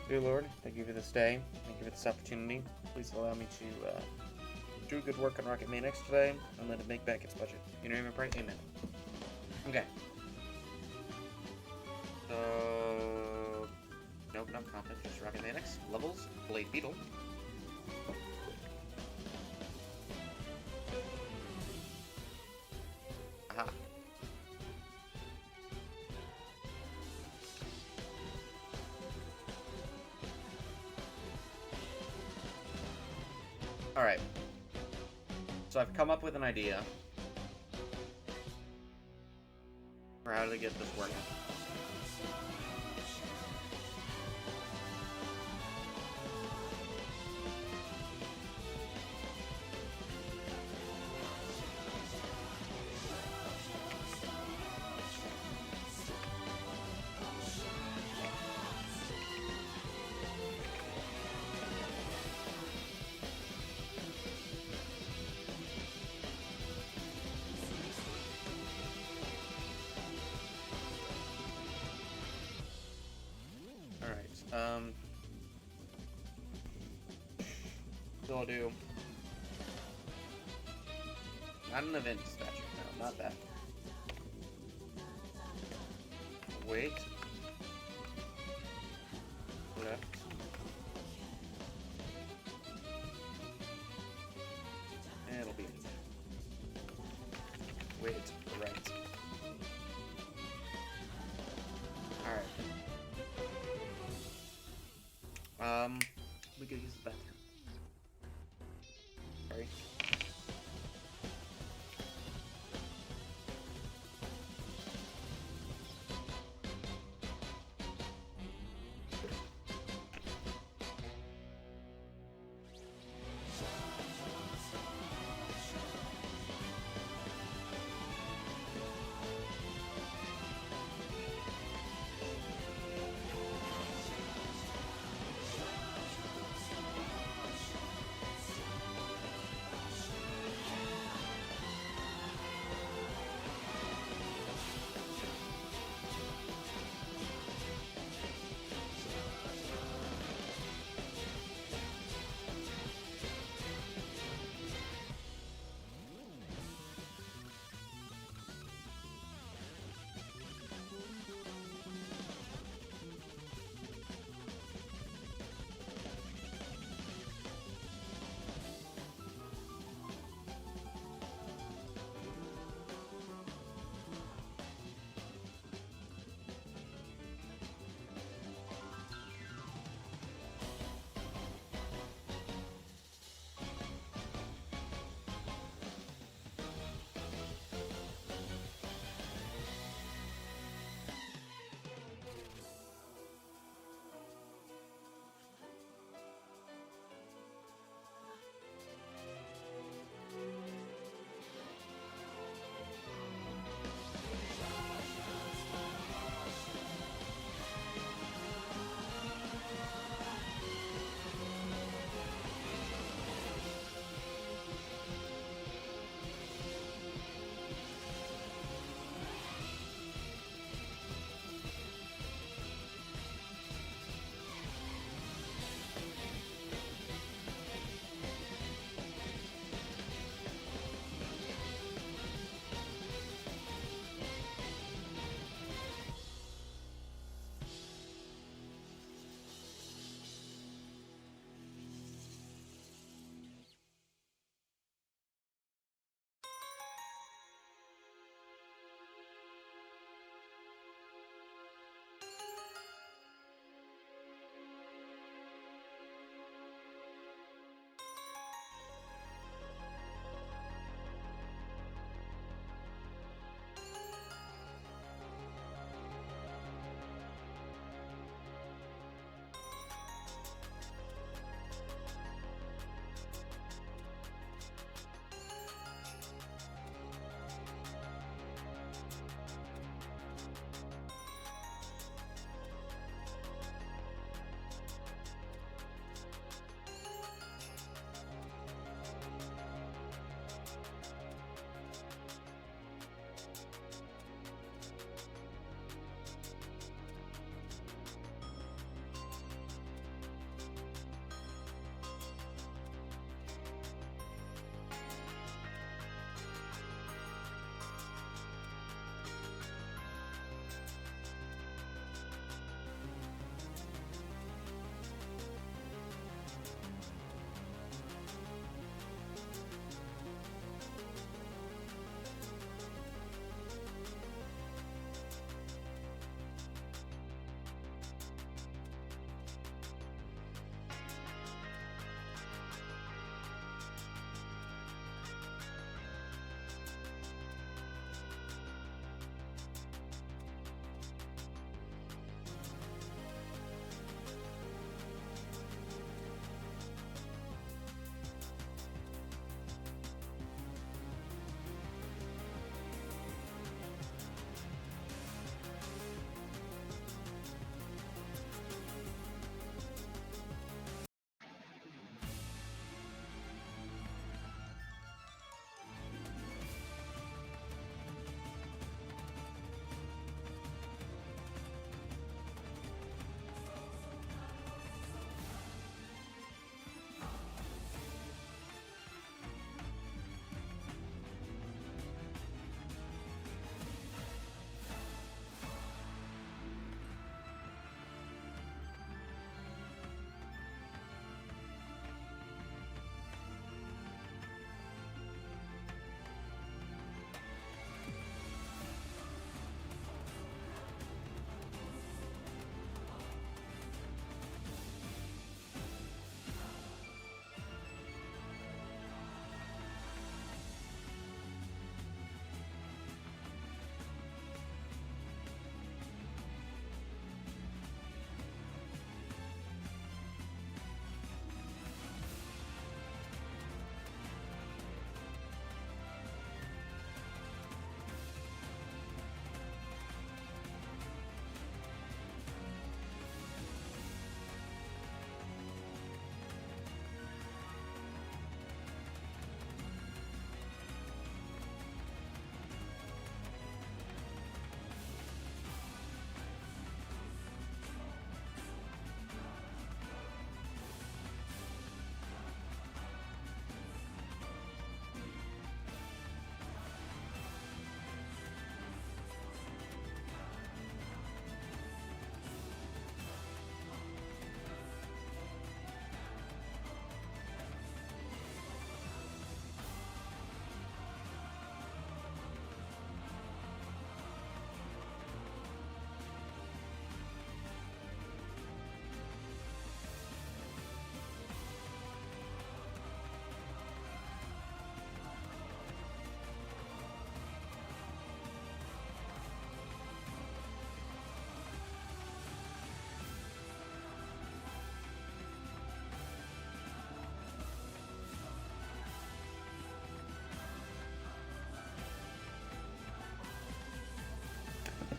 Dear Lord, thank you for this day. Thank you for this opportunity. Please allow me to do good work on Rocket Manix today and let it make back its budget. In your name I pray, amen. Okay. So... Nope, not confident, just Rocket Manix. Levels, Blade Beetle. Aha. Alright. So I've come up with an idea for how to get this working. So I'll do... Not an event dispatcher, no, not that. Wait. Left. And it'll be... Wait, right. Alright. We could use the bathroom. Sorry.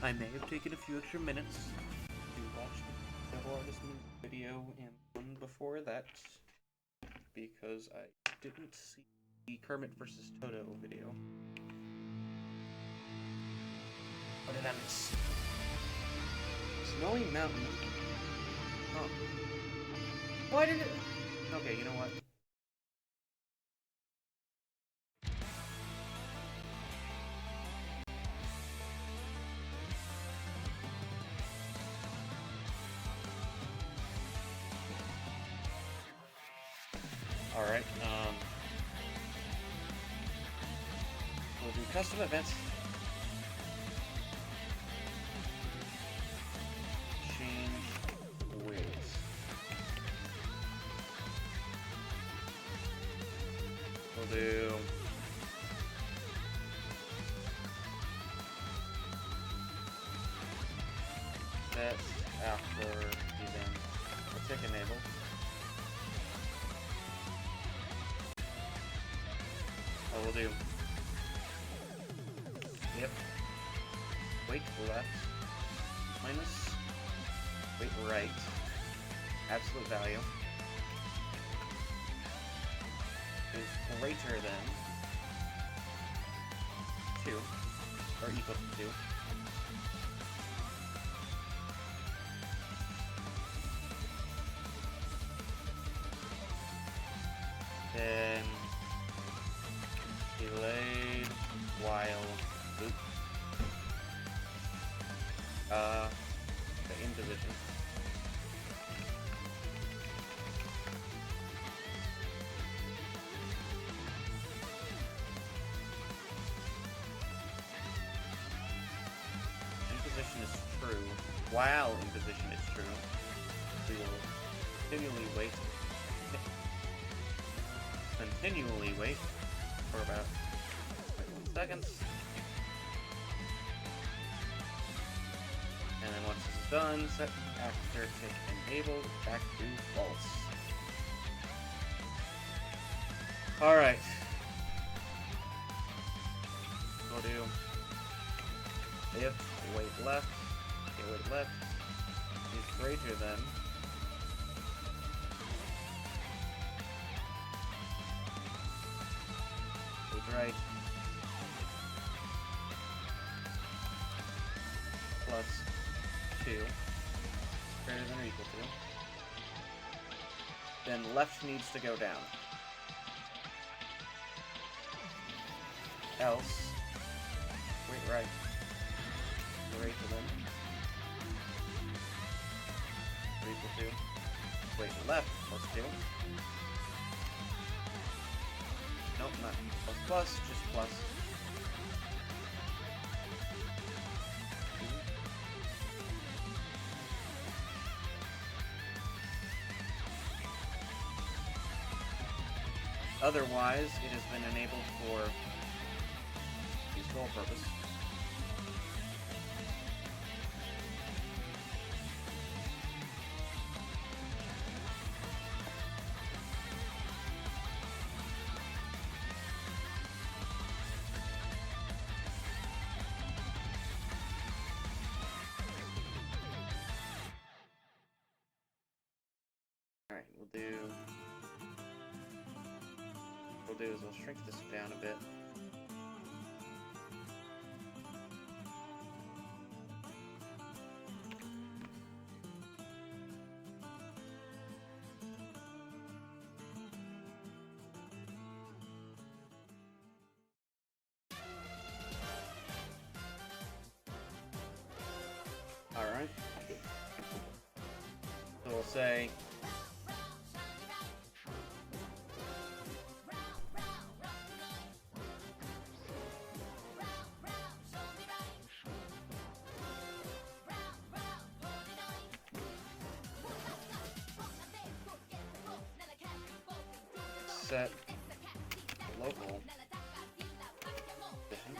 I may have taken a few extra minutes to watch the Devil Artist video and one before that because I didn't see the Kermit vs. Toto video. What did I miss? Snowy Mountain. Oh. Why did it? Okay, you know what? Alright, we'll do custom events. Change wheels. We'll do that after even we'll take enable. Oh, we'll do yep. Weight left minus weight right. Absolute value is greater than 2 or equal to 2. Then delayed while loop in position. In position is true. While in position is true. We will continually wait for about 1 second. And then once this is done, set after tick enabled back to false. Alright. We'll do if weight left, weight left is greater than weight right plus 2 greater than or equal to, then left needs to go down. Else, weight right greater than or equal to weight left plus 2. Nope, not plus, just plus. Otherwise, it has been enabled for its sole purpose. Alright, we'll do is we'll shrink this down a bit. Alright. So we'll say set local position.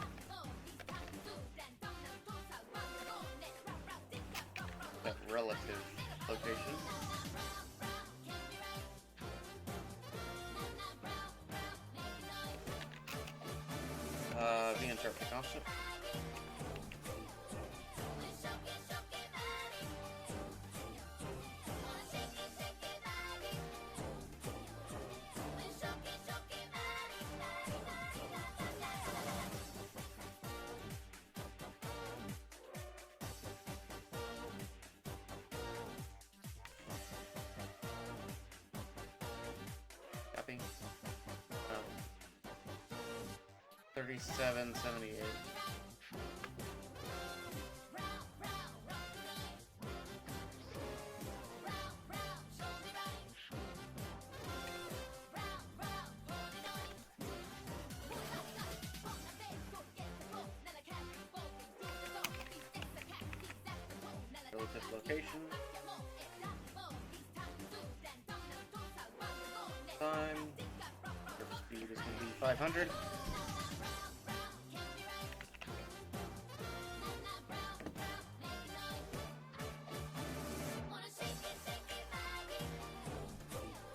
Set relative location. The interrupt constant. 3778. Relative location. Time. Surface speed is going to be 500.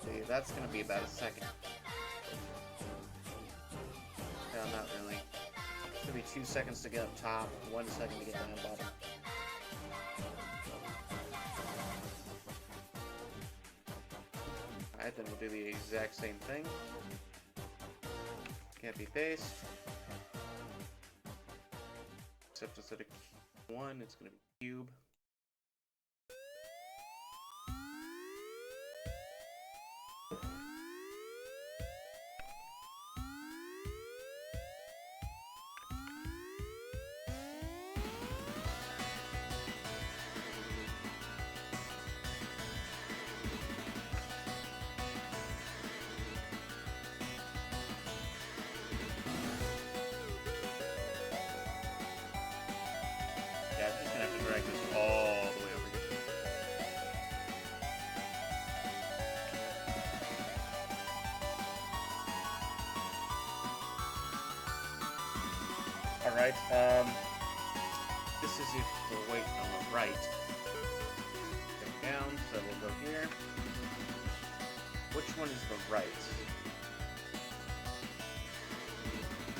See, that's going to be about a second. No, not really. It's going to be 2 seconds to get up top, 1 second to get down bottom. Alright, then we'll do the exact same thing. Can't be paste. Except instead of 1, it's going to be cube. Yeah, I'm just gonna have to drag this all the way over here. Alright, this is if the weight on the right. Go down, so we'll go here. Which one is the right?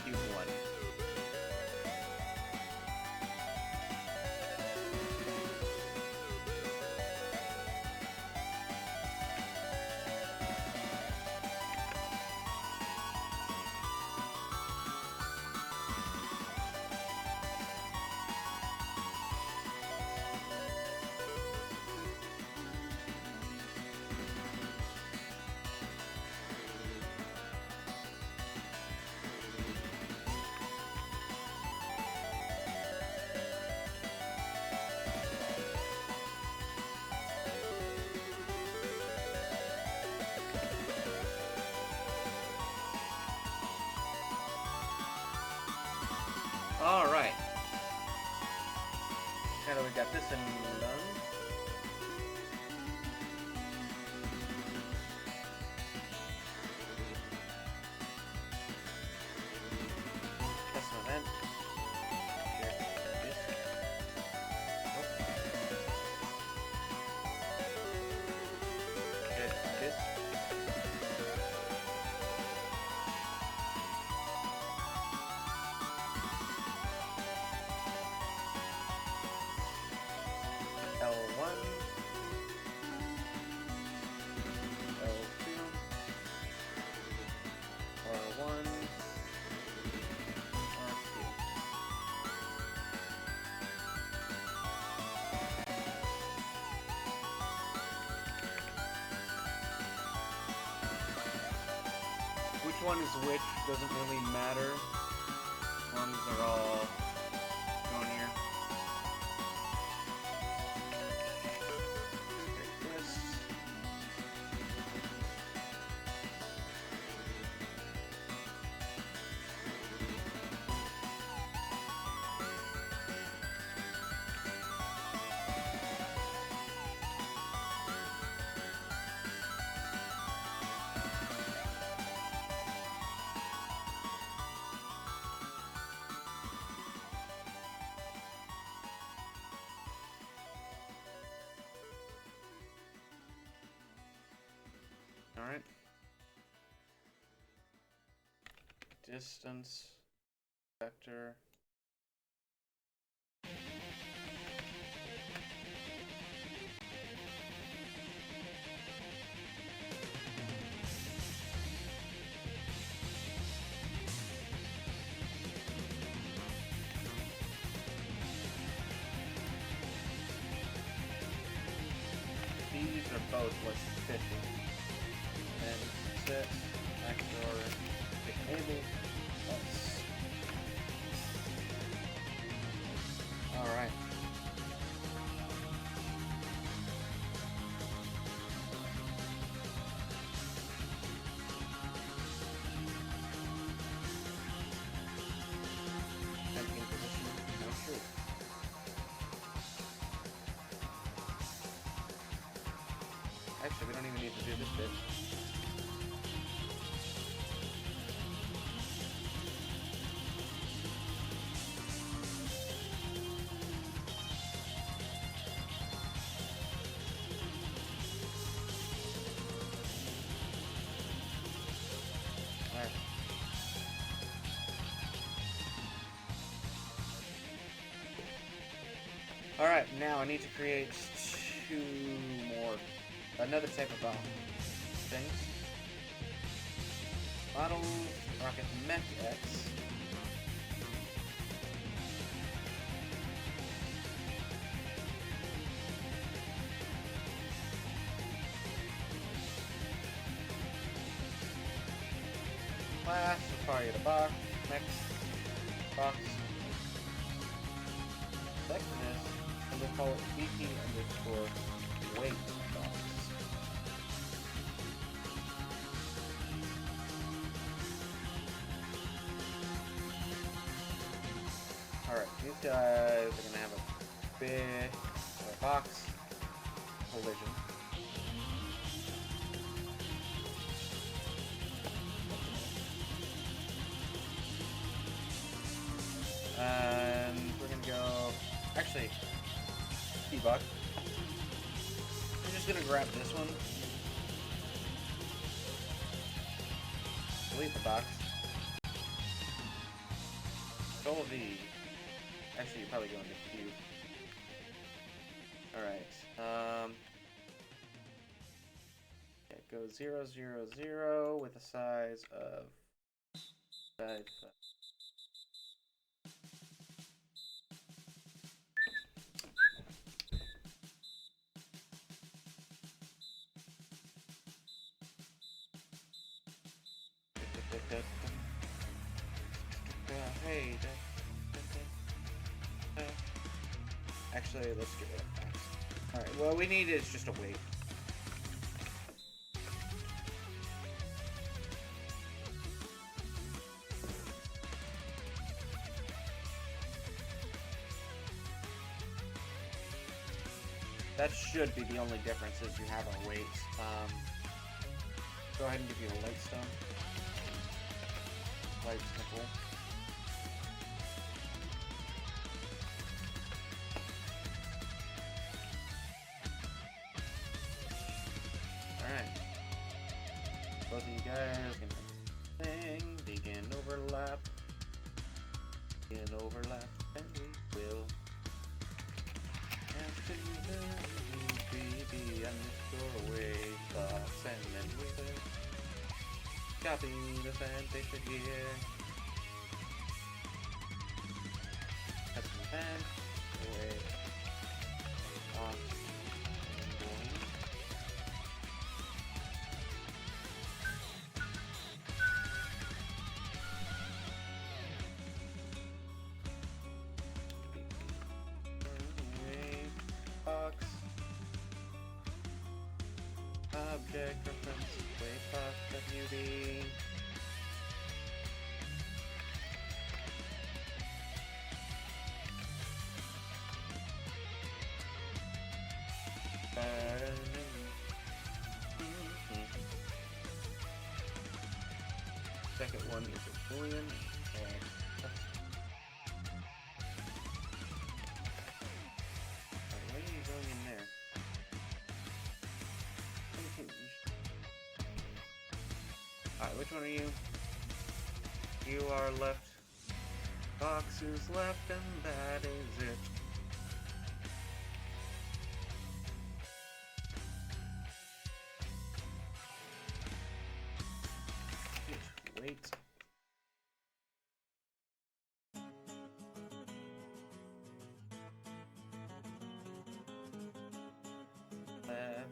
Cube 1. Alright. Now that we got this in done. Custom event. Share this. Share this. L1, L2, R1, R2. Which one is which doesn't really matter, as long as they're all going here. Alright. Distance, vector. These are both less than 50. And set backdoor enable plus don't even need to do this bit. Alright, now I need to create another type of things. Model Rocket Mech X. Class, Safari the box, next box. Select this, and we'll call it BP_weight box. Alright, these guys are gonna have a big box collision. And we're gonna go. Actually, debug. I'm just gonna grab this one. Delete the box. Control V. Actually, you're probably going to Q. Alright. Yeah, go 0, 0, 0 with a size of 5. Hey, actually, let's get rid of that. Alright, what we need is just a weight. That should be the only difference is you have a weight. Go ahead and give you a light stone. Light nickel. Alright. Both of you guys can thing. Begin overlap. Begin overlap. And we will. After you learn BB _away box, and then we will copy the fan picture here. That's the fan. Away. Box. And going. Box. Object reference. Wave box. WD. Second one is a boolean. Why are you going in there? Alright, which one are you? You are left. Box is left, and that is it. Wait. Left.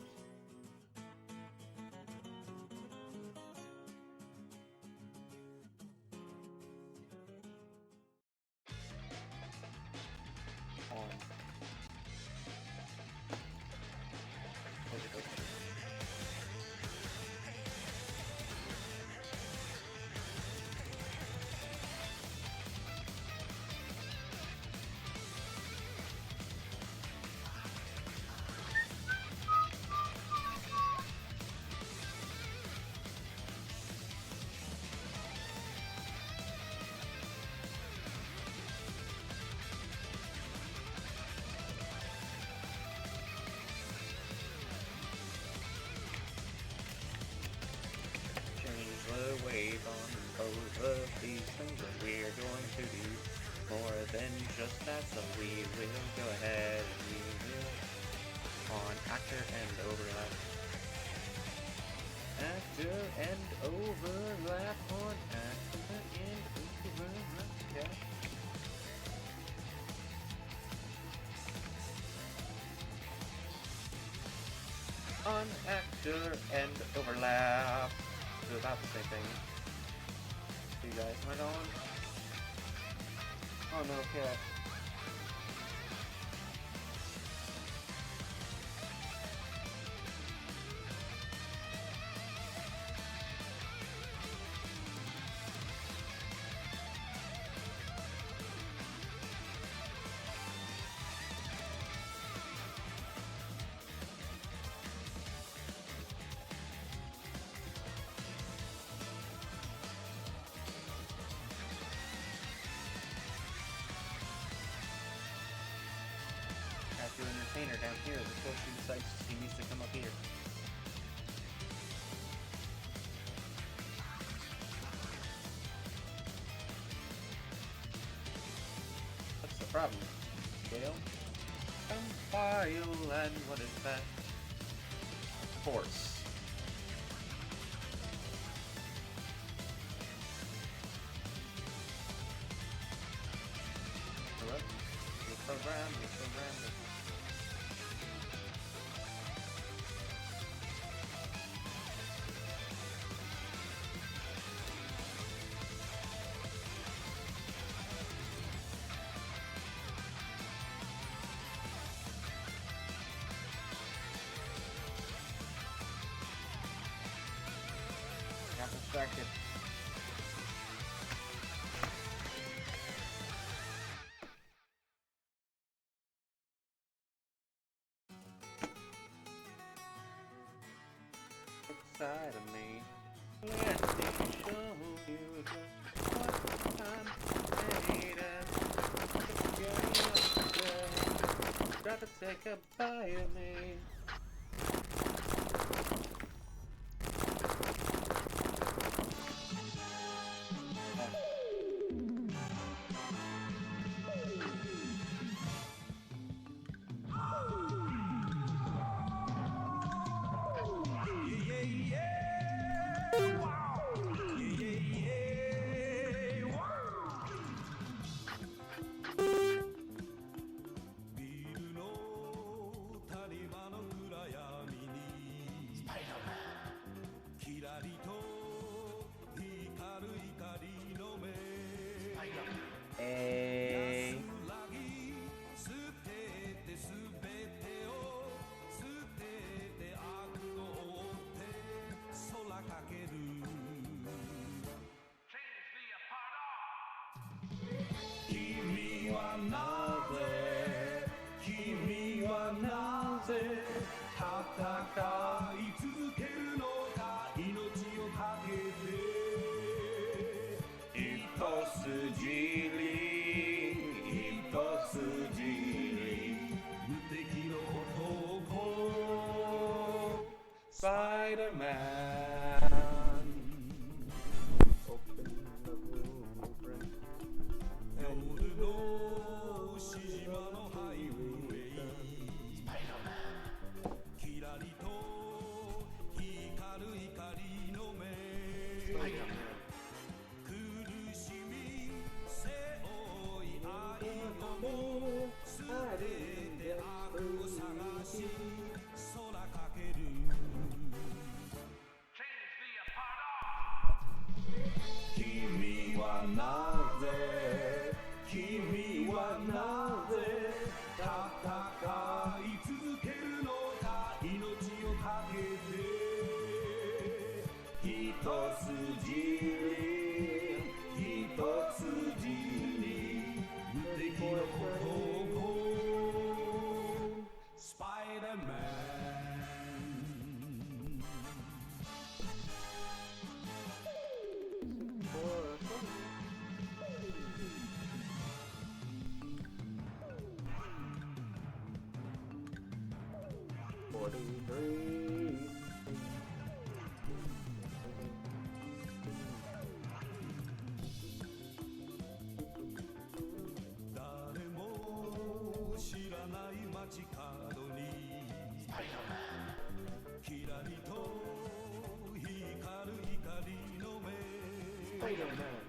of these things that we're going to do more than just that, so we will go ahead and we will on actor and overlap. Actor and overlap on actor and overlap, yeah. On actor and overlap. Do about the same thing. You guys, am I going? Oh no, cat. Your entertainer down here before she decides she needs to come up here. What's the problem? Scale? Compile, and what is that? Force. Hello? You program. Got distracted. Inside of me. Let me show you just what I'm made of. Got to take a bite of me. Spider-Man. Open the blueprint. Spider-Man.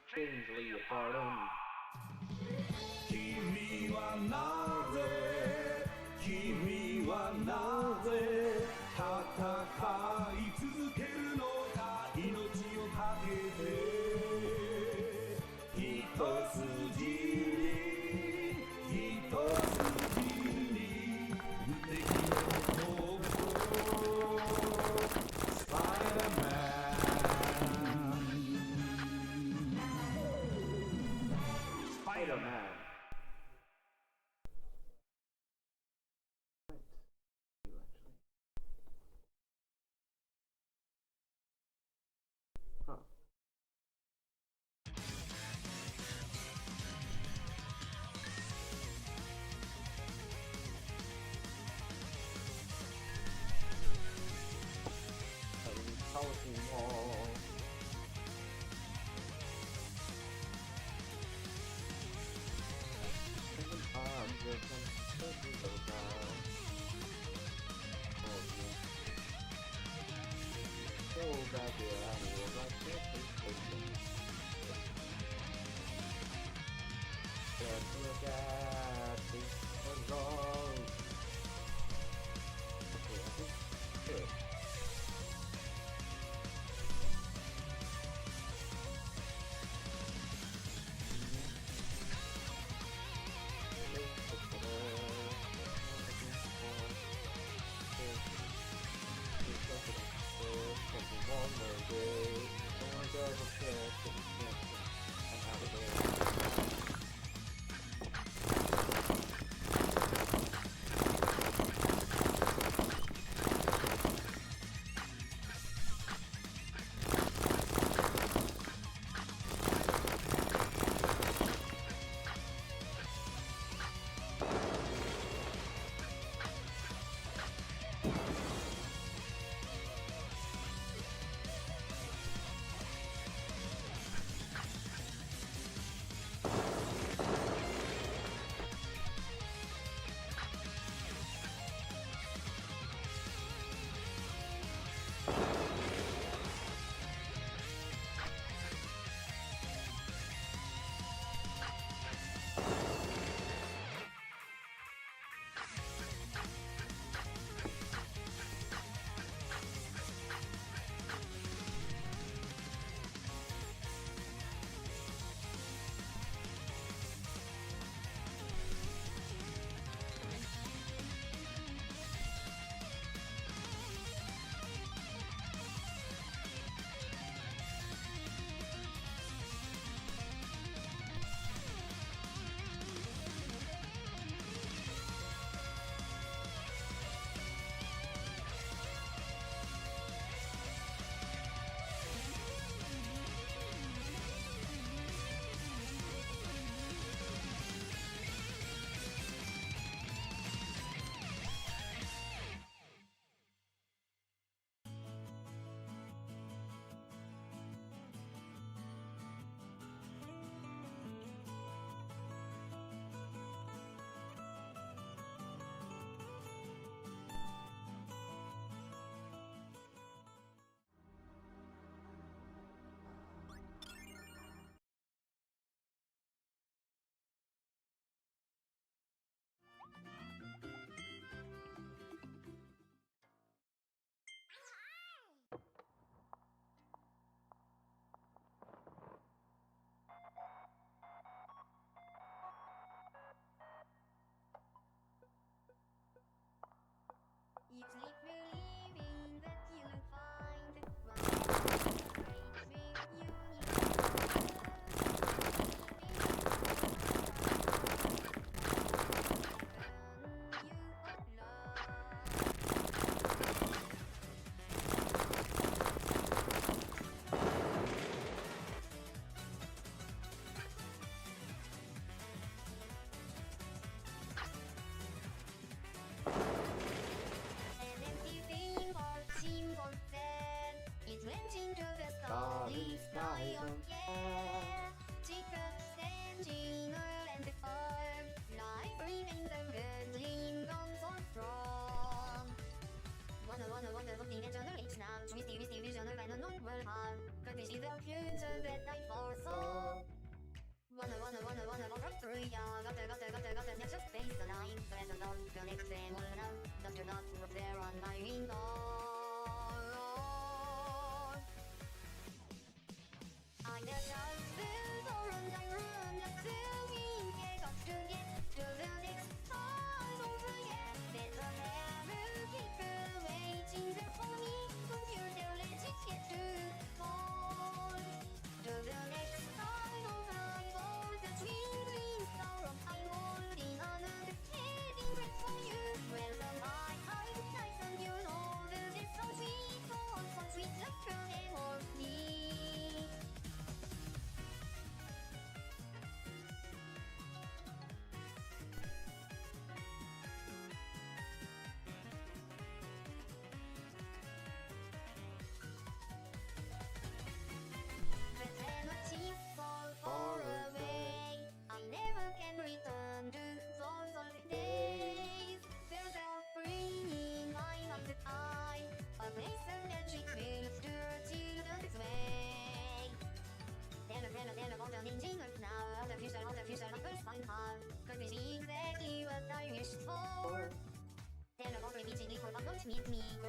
Strangely pardon. 君はなぜ君はなぜ戦い続けるのか命をかけて一筋に一筋に無敵の闘争スパイダーマン Spider-Man. Huh. Policy wall.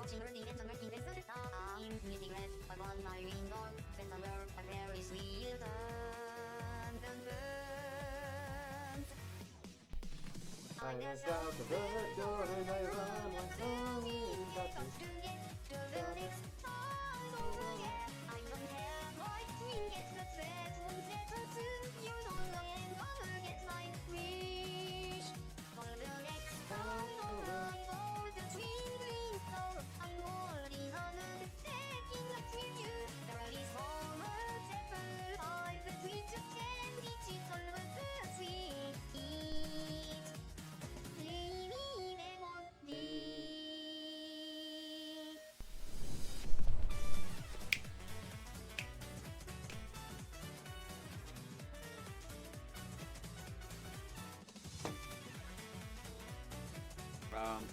I just out the bird door and I run like Tommy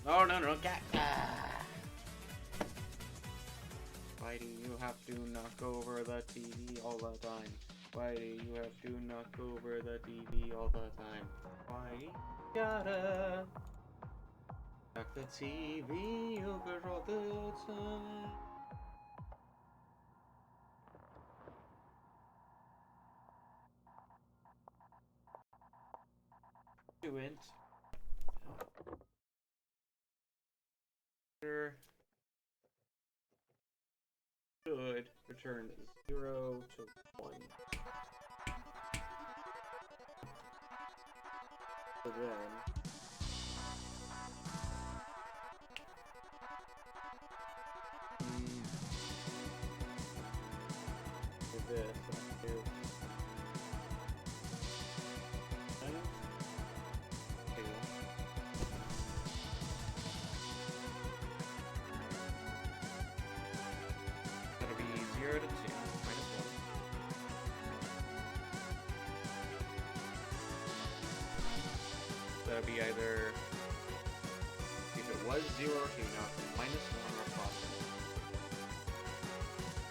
oh no, cat. Why do you have to knock over the TV all the time? Why do you have to knock over the TV all the time? Why you gotta knock the TV over all the time? Do it. Should return 0 to 1. So then do this and do that'll be 0 to 2, minus 1. That'll be either, if it was 0, okay, now it's minus 1 or positive.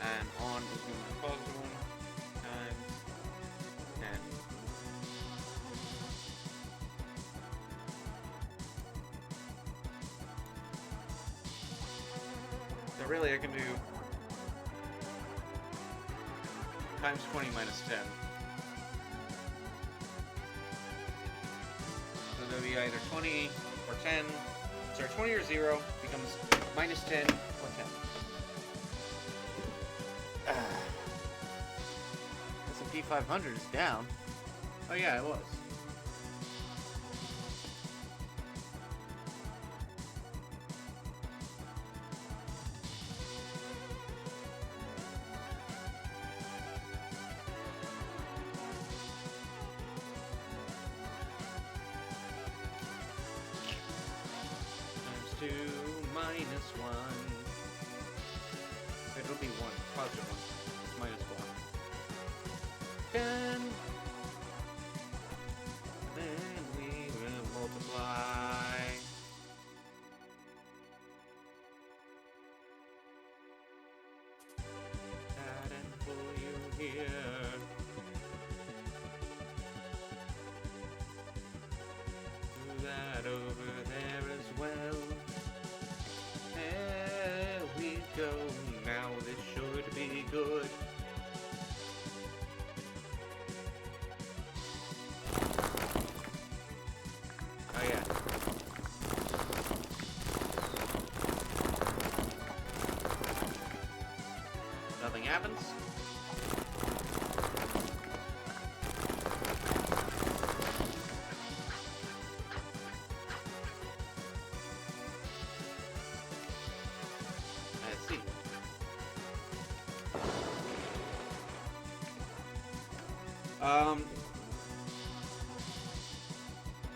And on is going to be positive 1 times 10. So really I can do times 20 minus 10. So there'll be either 20 or 10. Sorry, 20 or 0 becomes minus 10 or 10. S&P 500 is down. Oh yeah, it was. Times 2 minus 1. It'll be 1, positive 1. It's minus 1. 10. Then we will multiply. That and pull you here. Do that over there as well. There we go. Now this should be good. Oh yeah. Nothing happens. Let's see.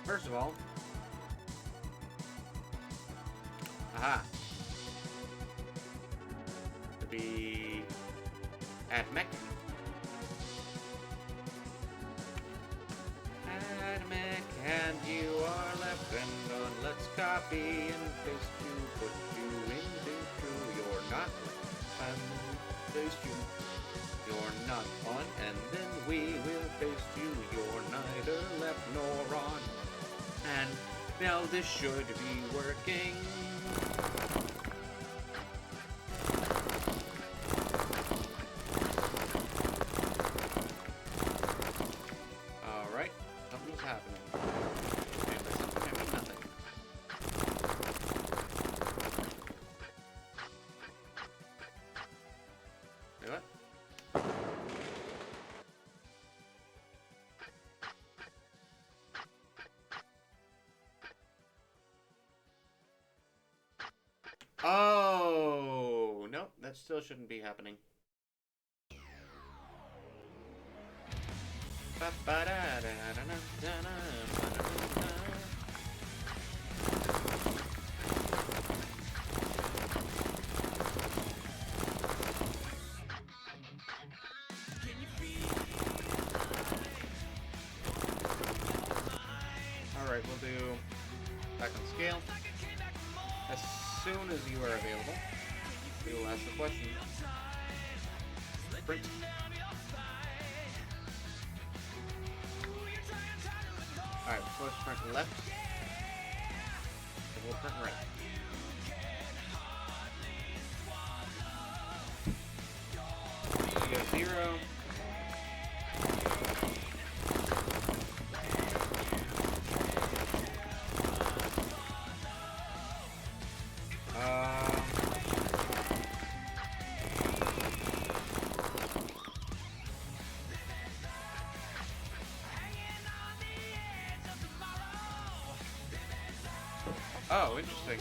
First of all, aha. To be at mech. Add mech, and you are left and on. Let's copy and paste you, put you into true. You're not and paste you. You're not on, and then we will paste you. You're neither left nor on. And now this should be working. Oh, no, that still shouldn't be happening. Alright, we'll do back on scale. As soon as you are available, we will ask the question. Print. Alright, first print left, and we'll print right. We go 0. Oh, interesting.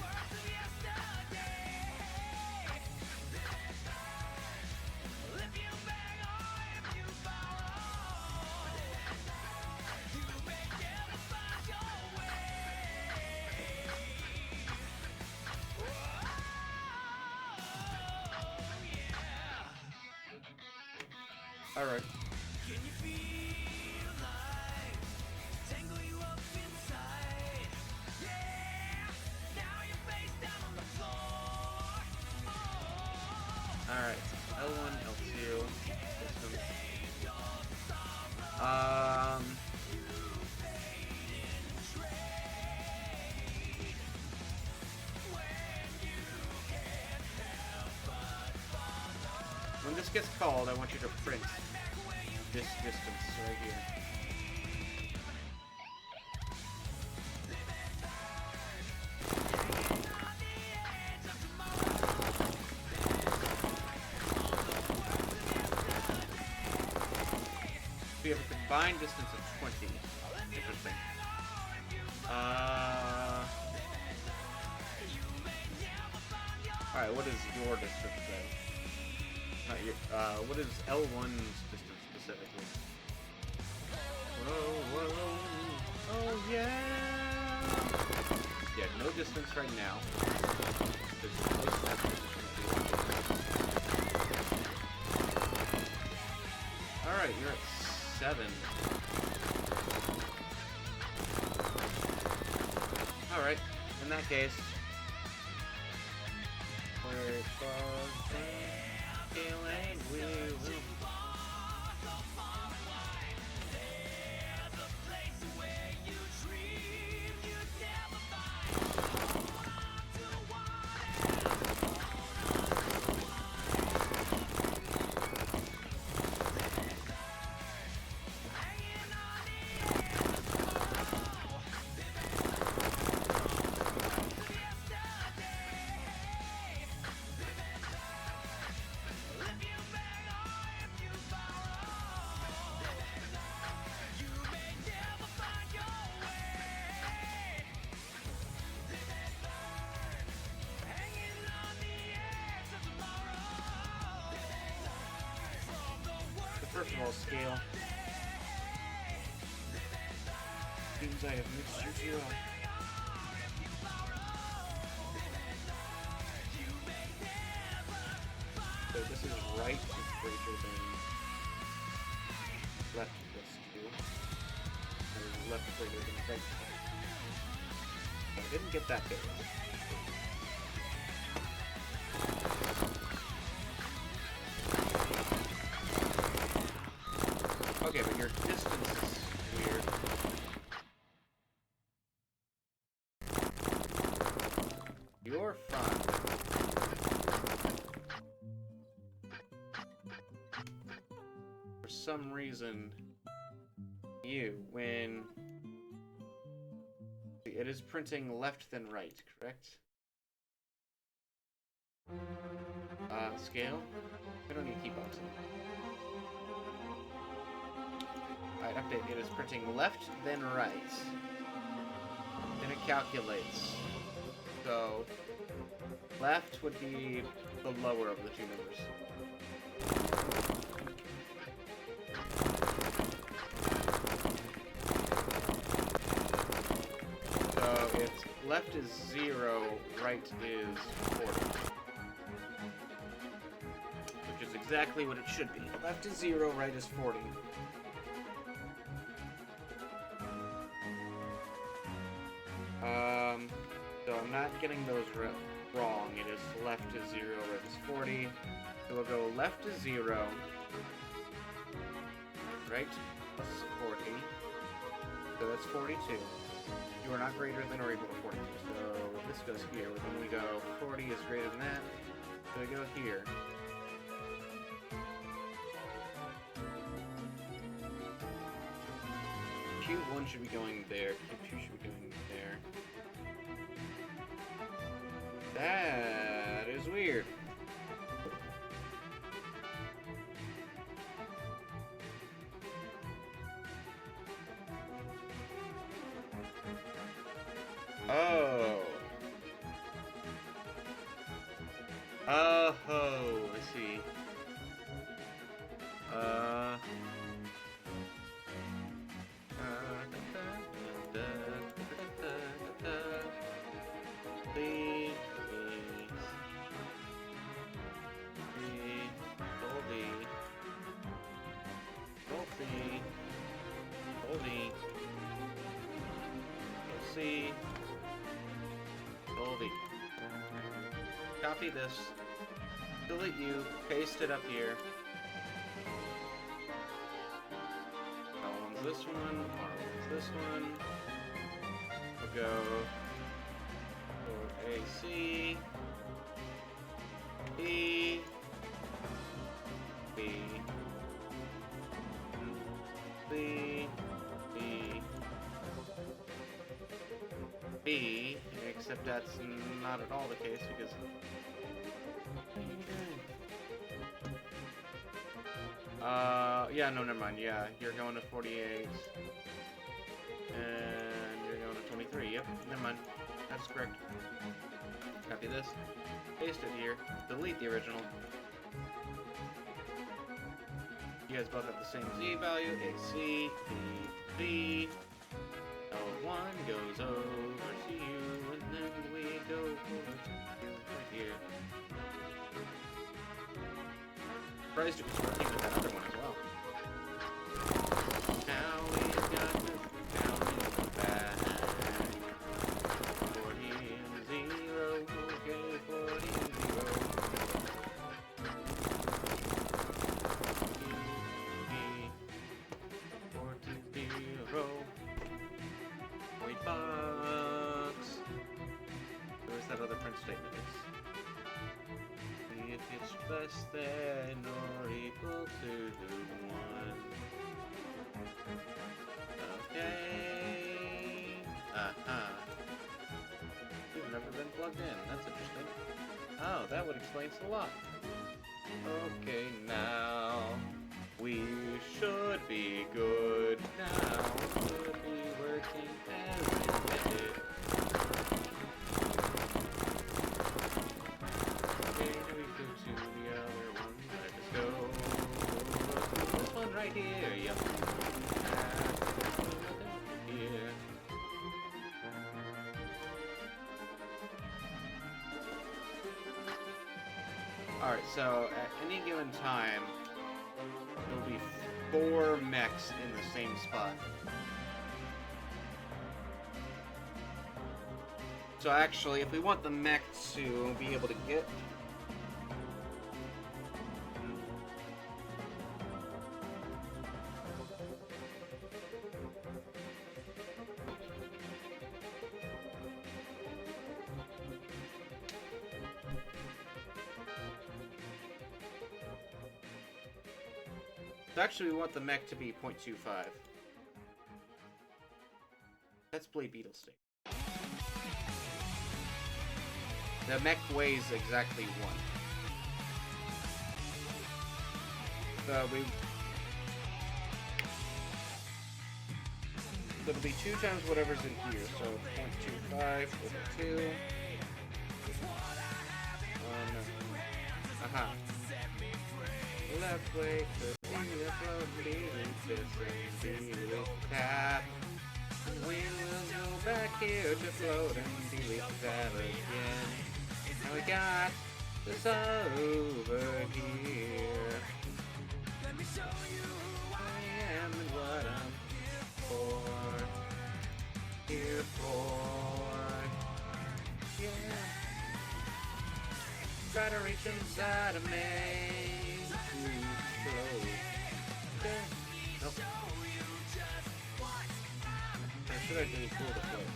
Alright. Alright, L1, L2. When this gets called, I want you to print this distance right here. We have a combined distance of 20. Interesting. Alright, what is your distance then? Not your, what is L1's distance specifically? Whoa, whoa, oh yeah! Yeah, no distance right now. There's no step position. Alright, you're at 7. Alright, in that case, where it falls down, and we will. First of all, scale. Seems I have mixed your 2 up. So this is right is greater than left plus 2. And left greater than right. I didn't get that bit right. Okay, but your distance is weird. You're fine. For some reason, when it is printing left then right, correct? Scale? We don't need keyboxing. Alright, update. It is printing left, then right. Then it calculates. So So left would be the lower of the two numbers. So it's left is 0, right is 40. Which is exactly what it should be. Left is 0, right is 40. So I'm not getting those wrong. It is left is 0, right is 40. So we'll go left is 0, right plus 40. So that's 42. You are not greater than or equal to 42. So this goes here. When we go 40 is greater than that. So we go here. Q1 should be going there. Q2 should be going there. That is weird. Oh. Oh, I see. C, Goldie. Copy this, delete you, paste it up here. R1's this one, R1's this one. We'll go for AC, E, B, C, B, B, except that's not at all the case because... yeah, no, never mind. Yeah, you're going to 48. And you're going to 23. Yep, never mind. That's correct. Copy this. Paste it here. Delete the original. You guys both have the same Z value. AC, B, B. L1 goes over to you, and then we go over to you right here. Surprised it was working with that other one as well. Now we've got the count in the back. 40 and 0, okay, 40 and 0. $40. Where's that other print statement? If it's less than or equal to the 1. Okay. You've never been plugged in. That's interesting. Oh, that would explain a lot. Okay, now we should be good. Now we should be working as intended. Okay, we go to the other one. Let's go to this one right here. Yep. Here. Alright, so at any given time, there'll be 4 mechs in the same spot. So actually, if we want the mech to be able to get... Actually, we want the mech to be 0.25. Let's play Beetle Stick. The mech weighs exactly 1. So it'll be 2 times whatever's in here. So 0.25 over 2. Haha. Left way to be a floating this and be tap. We will go back here to float and delete that again. Now we got this over here. Let me show you who I am and what I'm here for. Yeah. Try to reach inside of me. Too slow. Nope. Or should I do cool to float?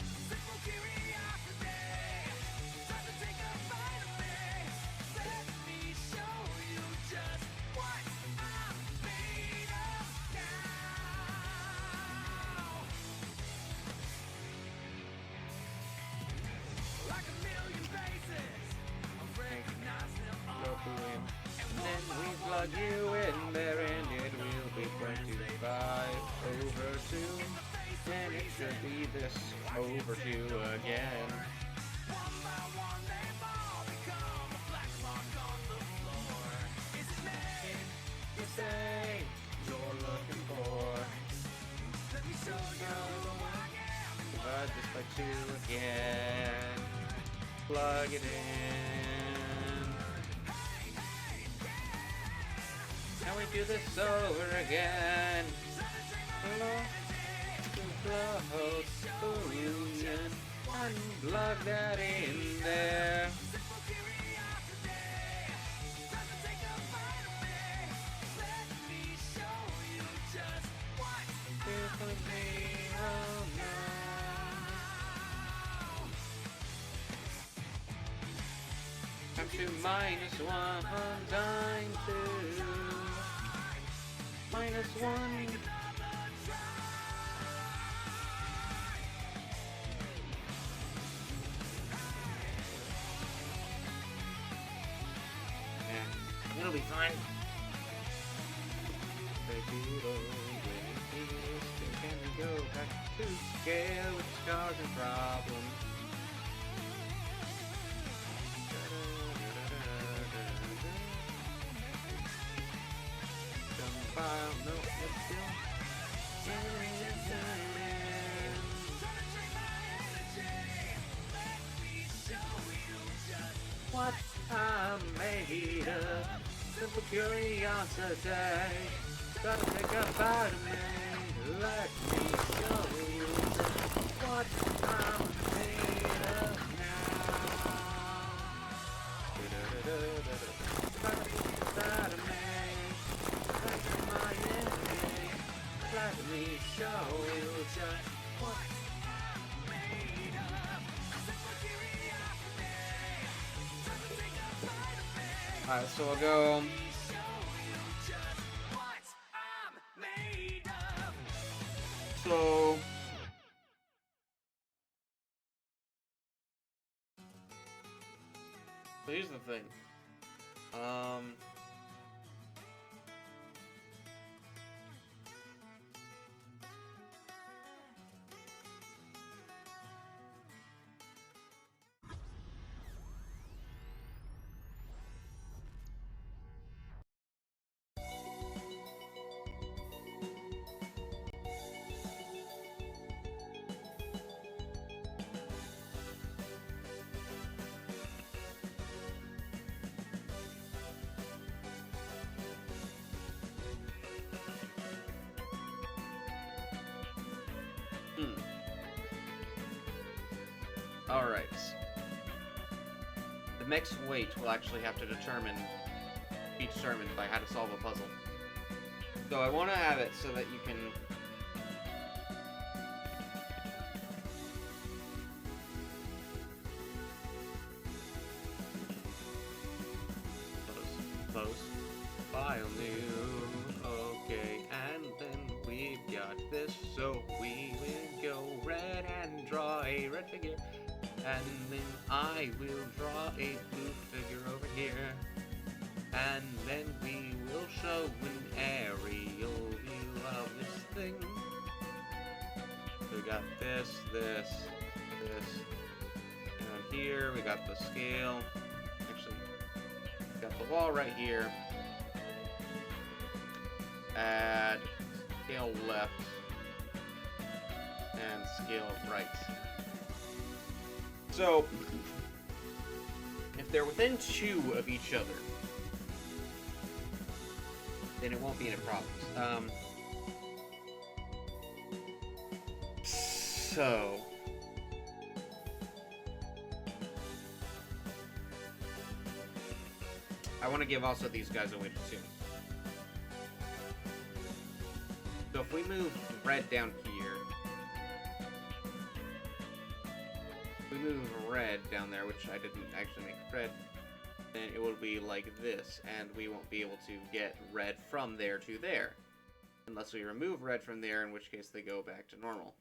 Plug you in there and it will be 25 over 2 and it should be this over 2 again. One by one they all become a black mark on the floor. Is it me? You say you're looking for. Let me show you who I am. Divide this by 2 again. Plug it in. Now we do this over again. Close union. Unplug that in there. I'm to -1 time 2. -1. Yeah, it'll be fine. Can we go back to scale with scars and problems? File, no, it's still. What I'm made of, simple curiosity. Gotta take a bite of me. Let me show you what I'm made of now. Gotta take a bite of me. Let me show you just what I'm made of. Alright, so we'll go. So here's the thing. Alright. The next weight will actually have to be determined by how to solve a puzzle. So I want to have it so that you can... Close. File new. Okay, and then we've got this, so we will go red and draw a red figure. And then I will draw a blue figure over here. And then we will show an aerial view of this thing. So we got this. And here we got the scale. Actually, got the wall right here. Add scale left and scale right. So, if they're within 2 of each other, then it won't be any problems. So... I want to give also these guys a widget too. So if we move red down here, if we move red down there, which I didn't actually make red, then it will be like this, and we won't be able to get red from there to there. Unless we remove red from there, in which case they go back to normal.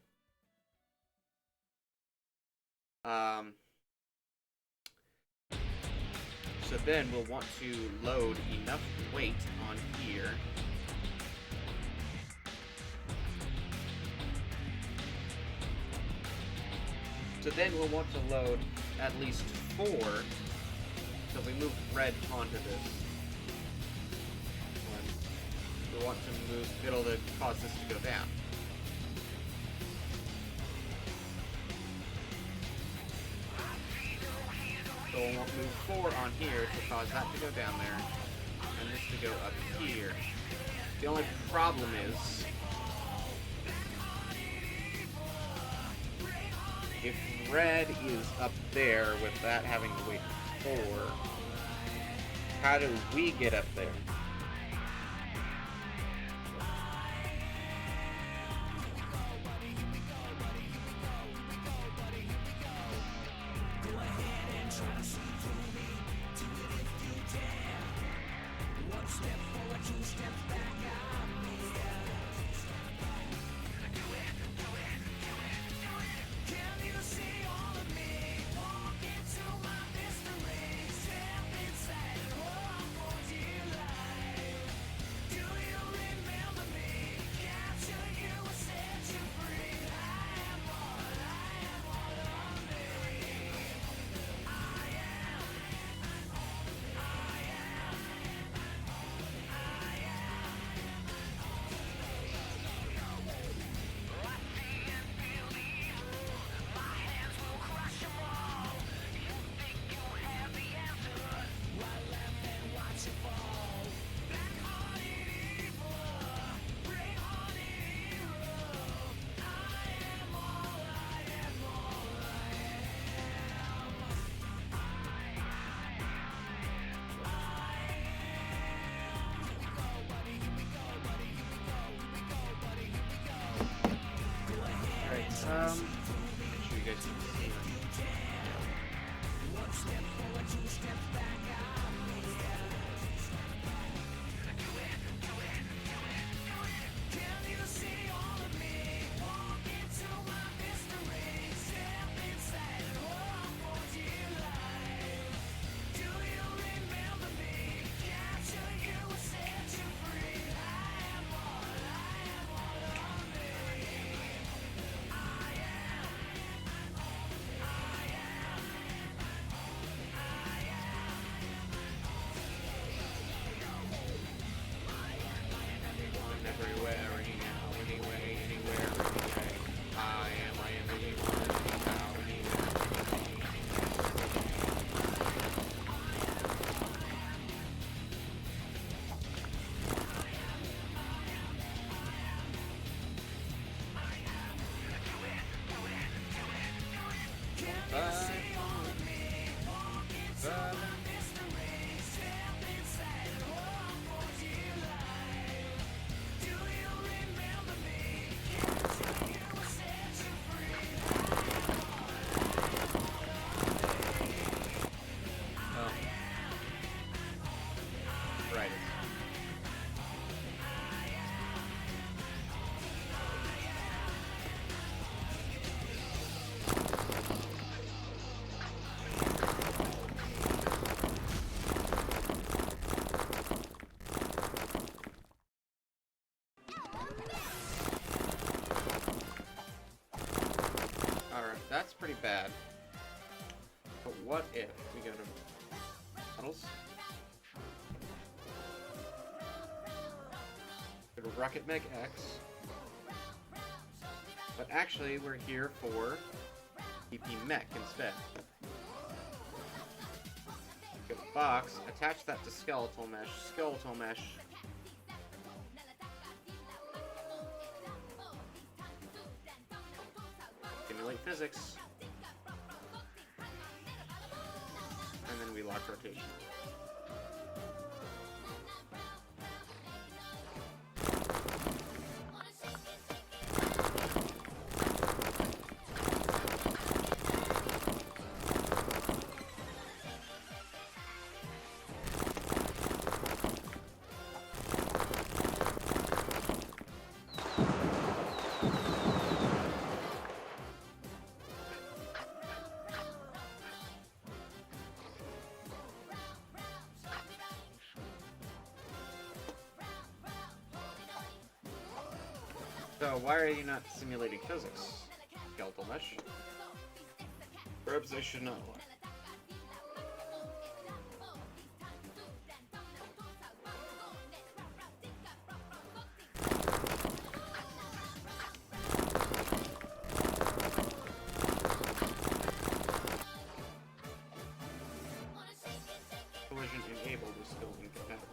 So then we'll want to load enough weight on here load at least 4. So if we move red onto this one, we want to move middle to cause this to go down. So we'll move 4 on here to cause that to go down there, and this to go up here. The only problem is, if red is up there with that having to wait 4, how do we get up there? Make sure you guys can see. That's pretty bad. But what if we go to models, Rocket Meg X. But actually, we're here for PP Mech instead. Get the box, attach that to skeletal mesh, simulate physics, and then we lock rotation. So why are you not simulating physics? Skeletal mesh? Perhaps I should know. Collision enabled is still incompatible.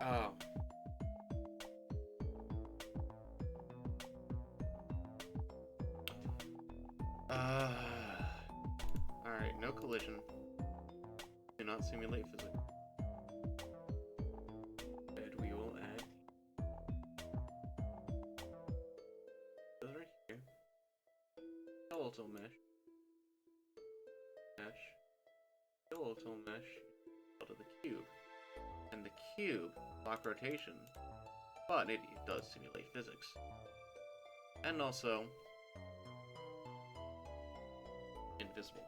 Oh. Alright, no collision. Do not simulate physics. And we will add those right here. Skeletal mesh. Skeletal mesh out of the cube. And the cube lock rotation, but it does simulate physics. And also invisible.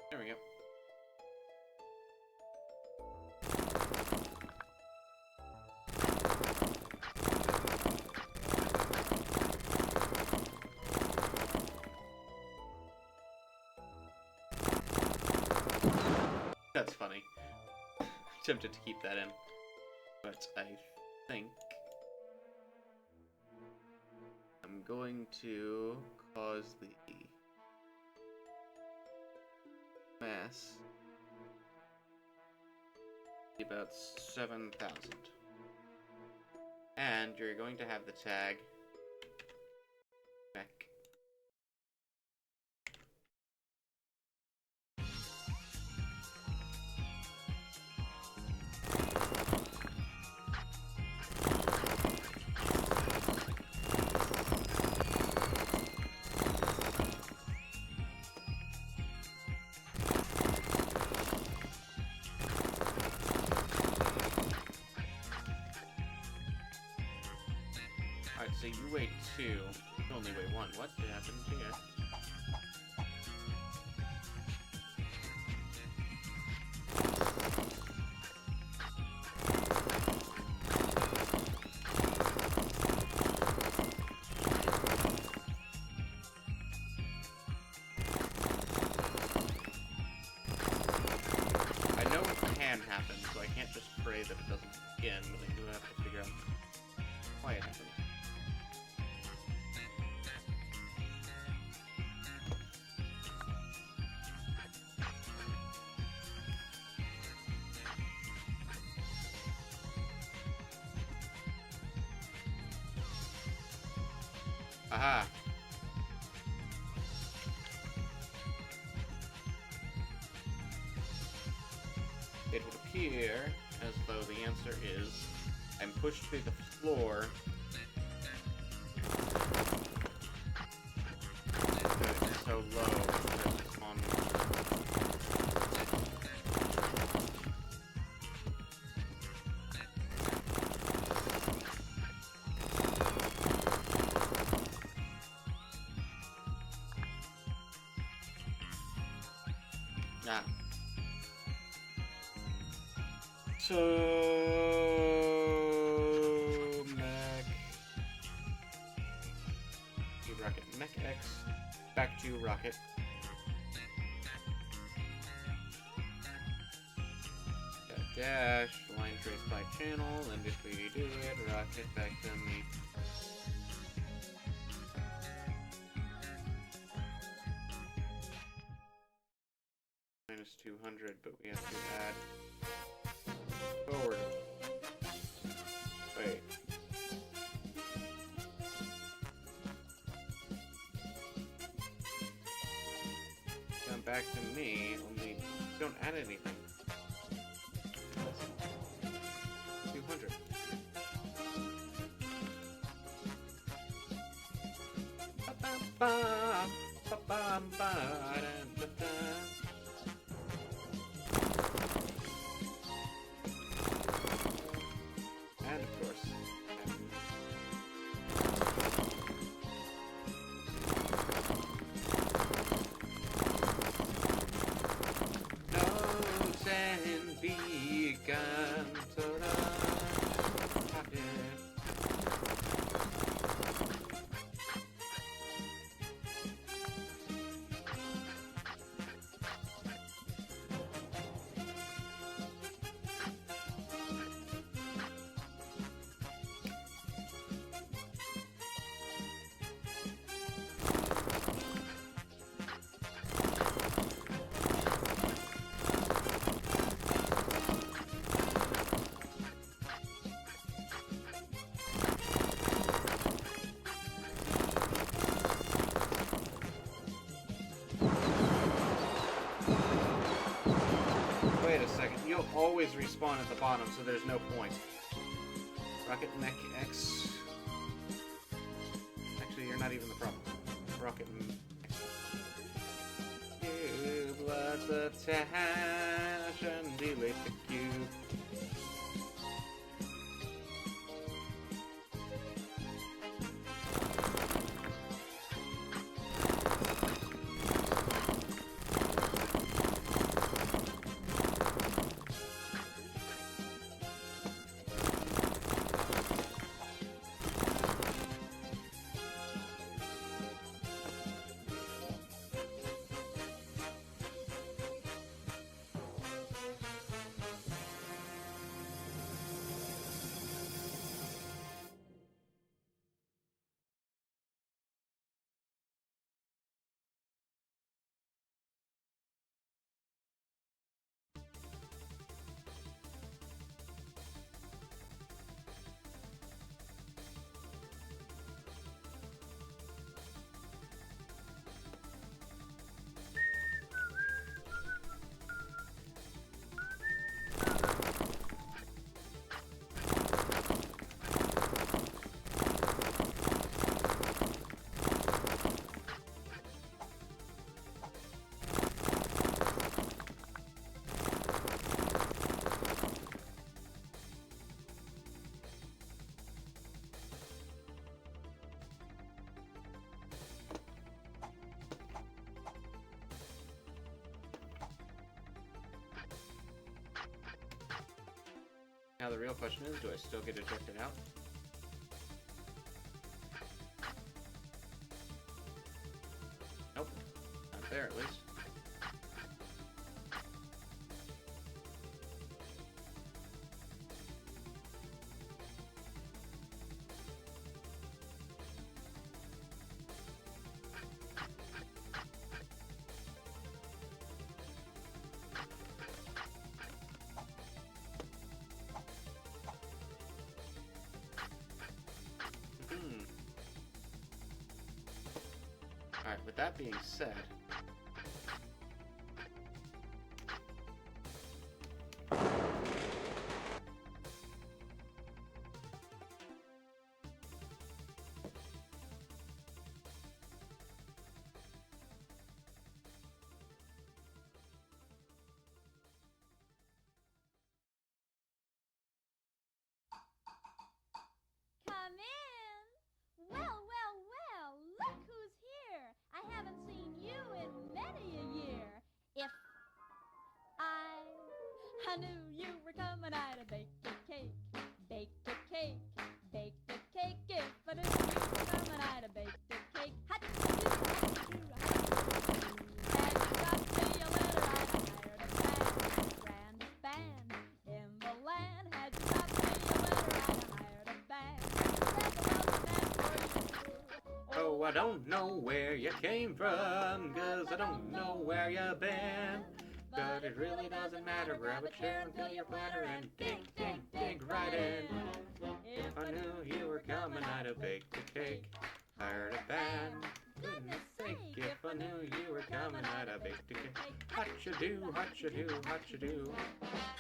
There we go. That's funny. Tempted to keep that in, but I think I'm going to cause the mass be about 7,000, and you're going to have the tag mech. Alright, so you weigh 2, you only weigh 1. What happened here? I know it can happen, so I can't just pray that it doesn't again, but I do have to figure out why it happened. Aha! It would appear as though the answer is I'm pushed through the floor so low because it's on. Ah. So Rocket Mech X back to Rocket. Dash, line trace by channel, and if we do it, Rocket back to me. Minus 200, but we have to add forward. Wait. Come back to me, only don't add anything. 200. And of course, notes and beacon soda. Wait a second, you'll always respawn at the bottom, so there's no point. Rocket Mech X. Actually, you're not even the problem. Rocket Mech X. Cube, let's attach and delete the cube. Now the real question is, do I still get ejected out? Nope. Not there, at least. Alright, with that being said, I knew you were coming, I'd have baked a cake, baked a cake, baked a cake. If I knew you were coming, I'd have baked a cake. Had you dropped me a letter, I'd have hired a band, grandest band in the land. Had you dropped me a letter, I'd have hired a band, spread the welcome mat for you. Oh, I don't know where you came from, 'cause I don't know where you've been. But it really doesn't matter, grab a chair and fill your platter and dig, dig, dig right in. If I knew you were coming, I'd have baked a cake, hired a band. Goodness sake, if I knew you were coming, I'd have baked a cake. Hot-cha-do, hot-cha-do, hot-cha-do.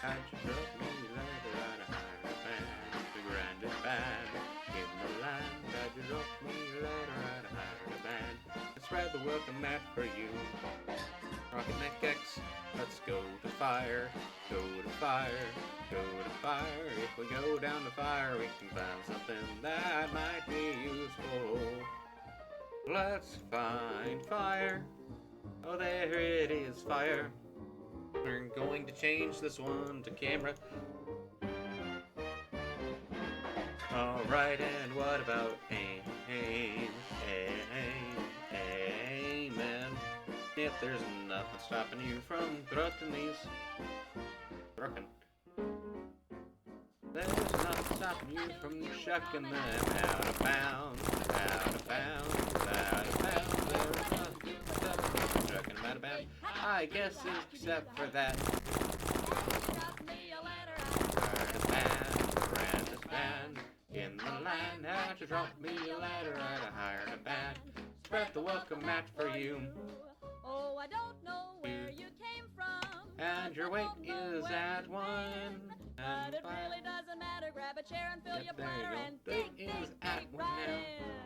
How'd you drop me a letter, I'd have hired a band, the grandest band in the land. How'd you drop me a letter, I'd have hired a band, and spread the welcome mat for you. Rocket Neck X, let's go to fire, go to fire, go to fire. If we go down to fire, we can find something that might be useful. Let's find fire. Oh, there it is, fire. We're going to change this one to camera. Alright, and what about aim? Amen. If there's nothing stopping you from thrusting these. There's nothing stopping you from chucking them out of bounds, out of bounds, out of bounds. There's nothing stopping you from chucking them out of bounds. I guess except for that. Hired a band, grandest band in the land. How'd you drop me a letter? I'd have hired a band, spread the welcome mat for you. Oh, I don't know where you came from, And your weight is at 1. but it really doesn't matter. Grab a chair and fill Yep, your there you platter go. and That dig, is dig, at dig 1 right now. in.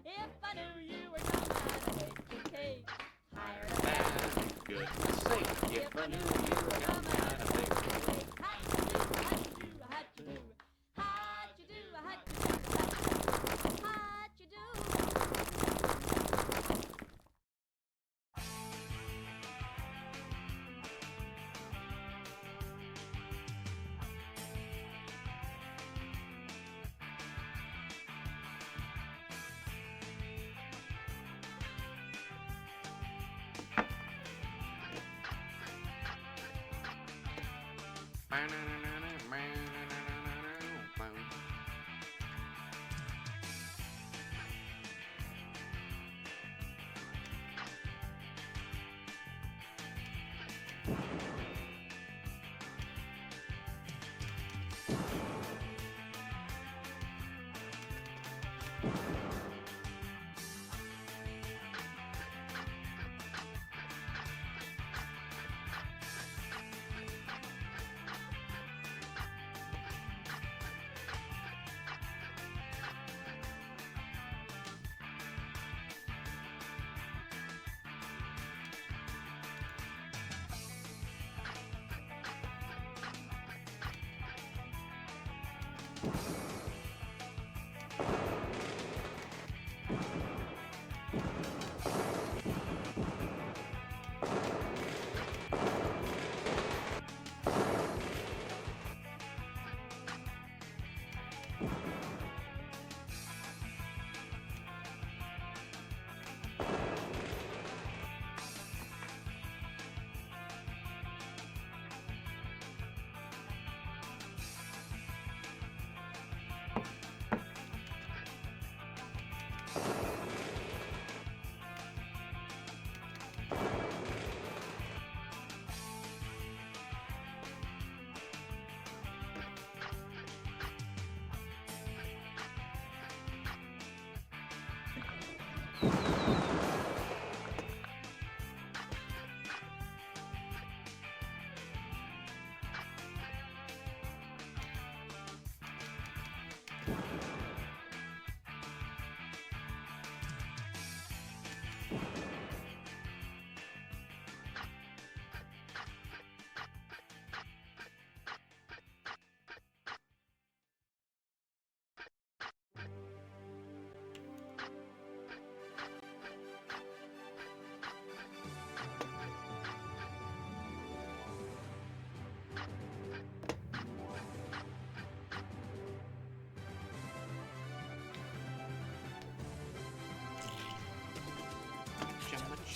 If I knew you were coming, I'd have baked a cake, hired a Band, goodness sake, if I knew you were coming, I'd have baked a cake.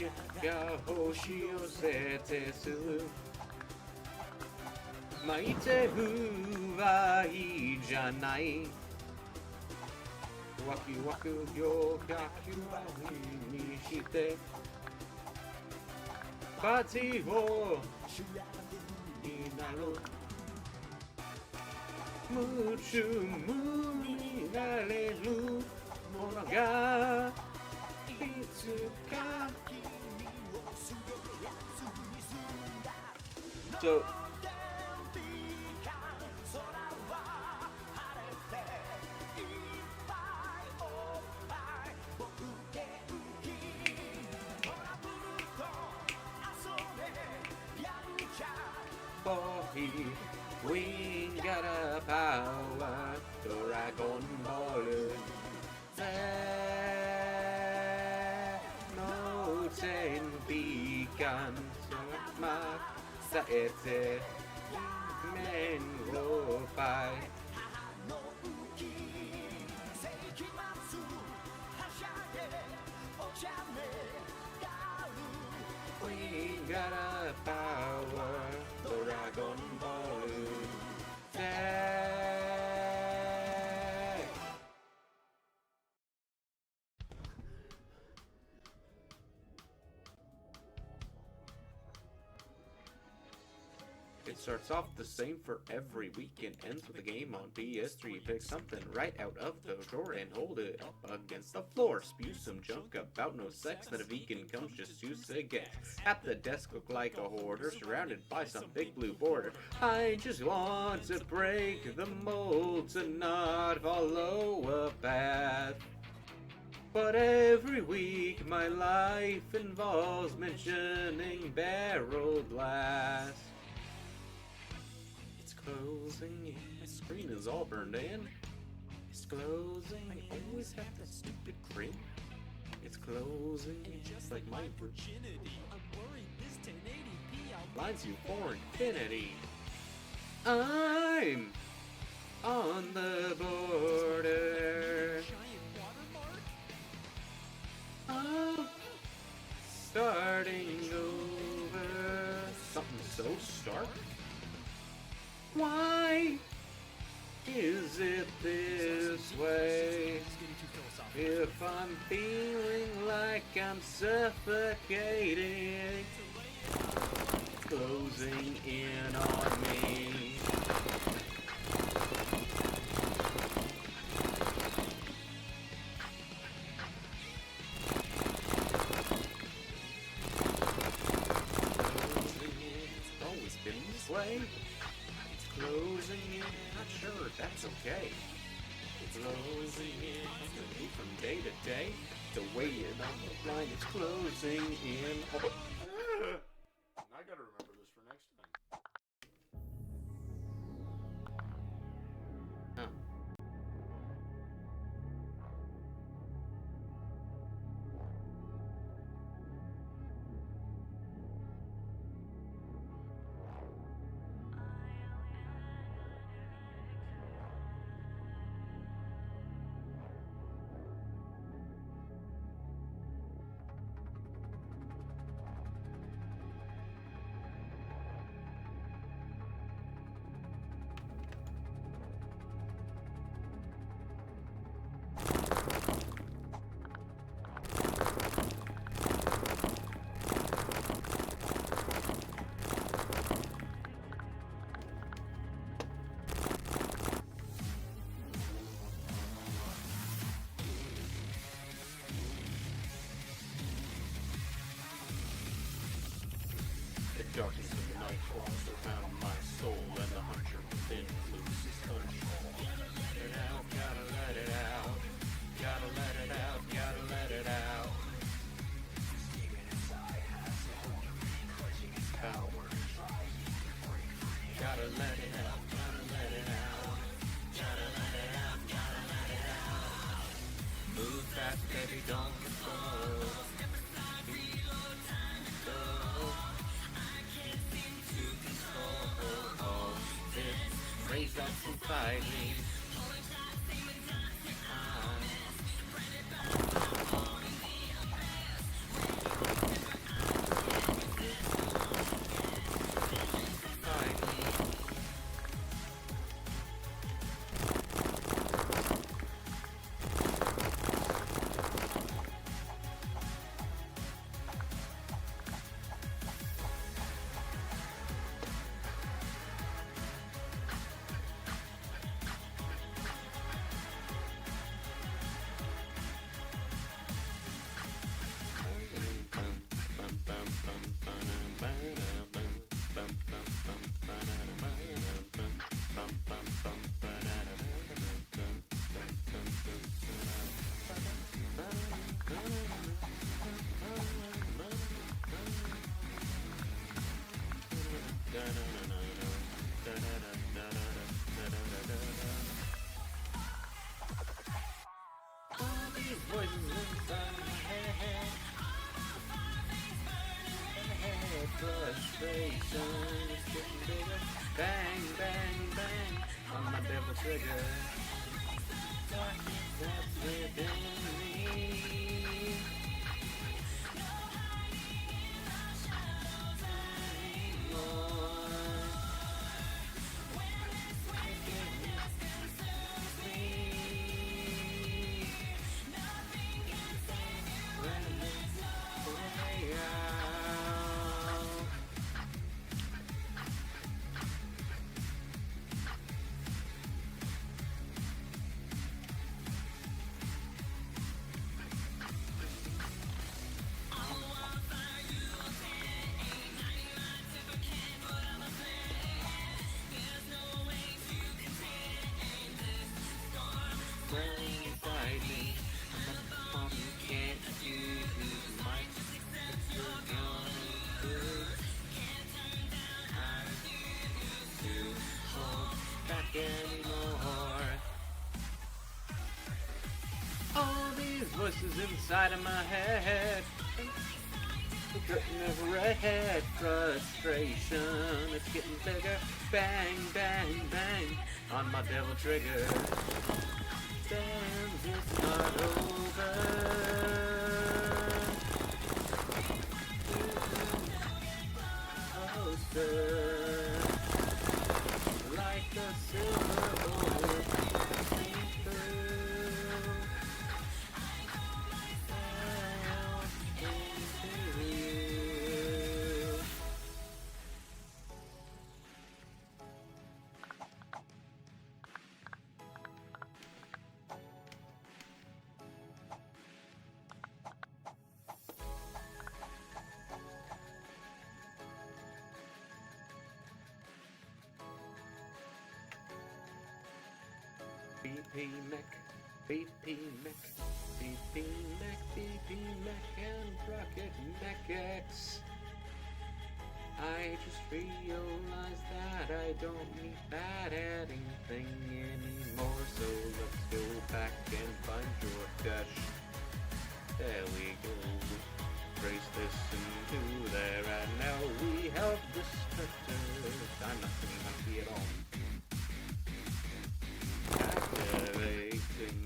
が星を設定する巻いて不はいいじゃないワクワクよかきわにしてパーティーをになる夢中無になれるものがいつか So boy, we got a power, Dragon Ball. No ten beacon, mark, sa ete, men go by. We got a power, Dragon Ball. It starts off the same for every week and ends with a game on PS3. Pick something right out of the drawer and hold it up against the floor. Spew some junk about no sex, then a vegan comes just to cigarettes. At the desk look like a hoarder, surrounded by some big blue border. I just want to break the mold, to not follow a path. But every week my life involves mentioning barrel blast. Closing in. My screen is all burned in. It's closing. I always have that stupid grin. It's closing in just like my virginity. I'm worried this 1080p outlines you for infinity. I'm on the border. I'm starting over. Something so stark. Why is it this way? If I'm feeling like I'm suffocating, closing in on me. Closing in, it's always been this way. Closing in, not sure, that's okay. Closing in, from day to day. The way it on the line is closing in. Oh. I gotta remember this for next time. Huh. The darkness of the night also found my soul, and the hunter within loose his touch. Let it out, gotta let it out. Gotta let it out, gotta let it out. Power. Gotta let it out, gotta let it out. Gotta let it out, gotta let it out. Move fast, baby, don't control. Raise up inside me. devil trigger. Darkness that's within me. All these voices inside of my head, the curtain of red frustration. It's getting bigger, bang, bang, bang, on my devil trigger. Damn, it's not over. Closer, like a silver bullet, sink through. Down into you. BP Mech, BP Mech, BP Mech, BP Mech, and Rocket Mech X. I just realized that I don't need that adding thing anymore, so let's go back and find your dash. There we go. Trace this into there, and now we have the structure. I'm not feeling happy at all. Activating.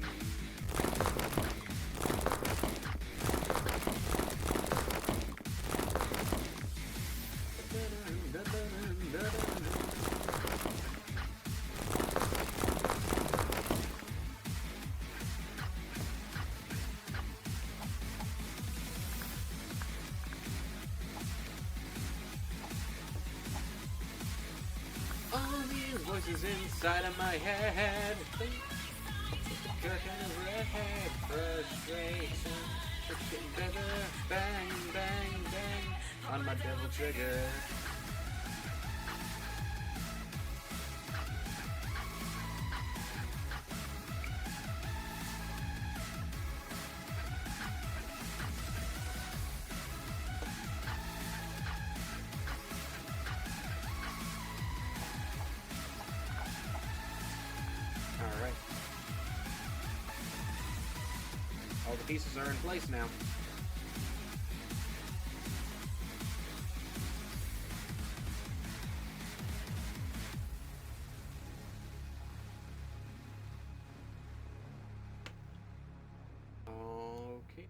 All these voices inside of my head. Curtain of red frustration. It's getting better. Bang, bang, bang, on my devil trigger. Alright. All the pieces are in place now. Okay.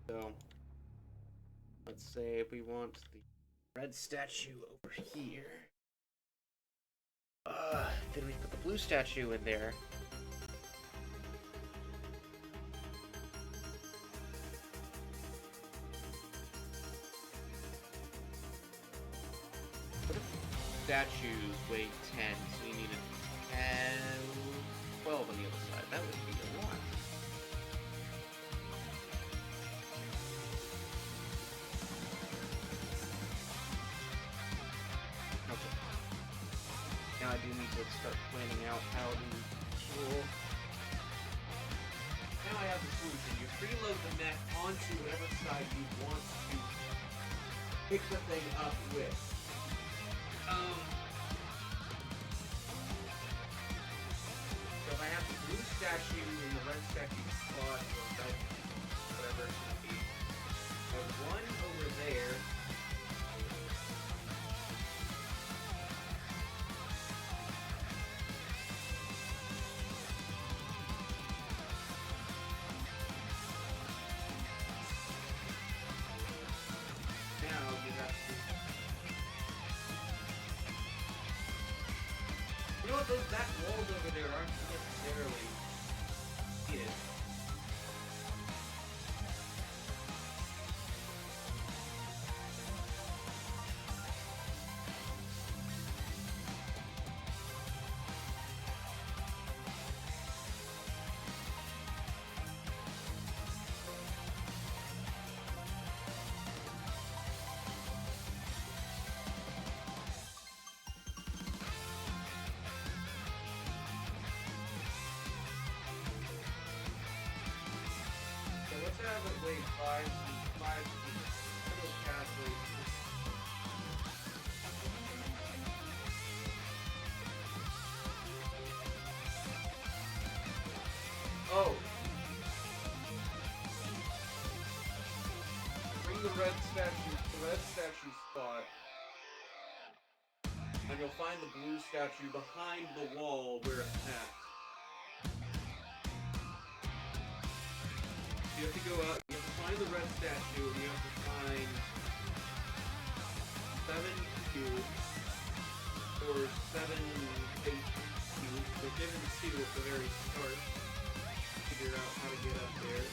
So, let's say we want the red statue over here. Then we put the blue statue in there. What if statues weigh 10, so you need a 10, 12 on the other side? That would be a lot. Okay. Now I do need to start planning out how to tool. Now I have the solution. You preload the mech onto whatever side you want to pick the thing up with. So if I have the blue statue in the red statue spot, or red, whatever it's going to be, there's one over there. those back walls over there aren't necessarily needed. Let's have it weigh 5 feet. Little castle. Oh. Bring the red statue spot. And you'll find the blue statue behind the wall where it's at. You have to go out, you have to find the red statue, and you have to find 7 cubes, or 7 8 cubes. They're given 2 at the very start. Figure out how to get up there.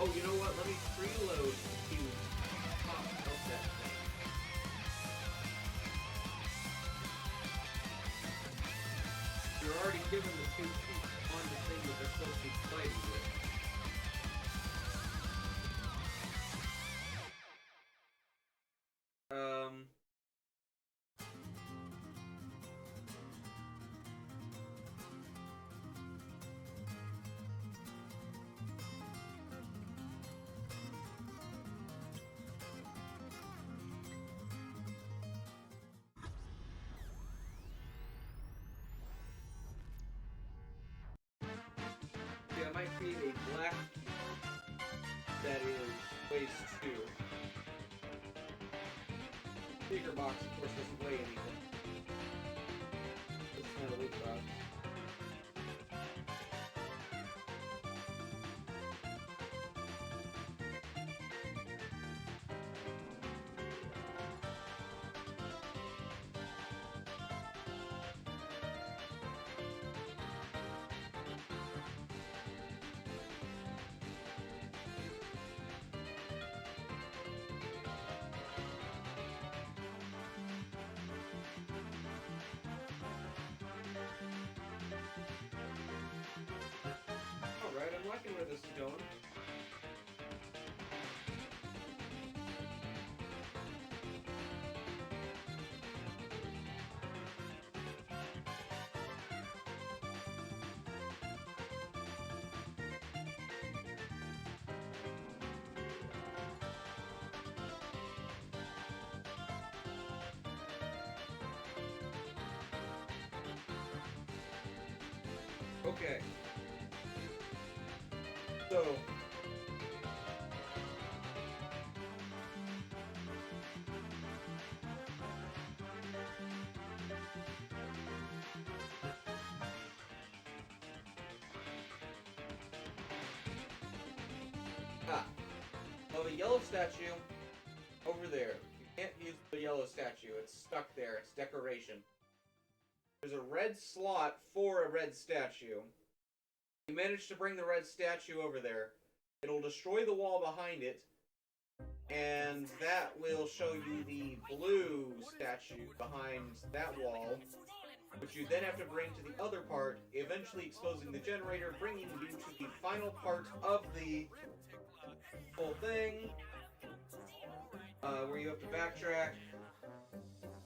Oh, you know what? Let me preload the cubes on top of that thing. You're already given the 2 feet on the thing that they're supposed to be fighting with. Yeah, I might create a black that is weighs 2. Speaker box, of course, doesn't weigh anything. It's not a loot box. Alright, I'm liking where this is going. Okay. So, of a yellow statue over there. You can't use the yellow statue. It's stuck there. It's decoration. There's a red slot for a red statue. You manage to bring the red statue over there. It'll destroy the wall behind it, and that will show you the blue statue behind that wall, which you then have to bring to the other part, eventually exposing the generator, bringing you to the final part of the whole thing, where you have to backtrack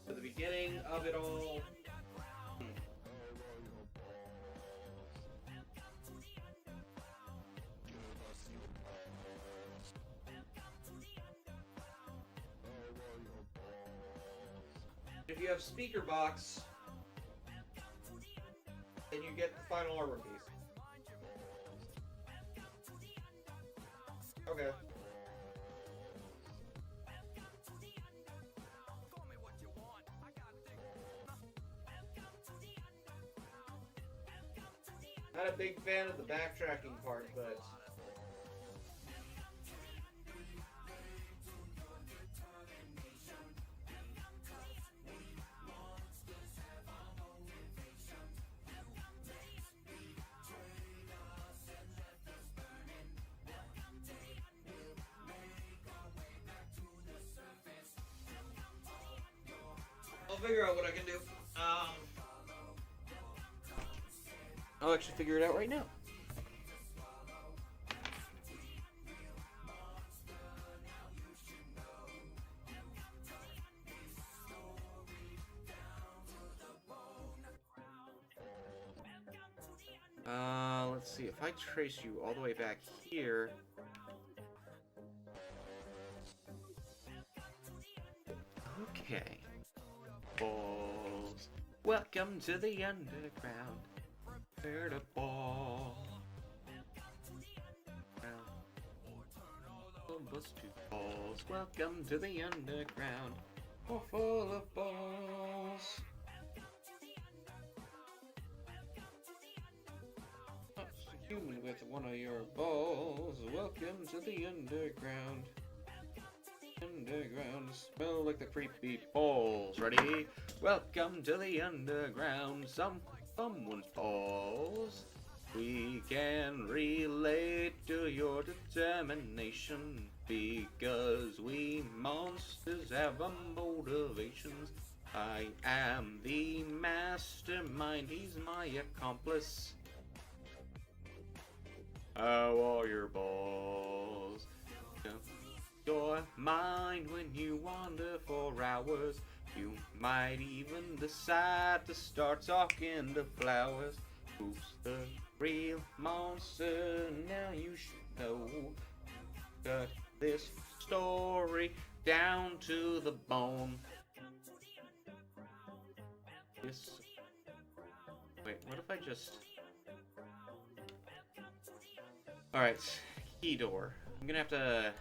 to the beginning of it all. If you have speaker box, then you get the final armor piece. Okay. Not a big fan of the backtracking part, but figure out what I can do. I'll actually figure it out right now. Let's see, if I trace you all the way back here... Okay. Balls. Welcome to the underground. Where the ball. Bus to balls. Welcome to the underground. We're full of balls. Human with one of your balls. Welcome to the underground. Underground. Smell like the creepy balls. Ready? Welcome to the underground. Someone's balls. We can relate to your determination because we monsters have a motivations. I am the mastermind. He's my accomplice. How are your balls? Your mind when you wander for hours. You might even decide to start talking to flowers. Who's the real monster? Now you should know. Cut this story down to the bone. This. Wait, what if I just. Alright, key door. I'm gonna have to.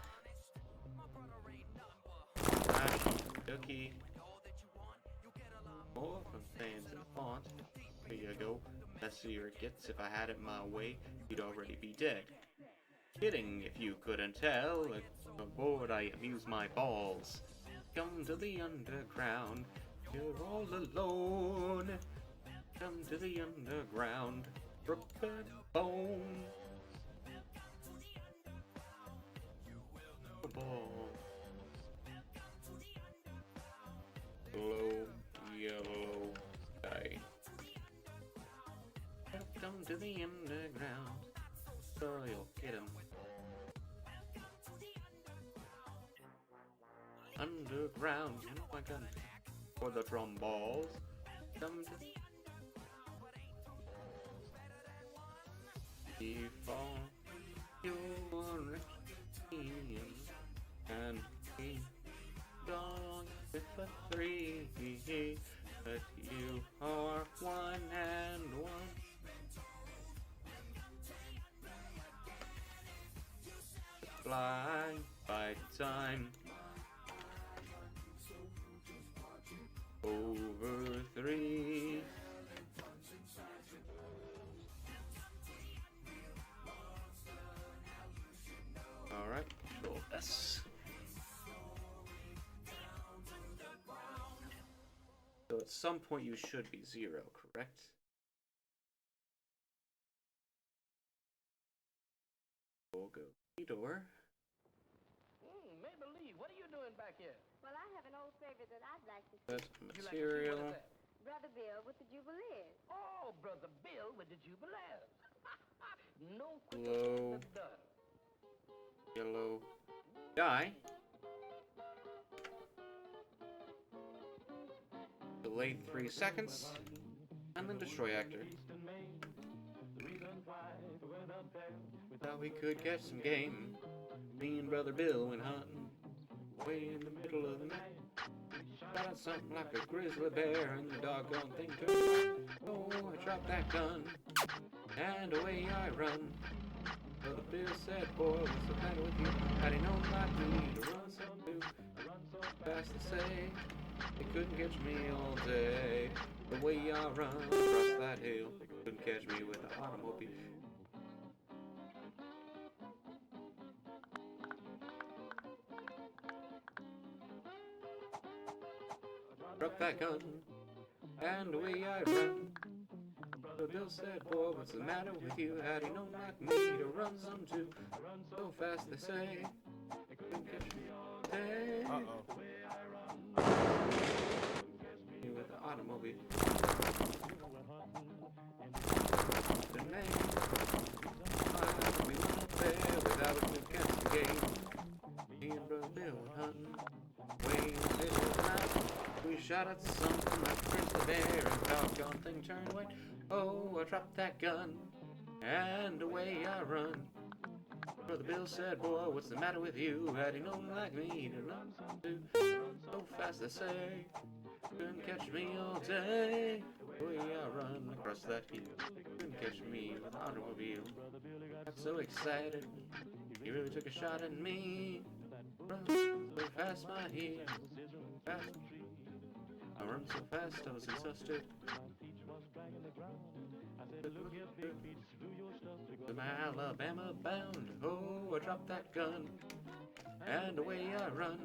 Cookie. More fans and font. There you go. Messier it gets. If I had it my way, you'd already be dead. Kidding if you couldn't tell. Aboard I amuse my balls. Come to the underground. You're all alone. Come to the underground. Broken bones. Balls. Glow, yellow sky. Welcome to the underground. So you'll get 'em. Underground, you know I gun for the drum balls. Come to before you are and he gone with a 3, but you are 1 and 1. Fly by time over 3. Alright, Control S. So at some point you should be 0, correct? We'll go door. Maybelline, what are you doing back here? Well, I have an old favorite that I'd like to see. That's You like to see material. what is that? Brother Bill with the Jubilees. Oh, Brother Bill with the Jubilees. No Glow. quicker done. Yellow. Die. Delay 3 seconds. And then destroy actor. Thought we could get some game. Me and Brother Bill went hunting. Way in the middle of the night. Shot something like a grizzly bear and the doggone thing turned. Oh, I dropped that gun. And away I run. Brother Bill said, boy, what's the matter with you? Had he known like me to run so too fast to say, they couldn't catch me all day. The way I run across that hill, they couldn't catch me with an automobile. Drop that gun, and away I run. The Bill said, boy, what's the matter with you? Had he known like me to run some too so fast, they say, they couldn't catch me all day. automobile. The name, I'll be up there without a new catch game. Me and Brother Bill went hunting, way in the middle of the night. We shot at something like a grizzly bear, and the doggone thing turned white. Oh, I dropped that gun, and away I run. Brother Bill said, boy, what's the matter with you? Had he known like me to run so fast, they say, couldn't catch me all day. Away I run across that hill, couldn't catch me with an automobile. Got so excited, he really took a shot at me. Run so fast, my head, fast. I run so fast, I was exhausted. To my Alabama bound, oh, I dropped that gun, and away I run.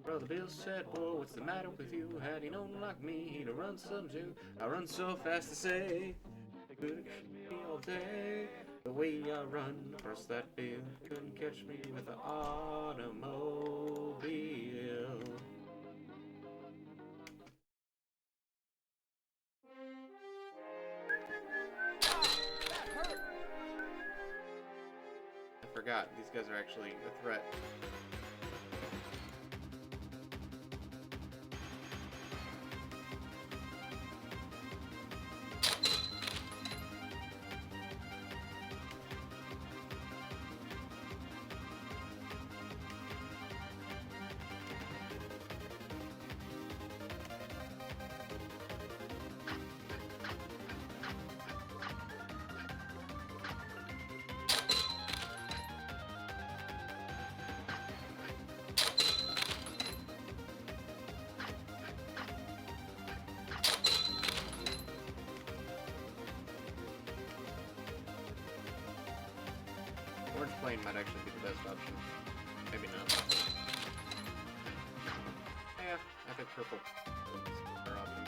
Brother Bill said, boy, what's the matter with you? Had he known like me, he'd have run some too. I run so fast to say, couldn't catch me all day. The way I run across that field, couldn't catch me with an automobile. I forgot, these guys are actually a threat. Orange plane might actually be the best option. Maybe not. Yeah, I think purple is a better option.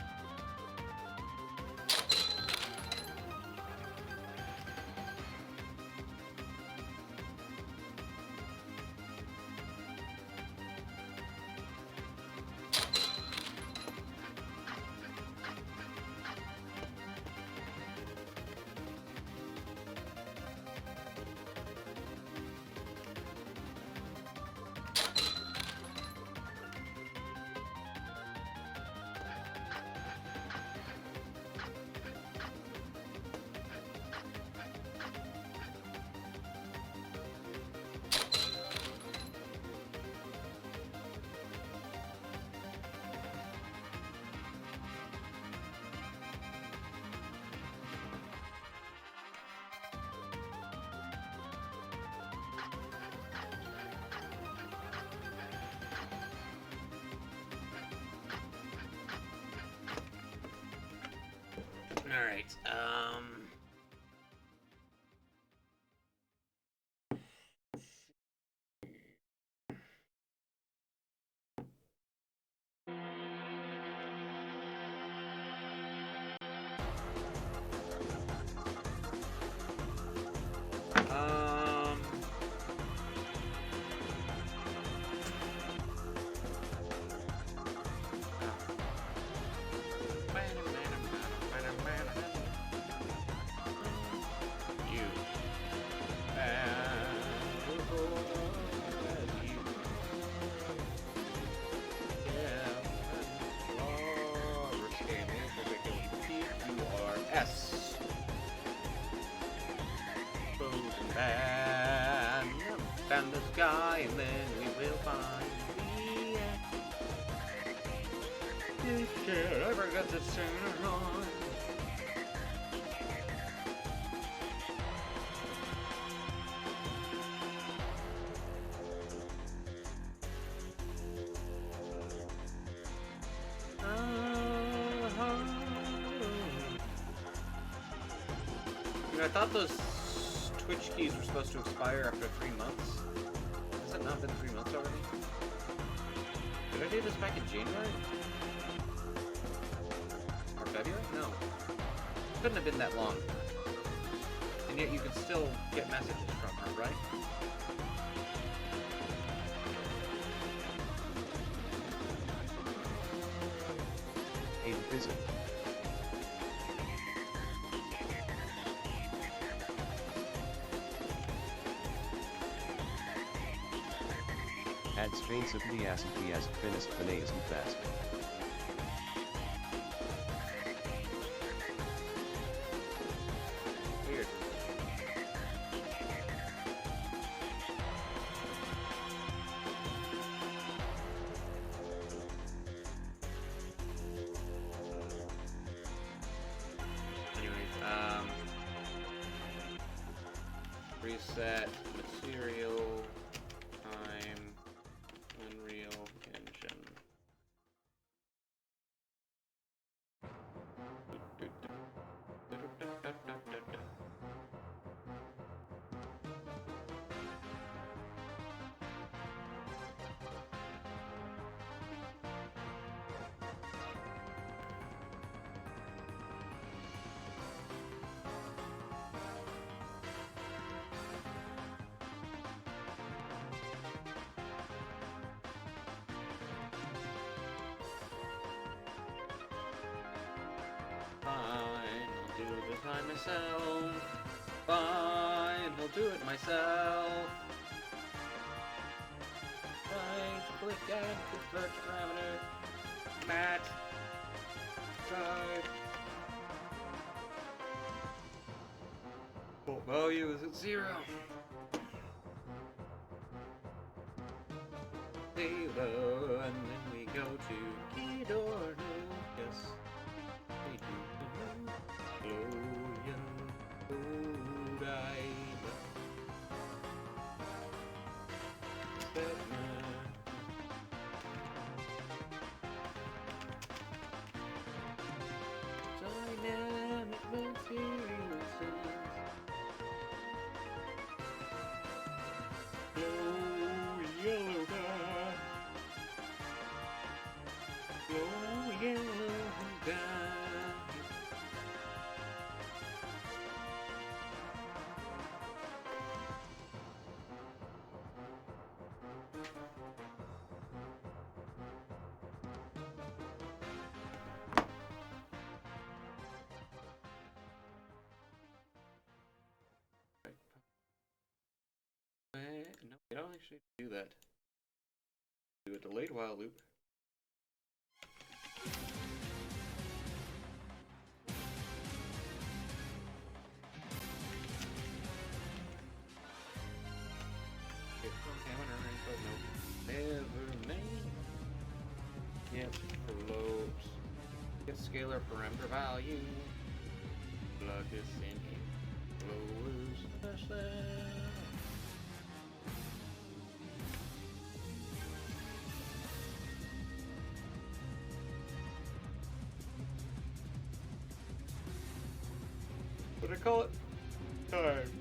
Alright, you S. Frozen band, down the sky, and then we will find the end. If there ever gets a turn on. I thought those Twitch keys were supposed to expire after 3 months. Has it not been 3 months already? Did I do this back in January? Or February? No. Couldn't have been that long. And yet you can still get messages from her, right? A visit. Add strains of Pias and Pias finis Phineas and fast. Weird. Anyways, reset material, time, Unreal Engine. Fine, I'll do this by myself. Fine, I'll do it myself. Right, click add to search parameter. Match. Type. Default value is at 0. Save, and then we go to keyed or no. Yes. We do Gloria, Odina, Batman. Dynamic material sense. Glow yellow dye. Glow yellow dye. No, we don't actually do that. Do a delayed while loop. Get counter info, no. Never mind. Yes, floats. Get scalar parameter value. Plug this in here. Lowers the cell. What do I call it? Time.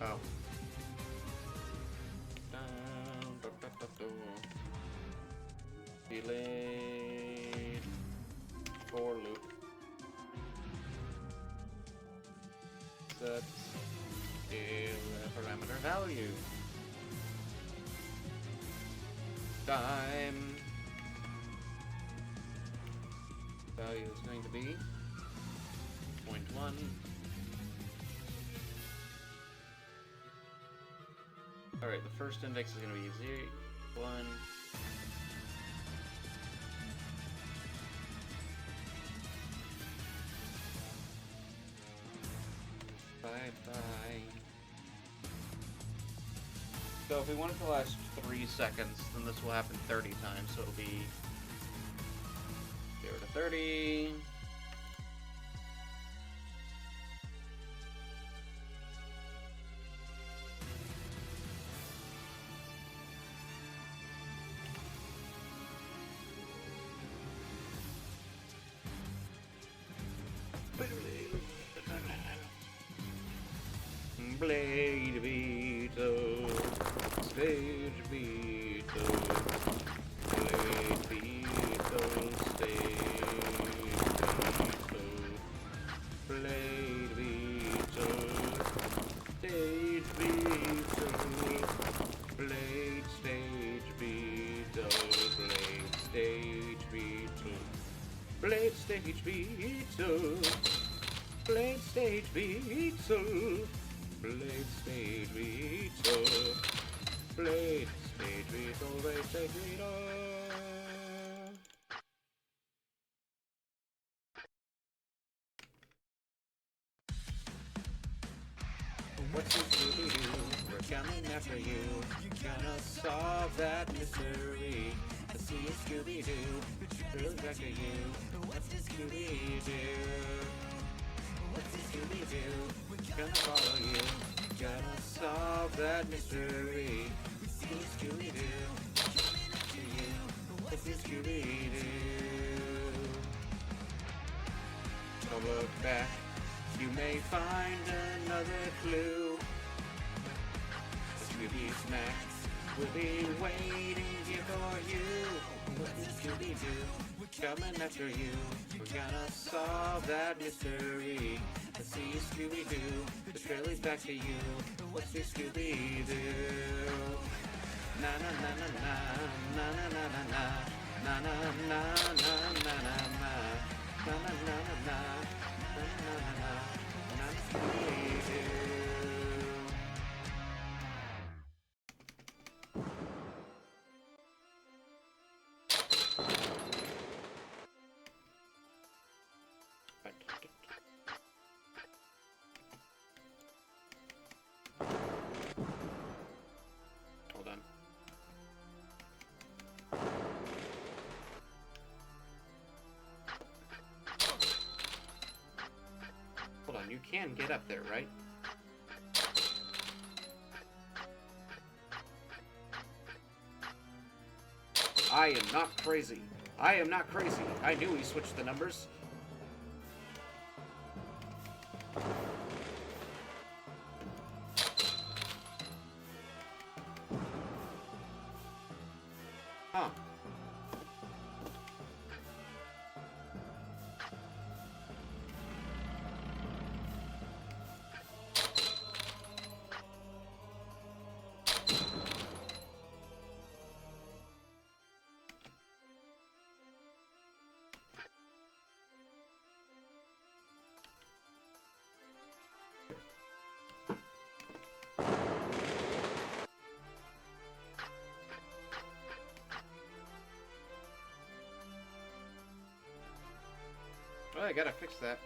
Oh. Delayed for loop. Set scale parameter value. Time. Value is going to be 0.1. Alright, the first index is going to be 0, 1. Bye-bye. So if we want it to last 3 seconds, then this will happen 30 times, so it'll be 0 to 30. Blade Beetle, Stage Beetle, Blade Beetle, Stage Beetle, Blade Beetle, Stage Beetle, Blade stage beetle. Blade stage beetle. Blade stage beetle. Blade stage beetle. Blade stage beetle. What's this Scooby-Doo? We're coming after you. Gonna solve that mystery. I see a Scooby-Doo. Really back at you. What's this Scooby-Doo? What's this Scooby-Doo? Gonna follow you. Gonna solve that mystery. See a Scooby-Doo. Coming after you. What's this Scooby-Doo? Don't look back. You may find another clue. Scooby Snack will be waiting here for you. What's this Scooby-Doo? Coming after you. We're gonna solve that mystery. I see you, Scooby-Doo. The trail is back to you. What's this Scooby-Doo? Na na na na na na na na na na na na na na na na na na na. Hold on. Hold on, you can get up there, right? I am not crazy. I am not crazy. I knew he switched the numbers. Huh. Well, I gotta fix that.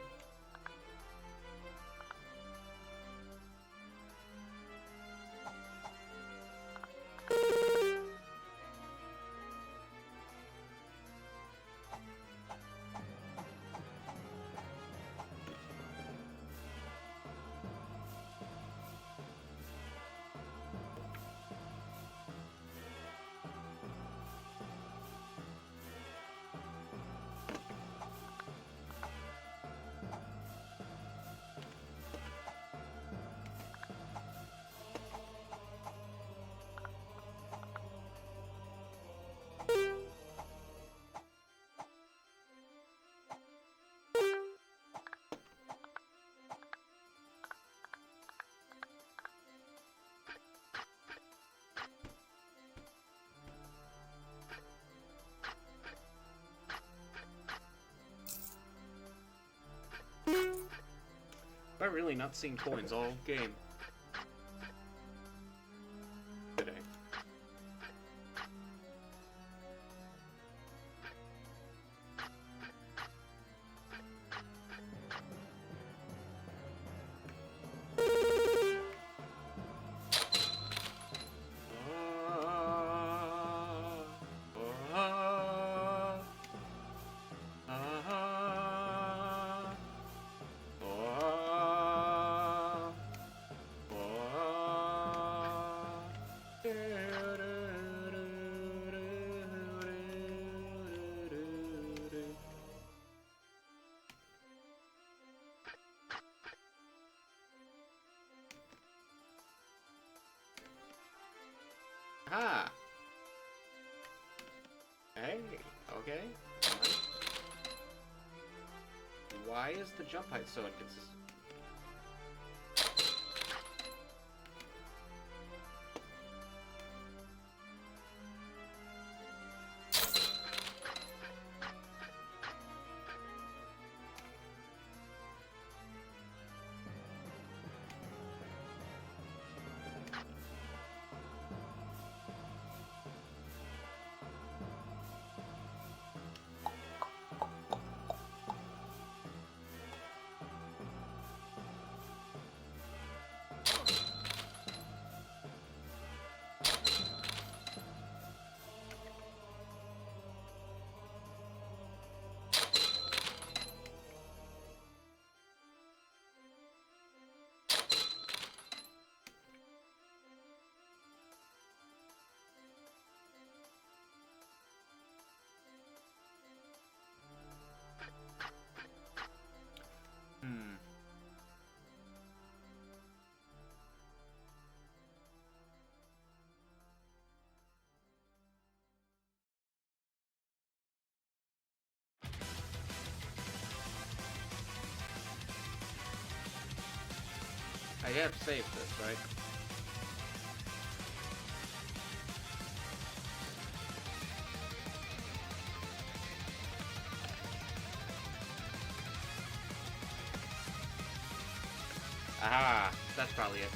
I've really not seen coins all game today. Ah. Hey, okay. Nice. Why is the jump height so inconsistent? I have saved this, right? Aha! That's probably it.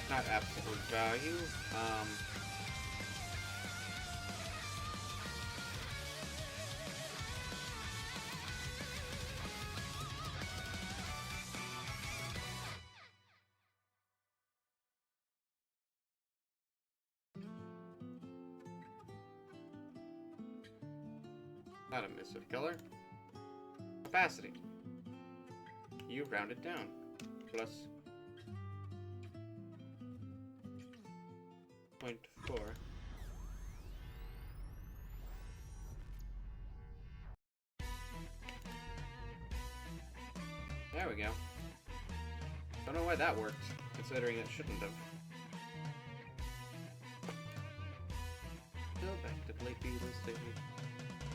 Not absolute value. Not a missive killer. Capacity. You round it down. Plus 0.4. There we go. Don't know why that worked, considering it shouldn't have. Go back to play Beatles Day.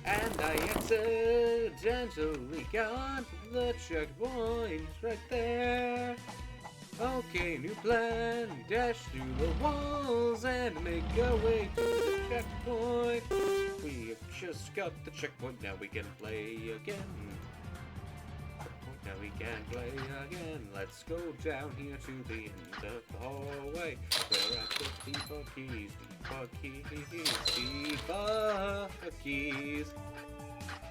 And I accidentally got the checkpoint right there. Okay, new plan. Dash through the walls and make our way to the checkpoint. We have just got the checkpoint, now we can play again. Now we can play again. Let's go down here to the end of the hallway. Where I put debug keys, debug keys, debug keys,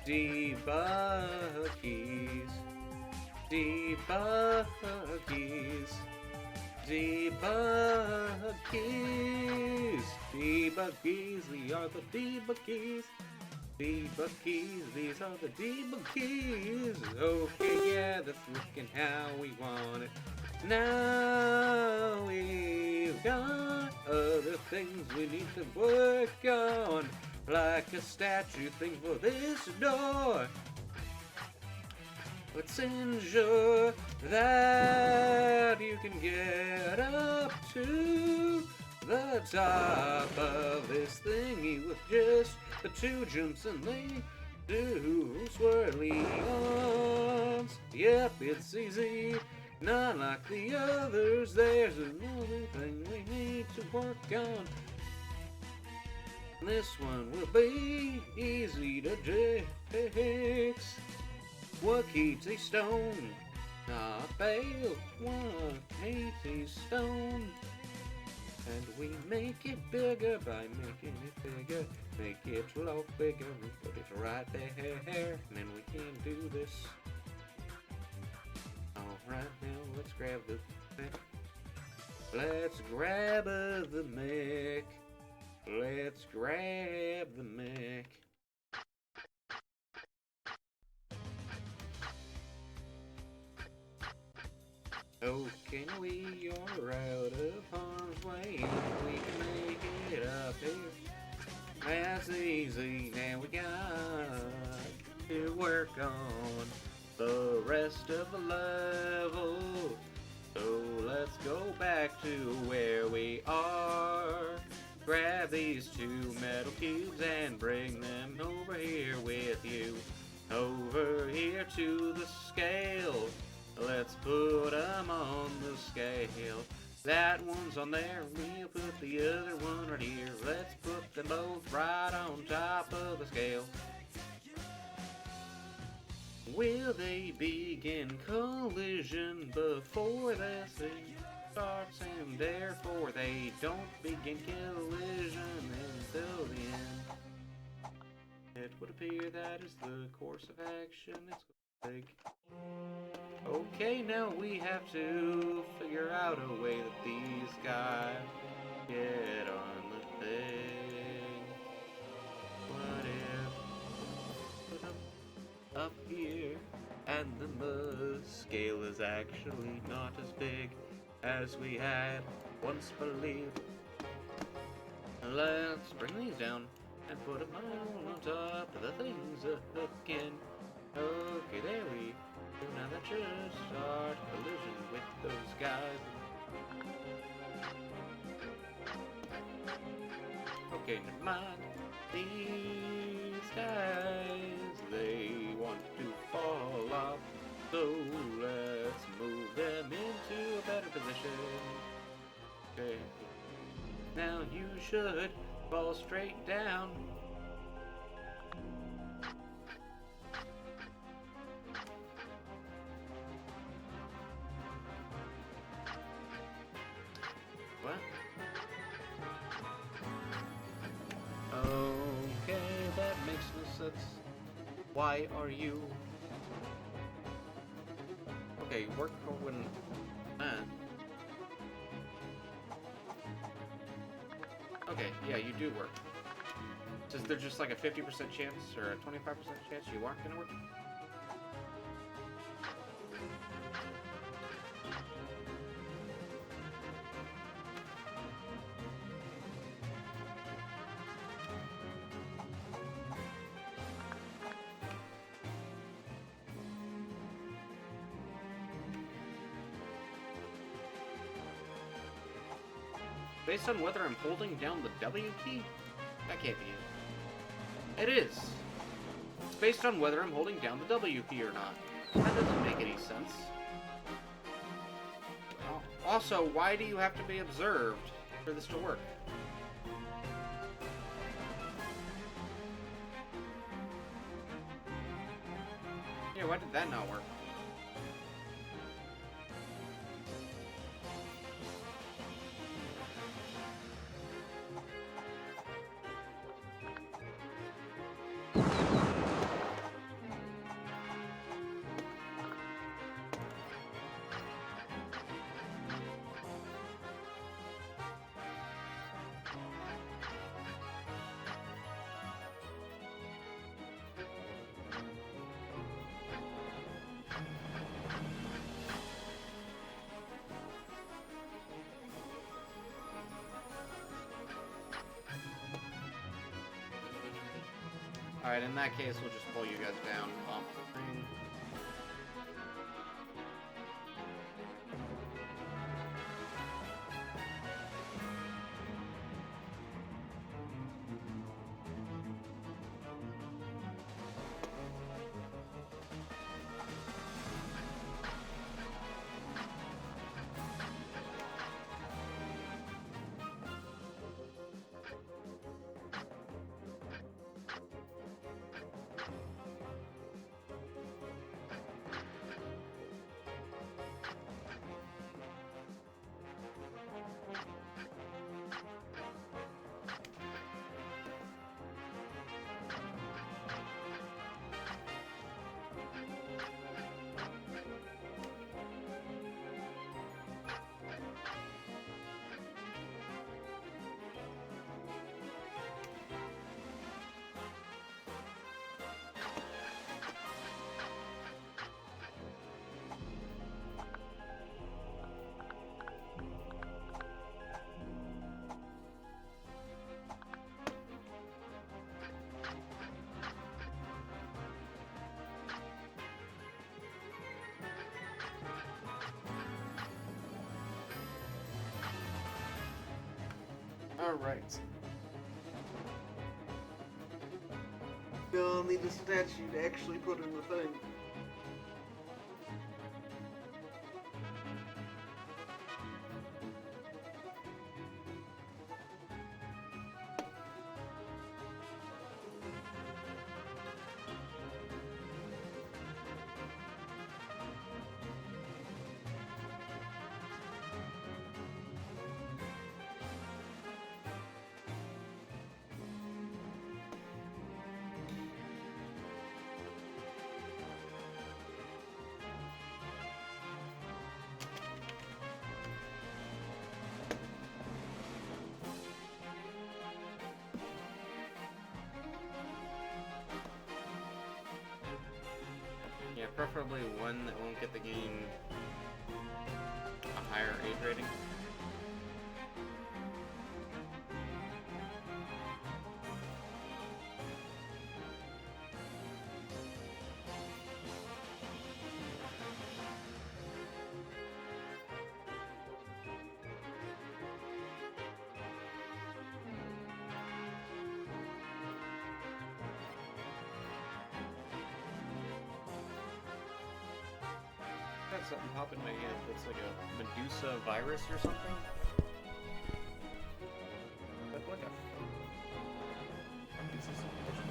debug keys, debug keys, debug keys, debug keys. We are the debug keys. Debug keys, these are the debug keys. Okay, yeah, that's looking how we want it. Now we've got other things we need to work on, like a statue thing for this door. Let's ensure that you can get up to the top of this thingy with just the 2 jumps and they do swirly arms. Yep, it's easy, not like the others. There's another thing we need to work on. This one will be easy to fix. What keeps a stone not fail? What keeps a stone? And we make it bigger by making it bigger. Make it look bigger and put it right there. And then we can do this. Alright, now let's grab the thing. Let's grab the mech. Let's grab the mech. Okay, we are out of harm's way. We can make it up here. That's easy. Now we got to work on the rest of the level. So let's go back to where we are. Grab these 2 metal cubes and bring them over here with you. Over here to the scale. Let's put them on the scale. That one's on there, we'll put the other one right here. Let's put them both right on top of the scale. Will they begin collision before this thing starts, and therefore they don't begin collision until the end? It would appear that is the course of action it's going to take. Okay, now we have to figure out a way that these guys get on the thing. What if put them up here and the scale is actually not as big as we had once believed? Let's bring these down and put them all on top of the things again. Okay, there we go. Now that should start collision with those guys. Okay, never mind. These guys, they want to fall off. So let's move them into a better position. Okay. Now you should fall straight down. What? Okay, that makes no sense. Why are you? Okay, work when. Okay, yeah, you do work. Is there just like a 50% chance or a 25% chance you aren't gonna work? Based on whether I'm holding down the W key? That can't be it. It is. It's based on whether I'm holding down the W key or not. That doesn't make any sense. Also, why do you have to be observed for this to work? Yeah, why did that not work? Alright, in that case, we'll just pull you guys down off the thing. Alright. You'll need a statue to actually put in the thing. Yeah, preferably one that won't get the game a higher age rating. Got something pop in my head that's like a Medusa virus or something. But like a Medusa situation.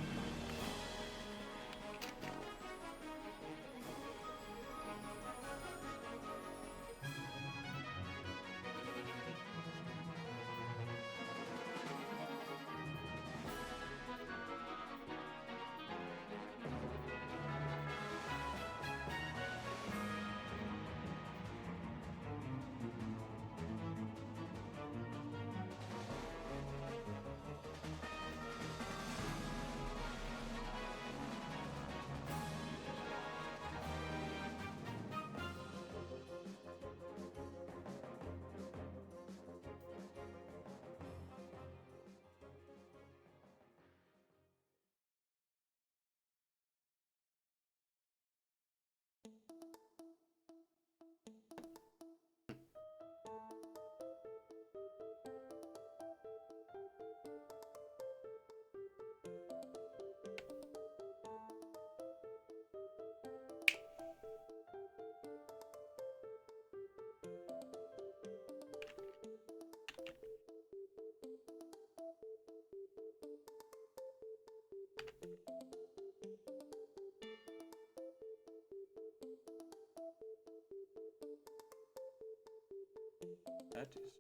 That is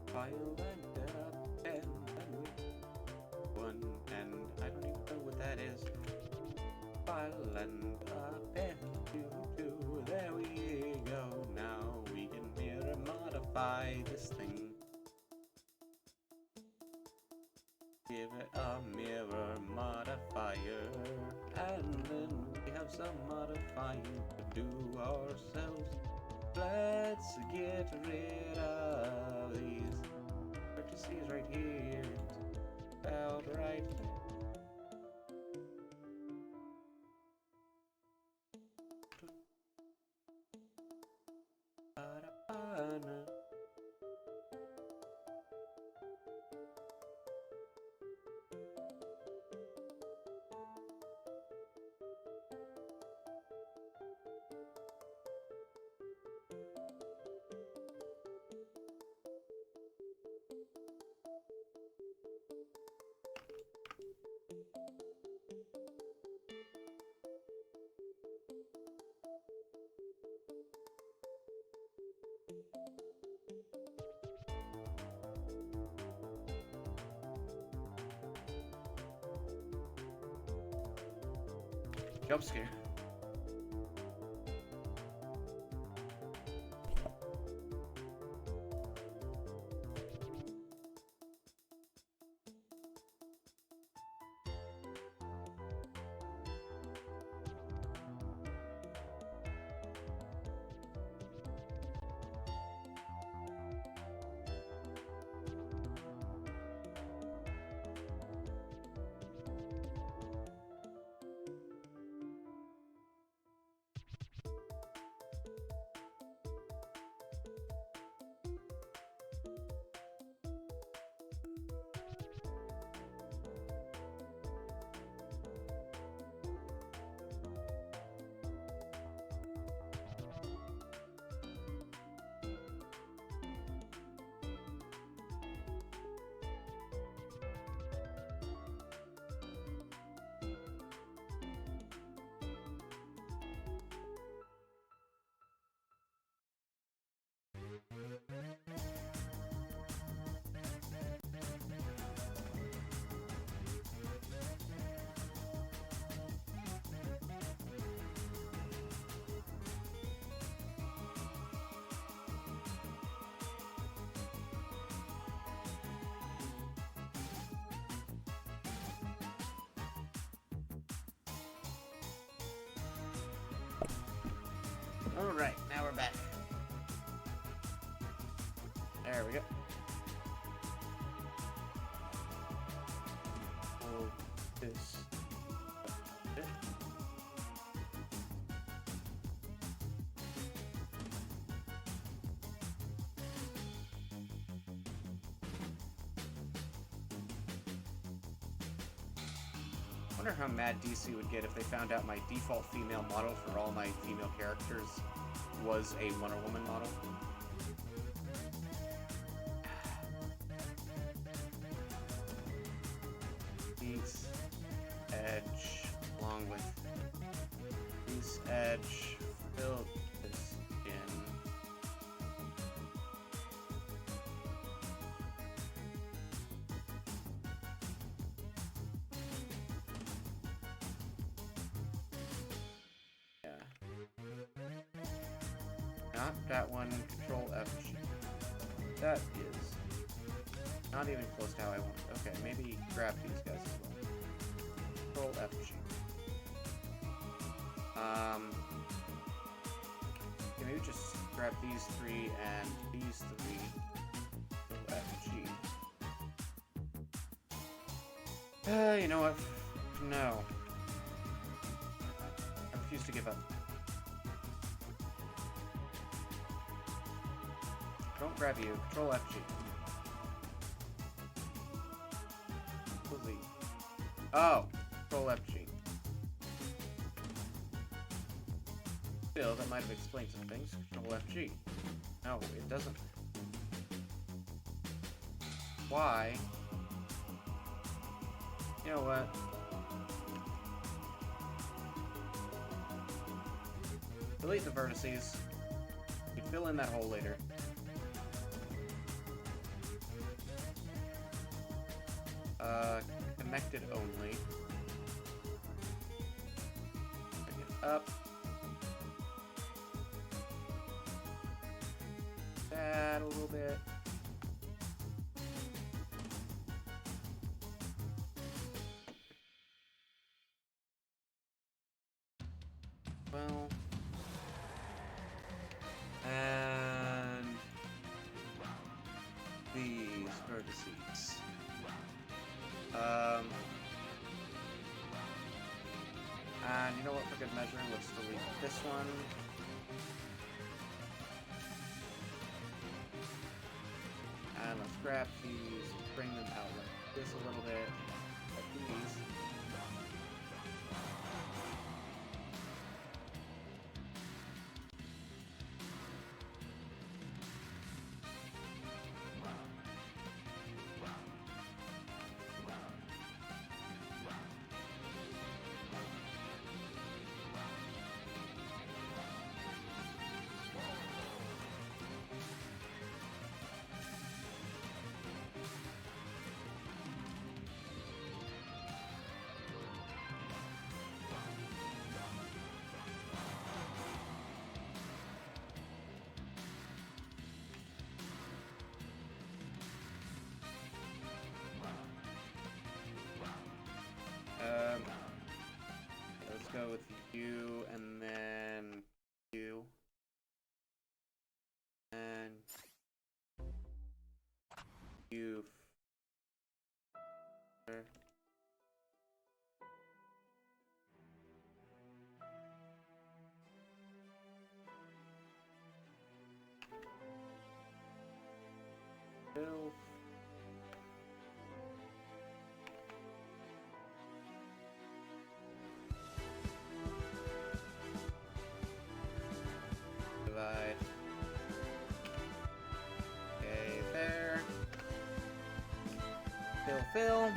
file and pen and one, and I don't even know what that is. File and pen, two. There we go. Now we can mirror modify this thing. Give it a mirror modifier, and then we have some modifying to do ourselves. Let's get rid of these vertices right here. About right. Jump scare. Alright, now we're back. There we go. Oh, this. It. I wonder how mad DC would get if they found out my default female model for all my female characters was a Wonder Woman model. Piece edge along with piece edge fill this in. Yeah. Not that one. Control F. That is not even close to how I want it. Okay, maybe grab these guys as well. Control F G. Okay, maybe just grab these three and these three. Control F G. You know what? No. I refuse to give up. Don't grab you. Control F G. Pussy. Oh! Control F G. Still, that might have explained some things. Control F G. No, it doesn't. Why? You know what? Delete the vertices. You can fill in that hole later. Connected only. Bring it up. That a little bit. Well. And these vertices. And you know what, for good measure, let's delete this one. And let's grab these, bring them out like this a little bit, like these. Let's go with you, and then you, and you. Bill. Divide. Okay, there. Fill.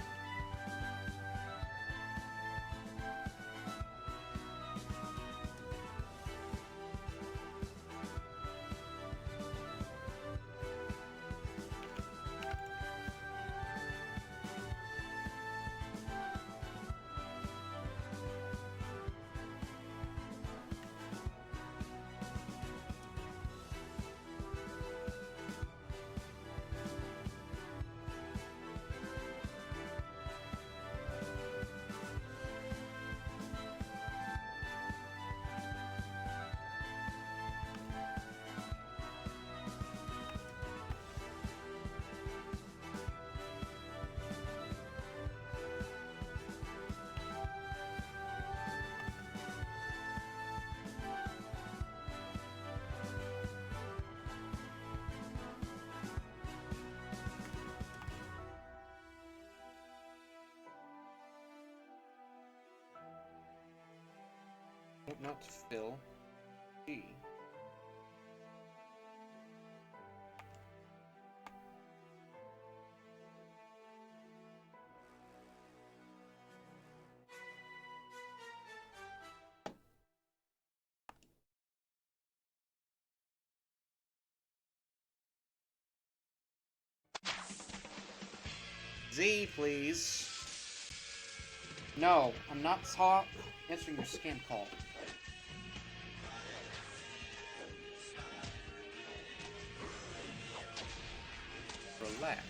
not fill D. Z, please. No, I'm not answering your scam call. Relax.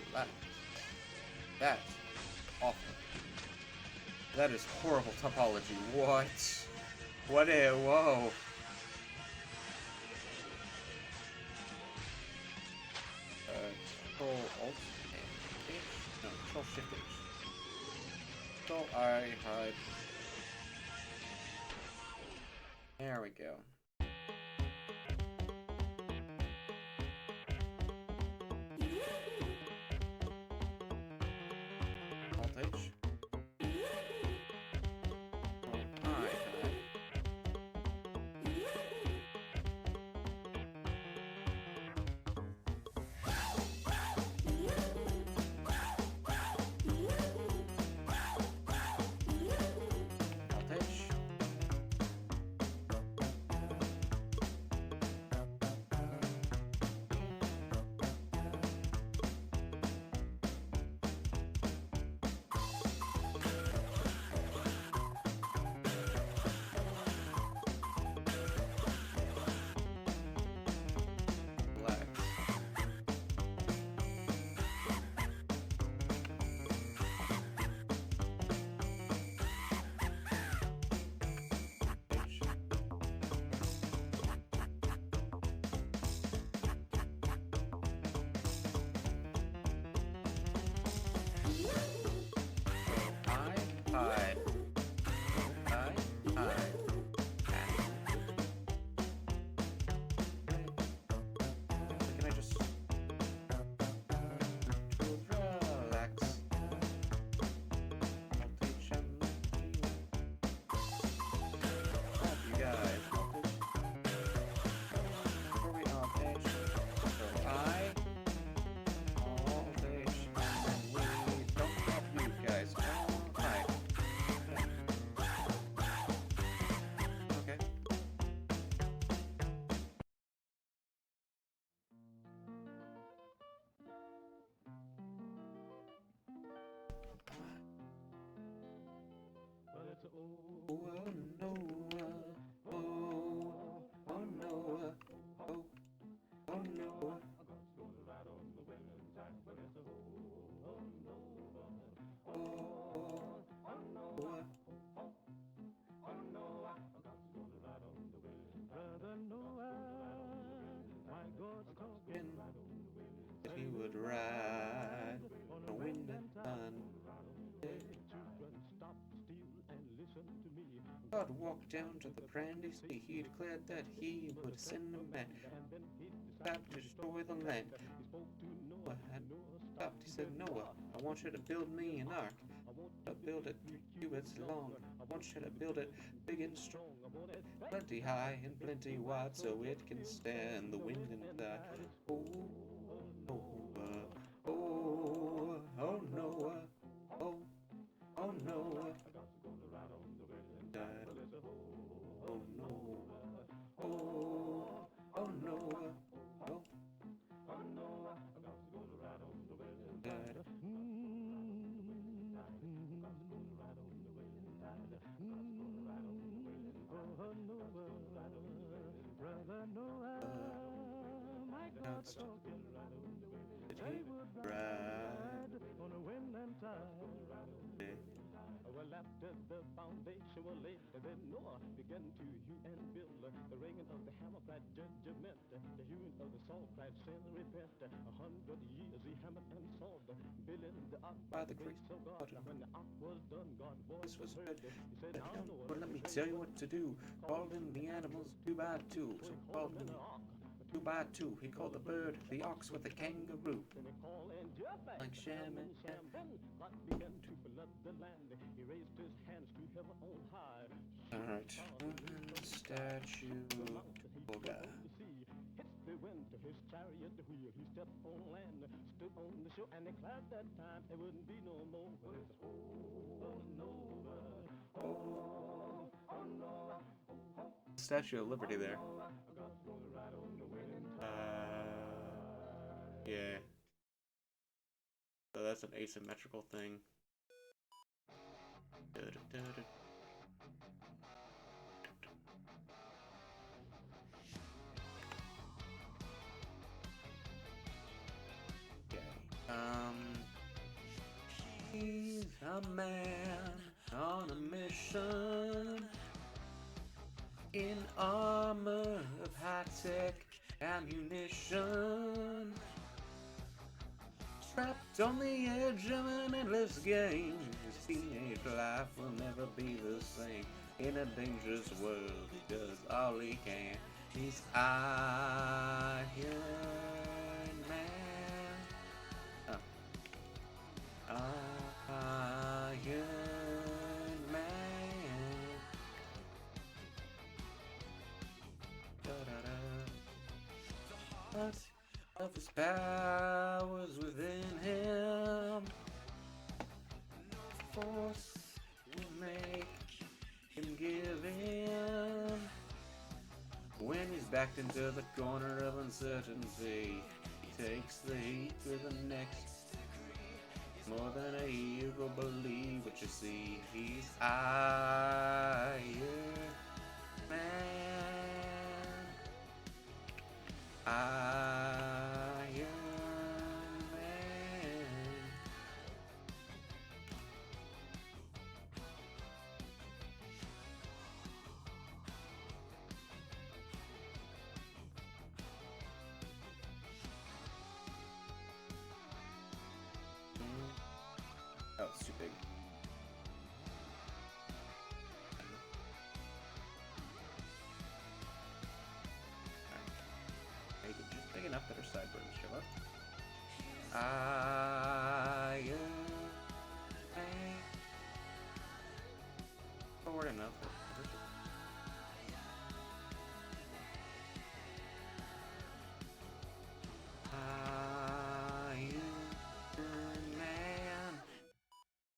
Relax. That's awful. That is horrible topology. What? What a whoa. Control Alt and H? No, Control Shift H. Control I hide. There we go. Alt H. Can I just relax? You guys. Before we alt H, so I alt H, and we don't have you guys. Alright. Okay. Oh no, oh, oh no, oh, oh no. That he would ride on the wind and sun. God walked down to the brandy sea. He declared that he would send a man back to destroy the land. Noah had stopped. He said, Noah, I want you to build me an ark. I'll build it 3 cubits long. I want you to build it big and strong. Plenty high and plenty wide, so it can stand the wind and the tide. Oh, Noah, oh, oh Noah, oh, oh Noah. Died. Oh Noah, oh, oh Noah, oh, oh Noah. Died. Announced that he would ride on a wind and tide. Well, after the foundation was laid, then Noah began to hew and build. The ringing of the hammer, that judgment, the hewing of the saw, By the grace of God, this was good. But let me tell you what to do. Called in the animals 2 by 2. So called in 2 by 2. He called the bird, the ox with the kangaroo. Like shaman. Alright. Statue. Olga. Statue of Liberty there. Yeah. So that's an asymmetrical thing. He's a man on a mission in armor of high-tech ammunition, trapped on the edge of an endless game. His teenage life will never be the same. In a dangerous world, he does all he can. He's Iron Man. Iron Man. But of his powers within him, force will make him give in. When he's backed into the corner of uncertainty, he takes the heat with the next. More than a hero, believe what you see. He's Iron Man. Iron Man. Oh, it's too big. Make it just big enough that her sideburns show up. Iron Man. Forward enough.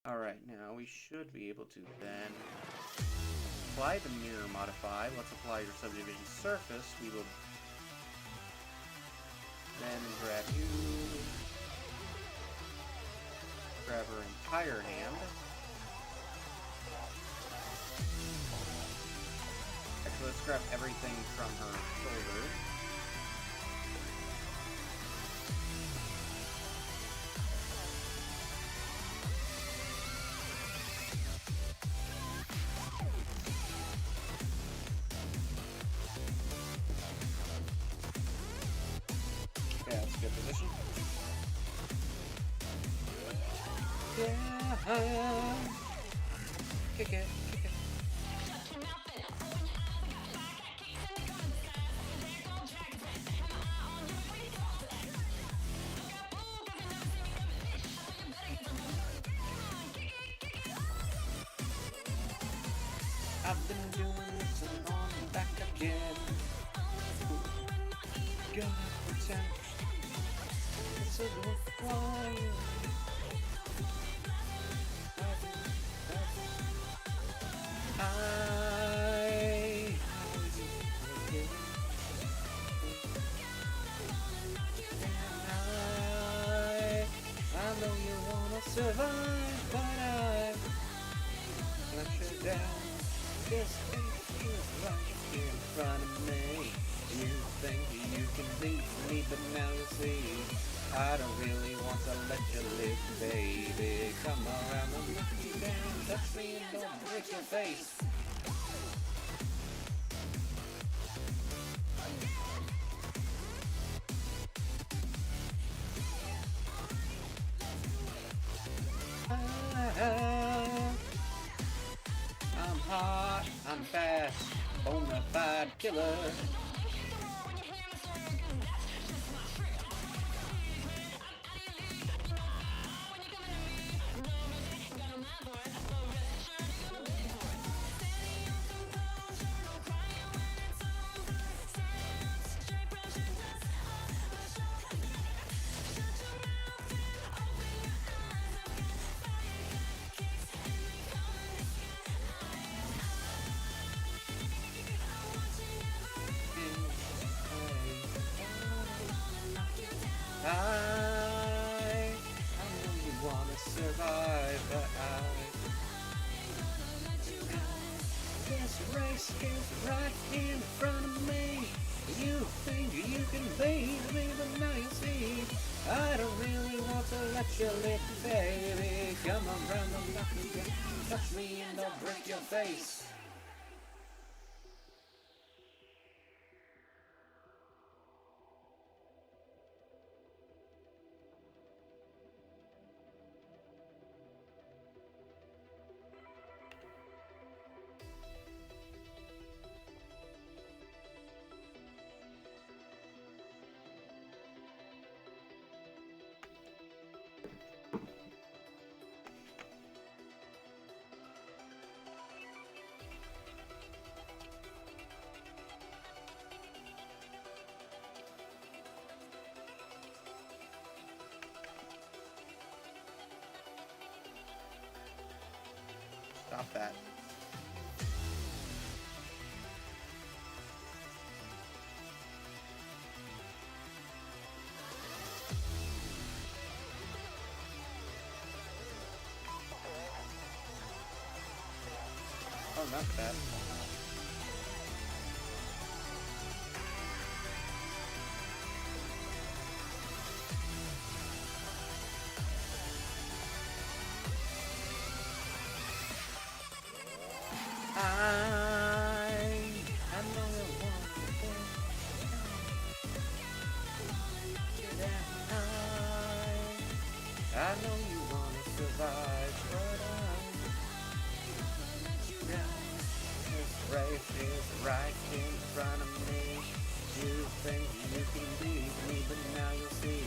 Alright, now we should be able to then apply the mirror modify. Let's apply your subdivision surface. We will then grab you, grab her entire hand. Actually, let's grab everything from her shoulder. Yeah, that's a good position. Yeah. Kick it, kick it. I've been doing this and on and back again. Gotta protect. It's a little fire. I know you wanna survive, but I let you down. This thing is right here in front of me. You think you can beat me, but now you see I don't really want to let you live, baby. Come around and look me down, touch me and don't break your face. killer. I know you wanna survive, but this race is right in front of me. You think you can beat me, but now you see I don't really want to let you live, baby. Come around the block again, touch me and I'll break your face. Stop that. Oh, not bad. I know you want to get I know you want to survive, but this race is right in front of me. You think you can beat me, but now you'll see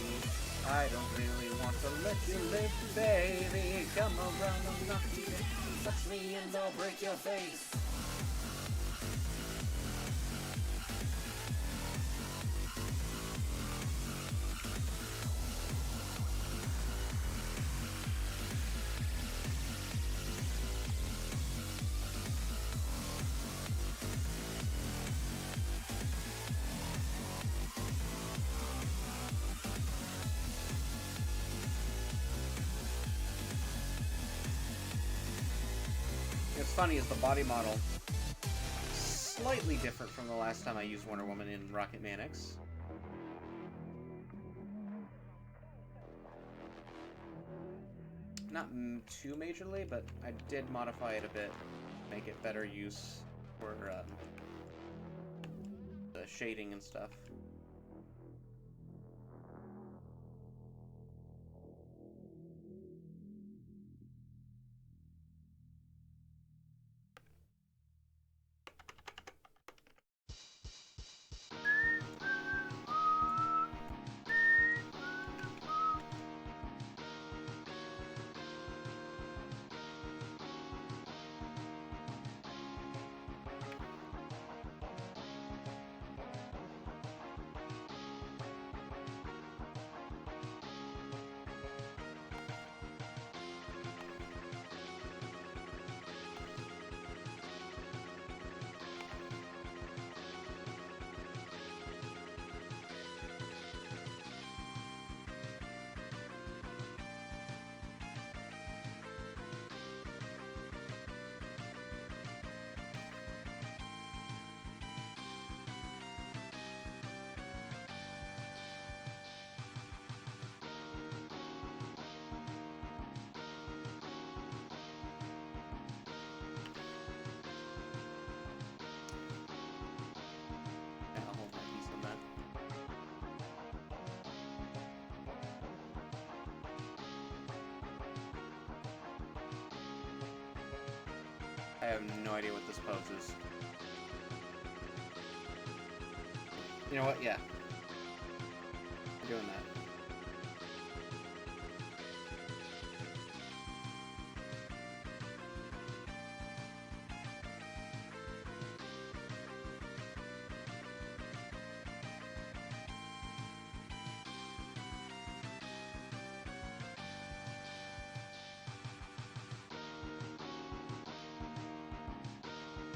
I don't really want to let you live, baby. Come around and knock me, touch me and I'll break your face. What's funny is the body model slightly different from the last time I used Wonder Woman in Rocket Man X. Not too majorly, but I did modify it a bit, make it better use for the shading and stuff. I'll hold my peace on that. I have no idea what this pose is. You know what? Yeah. We're doing that.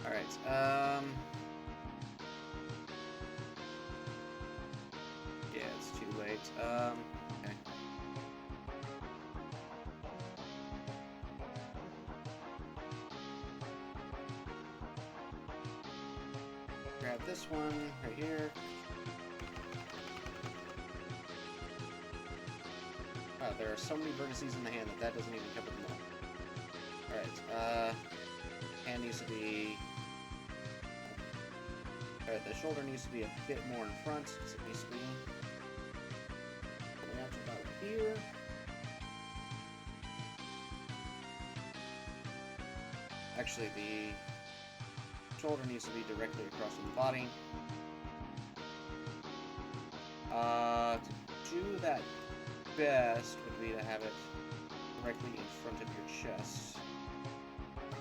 Alright, yeah, it's too late. Okay. Grab this one right here. Wow, there are so many vertices in the hand that doesn't even cover them all. Alright, hand needs to be... Alright, the shoulder needs to be a bit more in front, because it needs to be coming out to about here. Actually, the shoulder needs to be directly across from the body. To do that best would be to have it directly in front of your chest.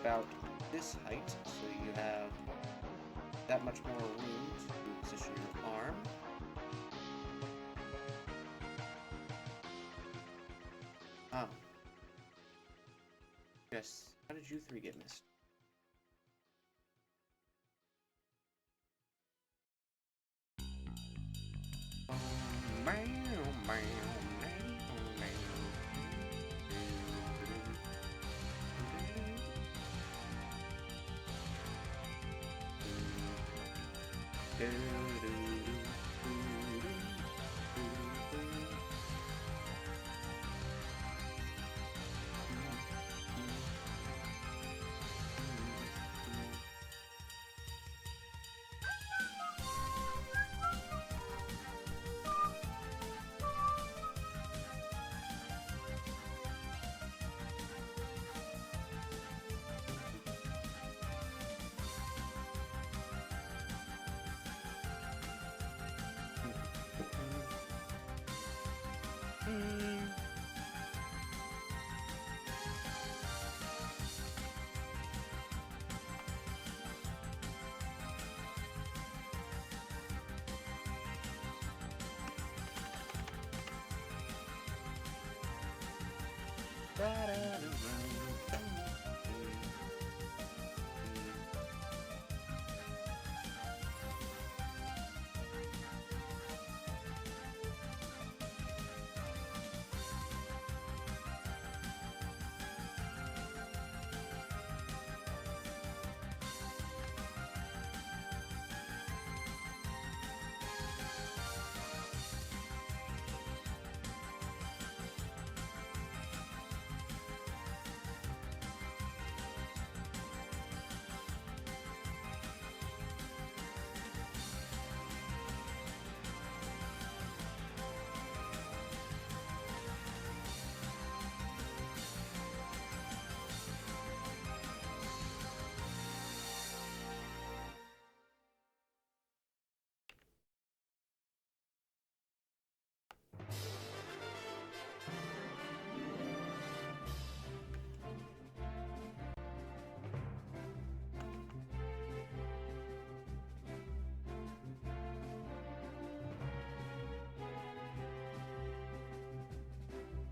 About this height, so you have that much more room to position your arm. Oh. Yes. How did you three get missed?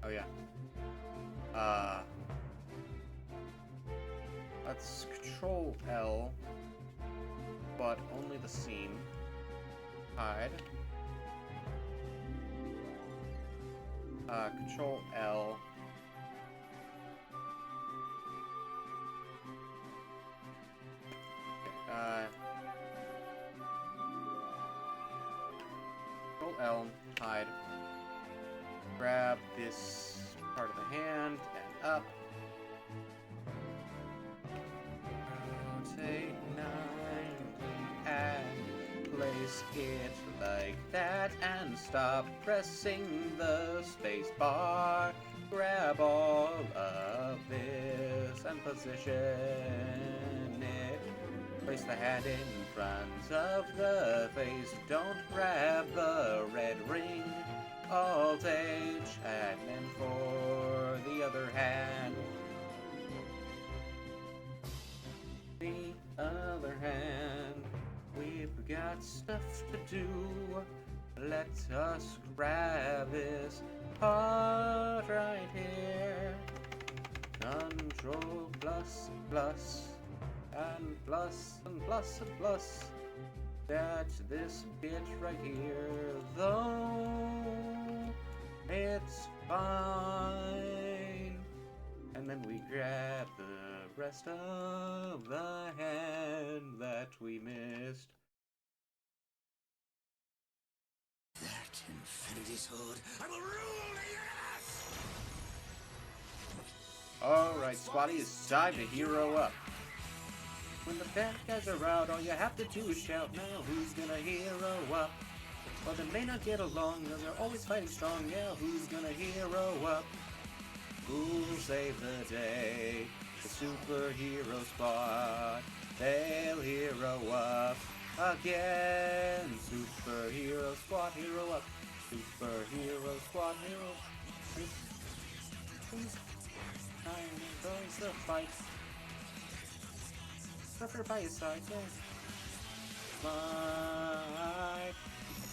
Oh yeah. Let's Control L, but only the seam. Hide. Control L. Control L, hide. Grab this part of the hand and up. Rotate 90 and place it like that and stop pressing the space bar. Grab all of this and position it. Place the hand in front of the face, don't grab the red ring. Alt H, admin for the other hand. The other hand, we've got stuff to do. Let us grab this part right here. Control plus plus and plus and plus and plus. That's this bit right here, though it's fine. And then we grab the rest of the hand that we missed. That infinity sword, I will rule the universe! Alright, Squatty, it's time to hero up. When the bad guys are out, all you have to do is shout, now who's gonna hero up? Well, they may not get along, though they're always fighting strong, yeah, who's gonna hero up? Who'll save the day? The superhero squad, they'll hero up again. Superhero squad, hero up. Superhero squad, hero up. Who's time goes the fight? Suffer by his side, yeah. Mike,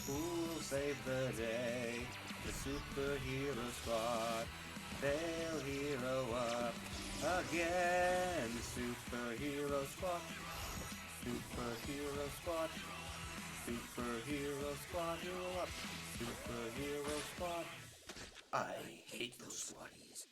who'll save the day? The superhero squad, they'll hero up again. Superhero squad, superhero squad, superhero squad, hero up. Superhero squad. I hate those squaddies.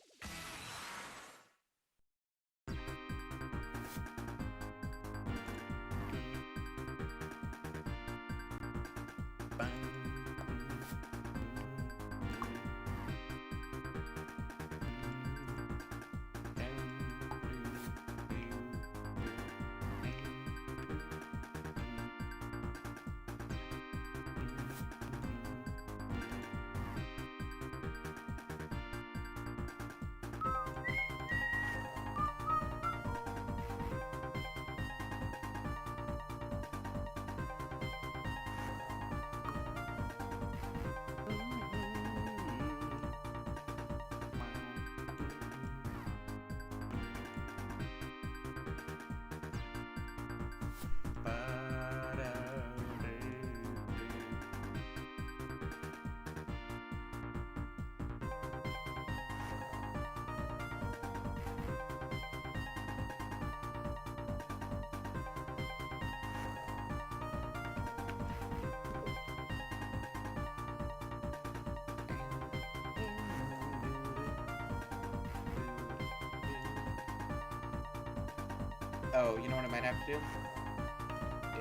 Oh, you know what I might have to do?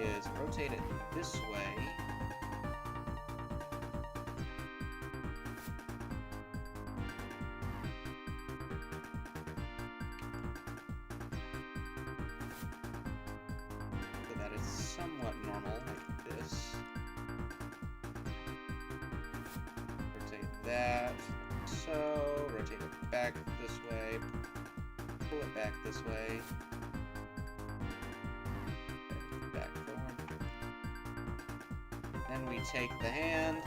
Is rotate it this way. So that it's somewhat normal, like this. Rotate that, so. Rotate it back this way. Pull it back this way. Then we take the hand,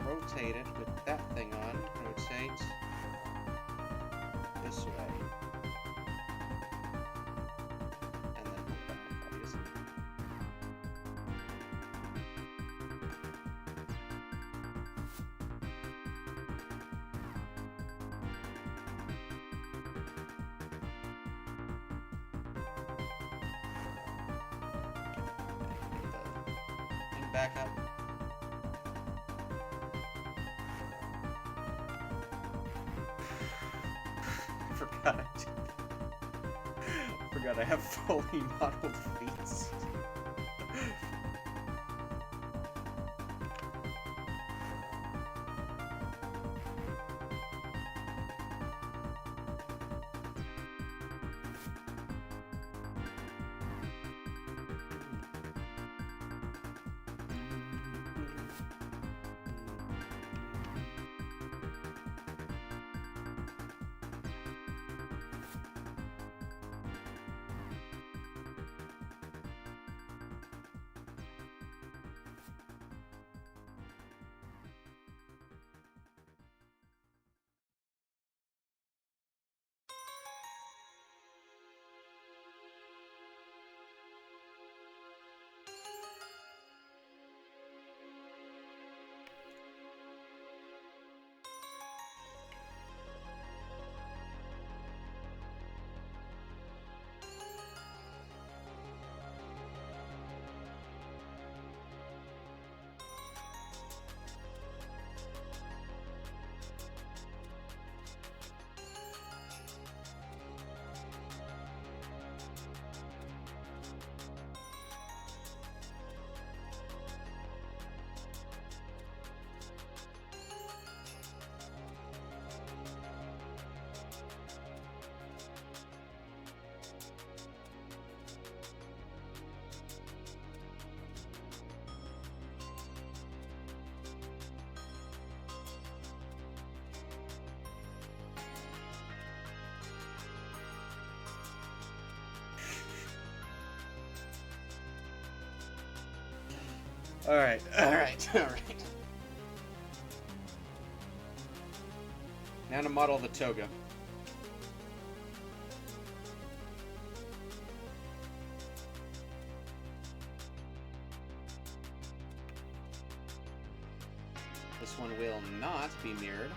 rotate it with that thing on, rotate this way, and then pull back, obviously. Back up. Forgot I have fully modeled feet. Alright, alright, alright. Now to model the toga. This one will not be mirrored.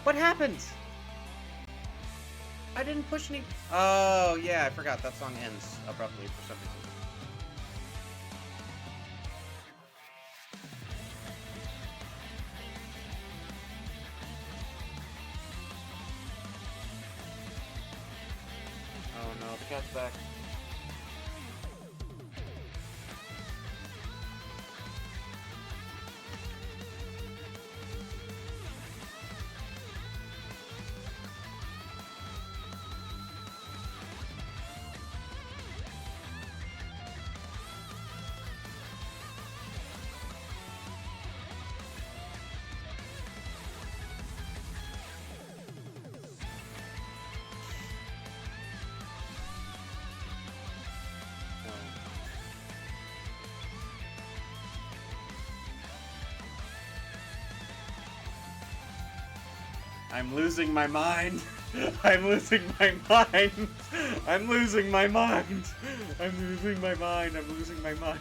What happened? I didn't push any... Oh, yeah, I forgot. That song ends abruptly for some reason. Oh no, the cat's back. I'm losing my mind. I'm losing my mind. I'm losing my mind. I'm losing my mind. I'm losing my mind.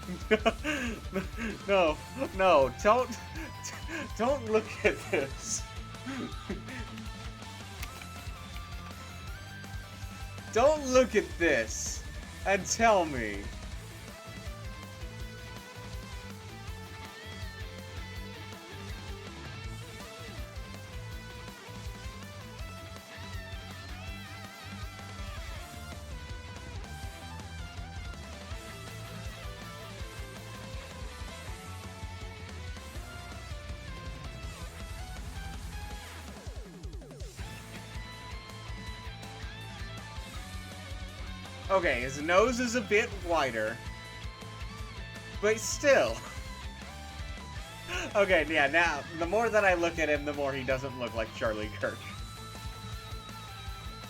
No, no, don't look at this. Don't look at this and tell me. Okay, his nose is a bit wider, but still. Okay, yeah, now, the more that I look at him, the more he doesn't look like Charlie Kirk.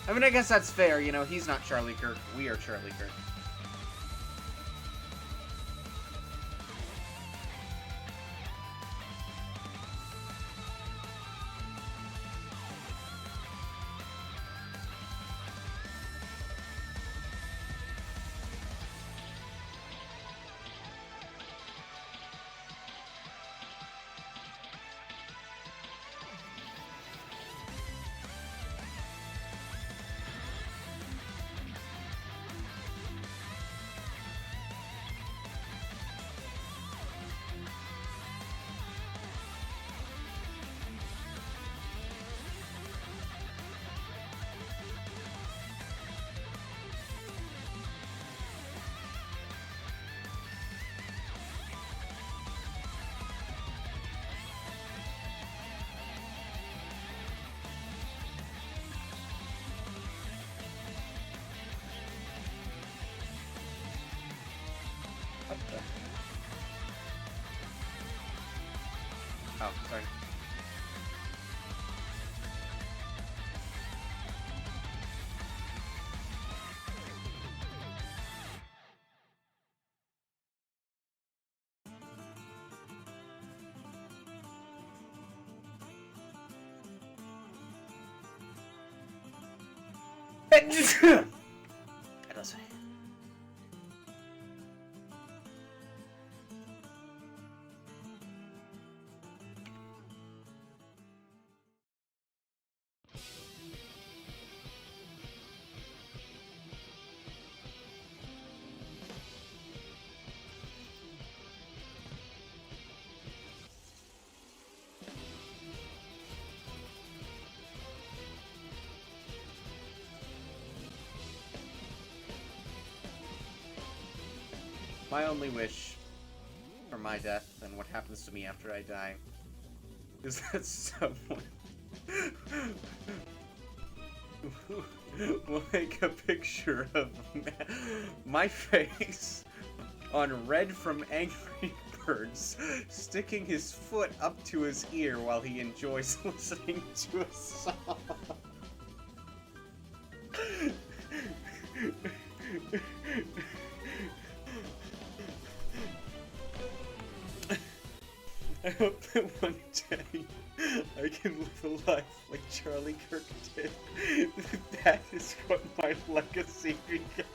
I mean, I guess that's fair, you know, he's not Charlie Kirk, we are Charlie Kirk. What the? Oh, sorry. Let's see. My only wish for my death than what happens to me after I die is that someone will make a picture of my face on Red from Angry Birds, sticking his foot up to his ear while he enjoys listening to a song. I hope that one day I can live a life like Charlie Kirk did. That is what my legacy becomes.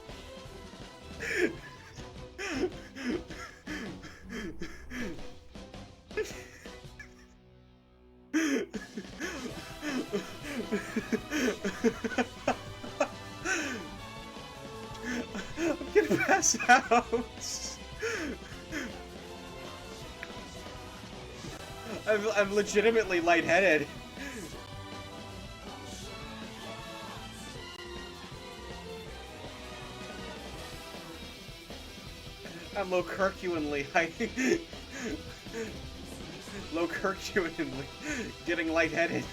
I'm gonna pass out. I'm legitimately lightheaded. I'm Low-Kirkuinly getting lightheaded.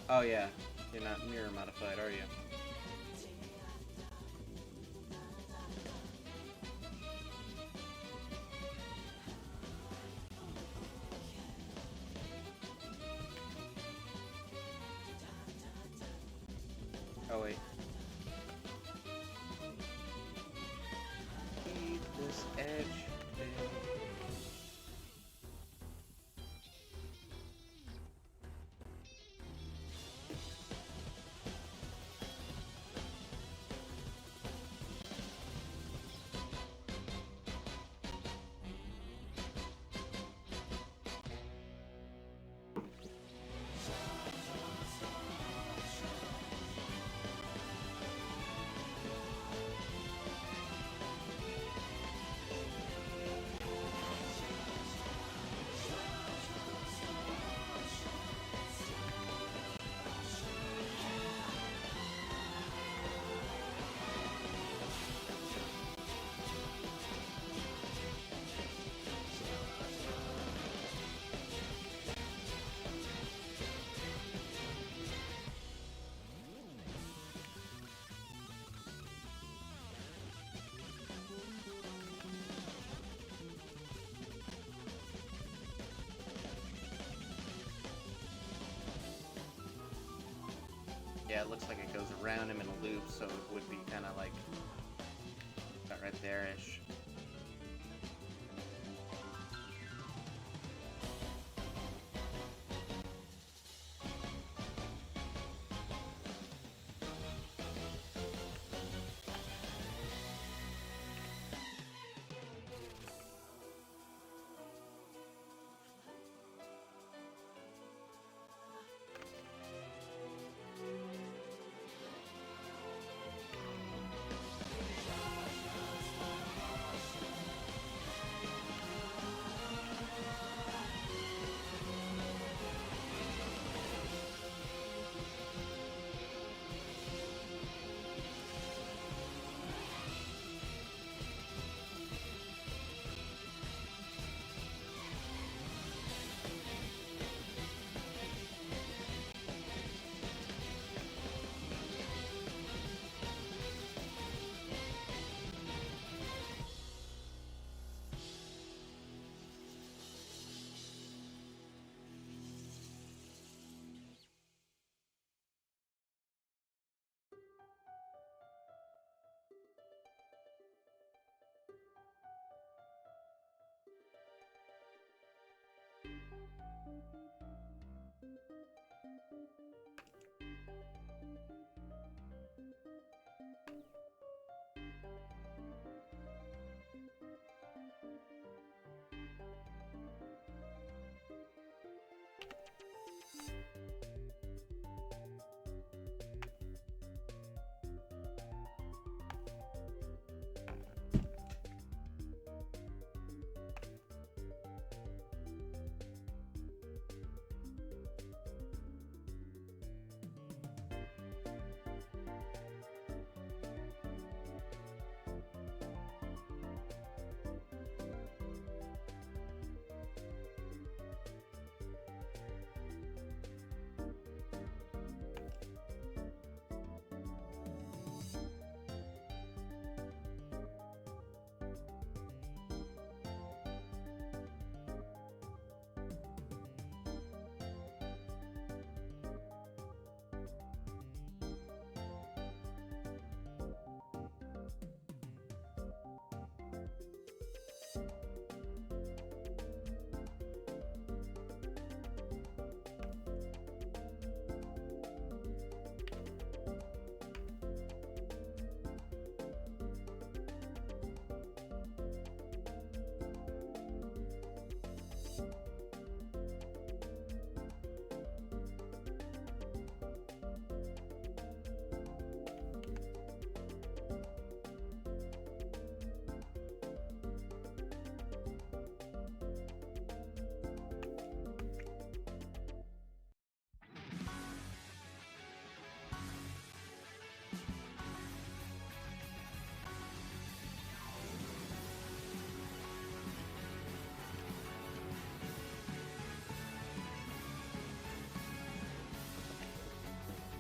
Oh yeah, you're not mirror modified, are you? Oh wait. Keep this edge there. Yeah, it looks like it goes around him in a loop, so it would be kind of like about right there-ish.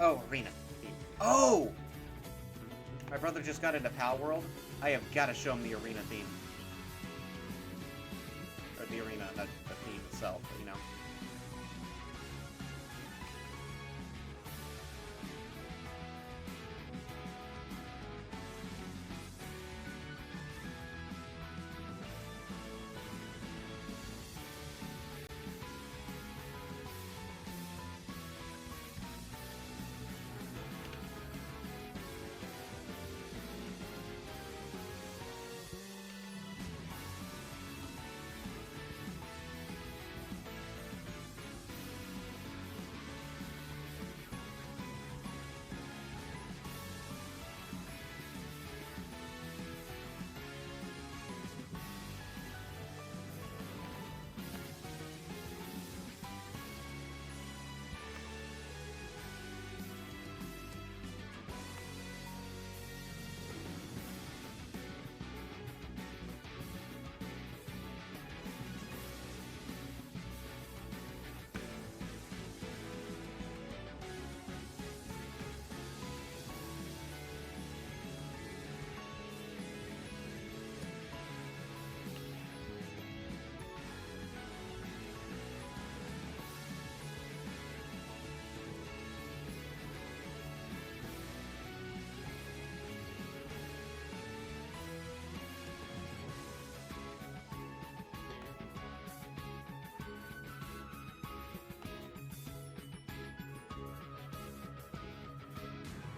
Oh, arena. Oh! My brother just got into Pal World. I have got to show him the arena theme. Or the arena, not the theme itself, you know.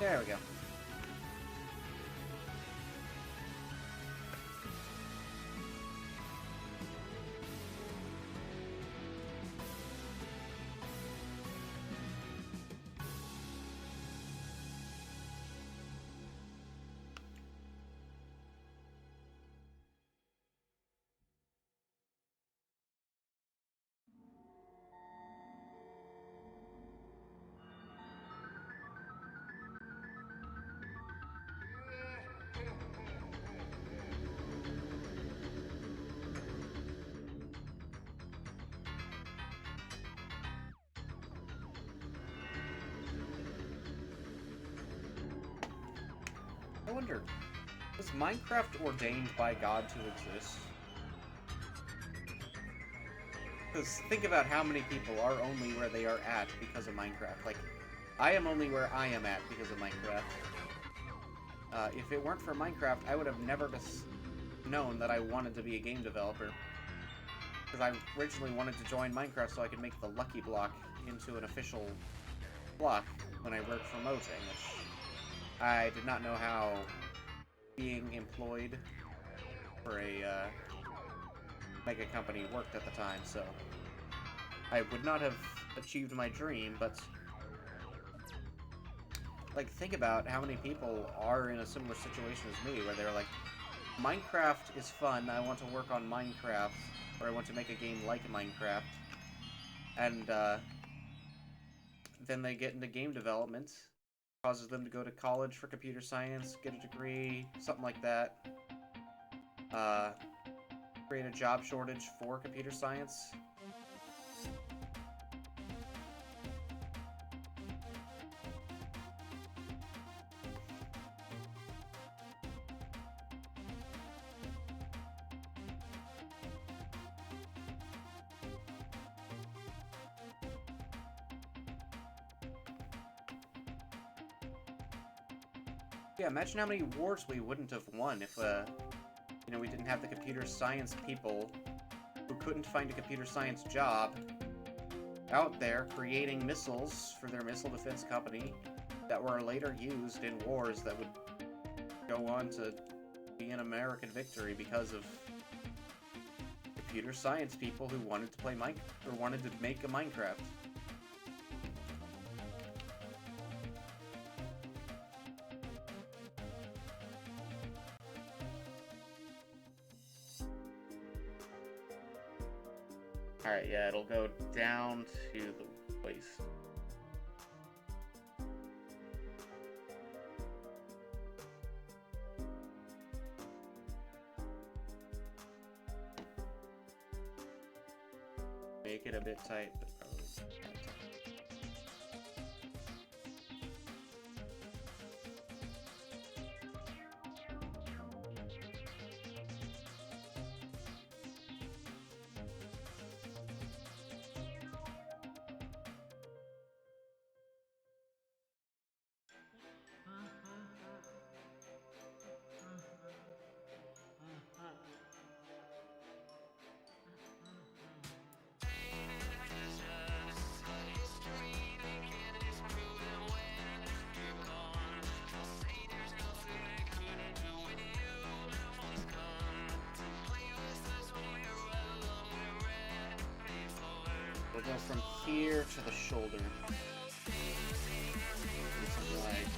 There we go. I wonder, was Minecraft ordained by God to exist? Because think about how many people are only where they are at because of Minecraft. Like, I am only where I am at because of Minecraft. If it weren't for Minecraft, I would have never known that I wanted to be a game developer. Because I originally wanted to join Minecraft so I could make the Lucky Block into an official block when I worked for Mojang, which I did not know how being employed for a mega company worked at the time, so I would not have achieved my dream, but like, think about how many people are in a similar situation as me, where they're like, Minecraft is fun, I want to work on Minecraft, or I want to make a game like Minecraft, and then they get into game development, causes them to go to college for computer science, get a degree, something like that, create a job shortage for computer science. Yeah, imagine how many wars we wouldn't have won if, you know, we didn't have the computer science people who couldn't find a computer science job out there creating missiles for their missile defense company that were later used in wars that would go on to be an American victory because of computer science people who wanted to play or wanted to make a Minecraft. Alright, yeah, it'll go down to the waist. Make it a bit tight, but probably not tight. from here to the shoulder. Something like.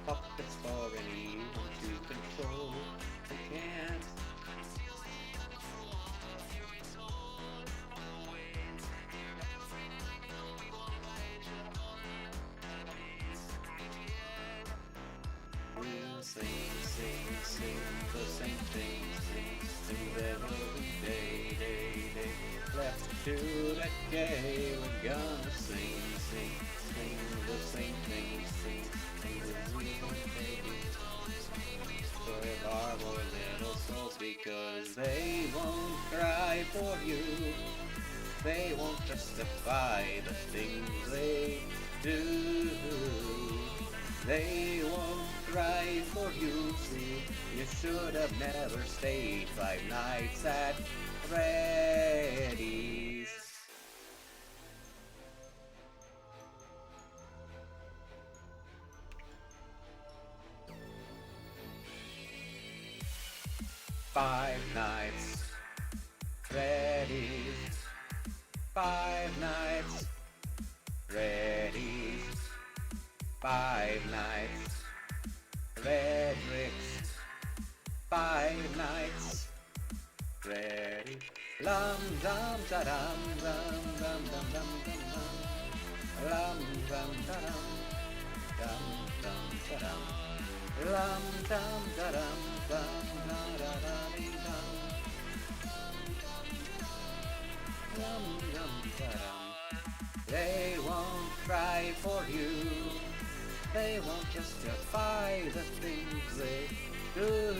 Puppets for anyone to control. I can't. We'll sing the same things every day. Left to decay, we're gonna sing the same things every day. For our poor little souls, because they won't cry for you. They won't justify the things they do. They won't cry for you, see. You should have never stayed 5 nights at Freddy's. Five nights, Freddy's. 5 nights, Freddy's. 5 nights, Frederick's. 5 nights, Freddy. Lum dum da dum dum dum dum dum dum dum. Lum dum da dum dum dum da dum. Lum dum da dum dum da da da ding dum. Lum dum da dum. They won't cry for you. They won't justify the things they do.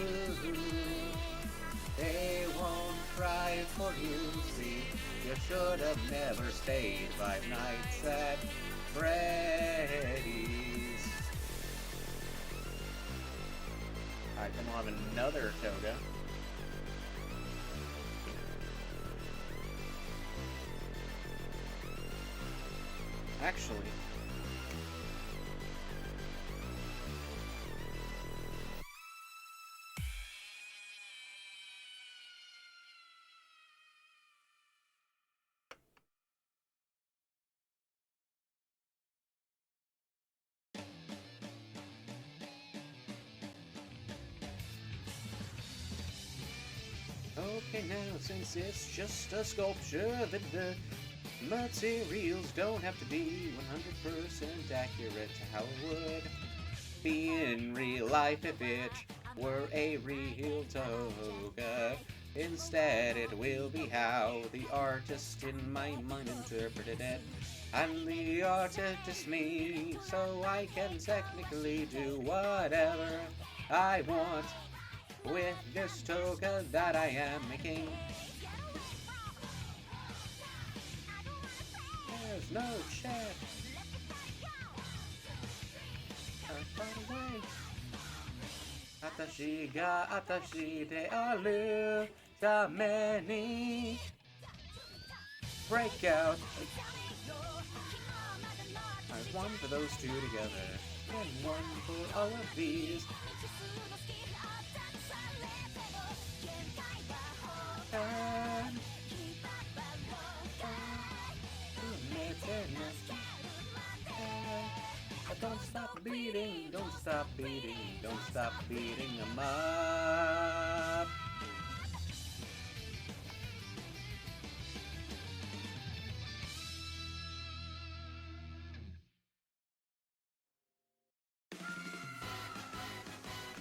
They won't cry for you, see. You should have never stayed 5 nights at Freddy's. Alright, then we'll have another toga. Actually, okay, now since it's just a sculpture, the materials don't have to be 100% accurate to how it would be in real life if it were a real toga. Instead, it will be how the artist in my mind interpreted it. I'm the artist, it's me, so I can technically do whatever I want with this toga that I am making. There's no check. By the way, Atashi ga atashi de aru tameni. Breakout. I've one for those two together, and one for all of these. Don't stop beating, don't stop beating, don't stop beating them up.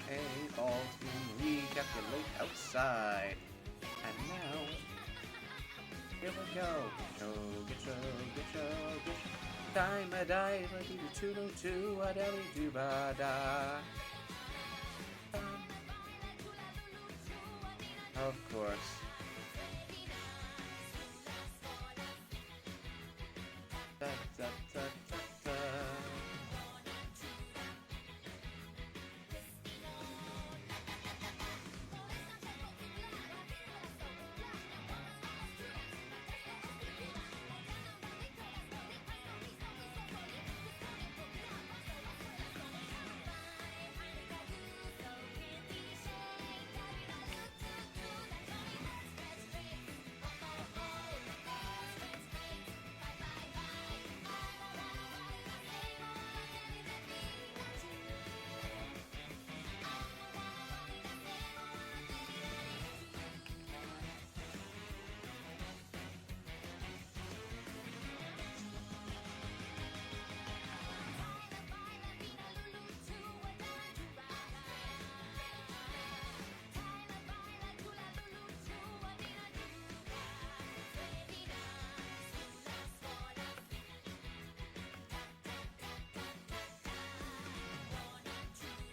A ball to recalculate outside. And now Here we go. Get yo. Time I die, like you do two, I do ba da. Of course. Da, da, da, da, da.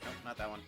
Nope, not that one.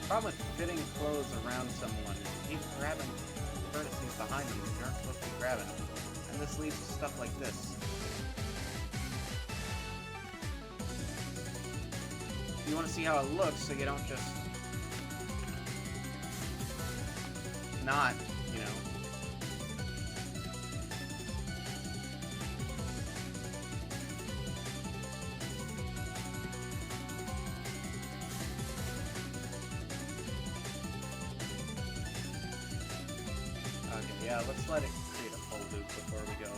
Problem with fitting clothes around someone is you keep grabbing vertices behind you that you aren't supposed to be grabbing. And this leads to stuff like this. You want to see how it looks so you don't just not, you know. Okay, yeah, let's let it create a full loop before we go.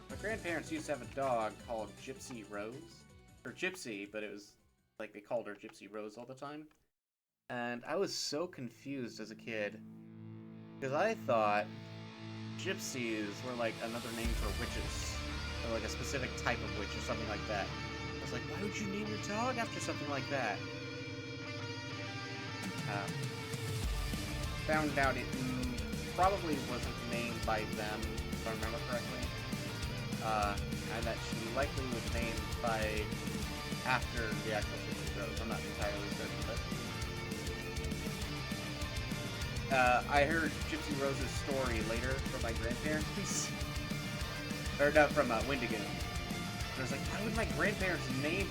My grandparents used to have a dog called Gypsy Rose. Or Gypsy, but it was like they called her Gypsy Rose all the time. And I was so confused as a kid. Because I thought gypsies were like another name for witches. Or like a specific type of witch or something like that. I was like, why would you name your dog after something like that? Found out it probably wasn't named by them, if I remember correctly. And that she likely was named by after the actual Gypsy Rose. I'm not entirely certain, but I heard Gypsy Rose's story later from my grandparents. Or no, from Wendigo. And I was like, why would my grandparents name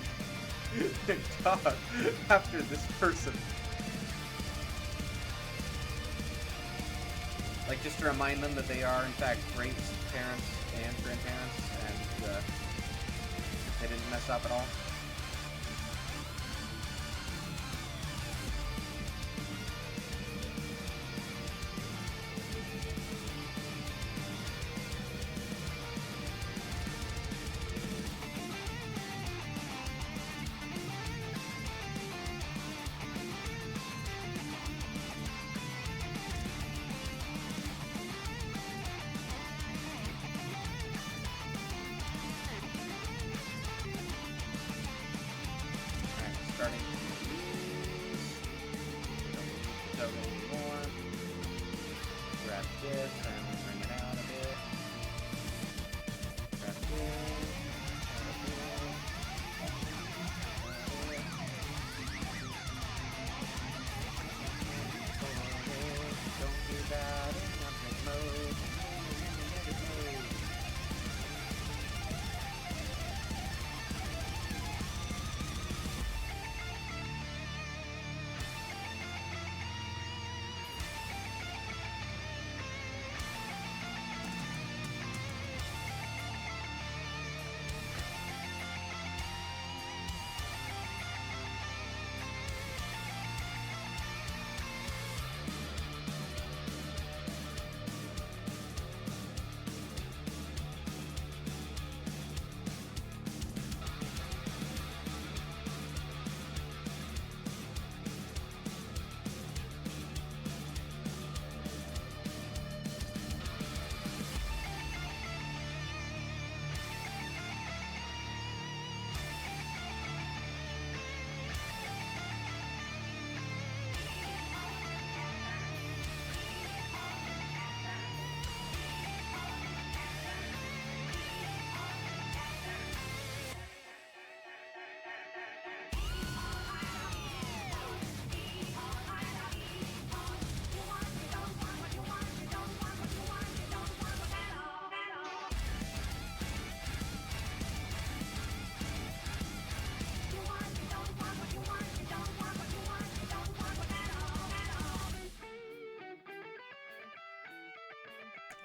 their dog after this person? Like, just to remind them that they are, in fact, great parents and grandparents, and they didn't mess up at all. this and bring it out a bit. Grab this. Don't do that in object mode. Edit mode.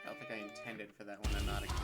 I don't think I intended for that one to not exist.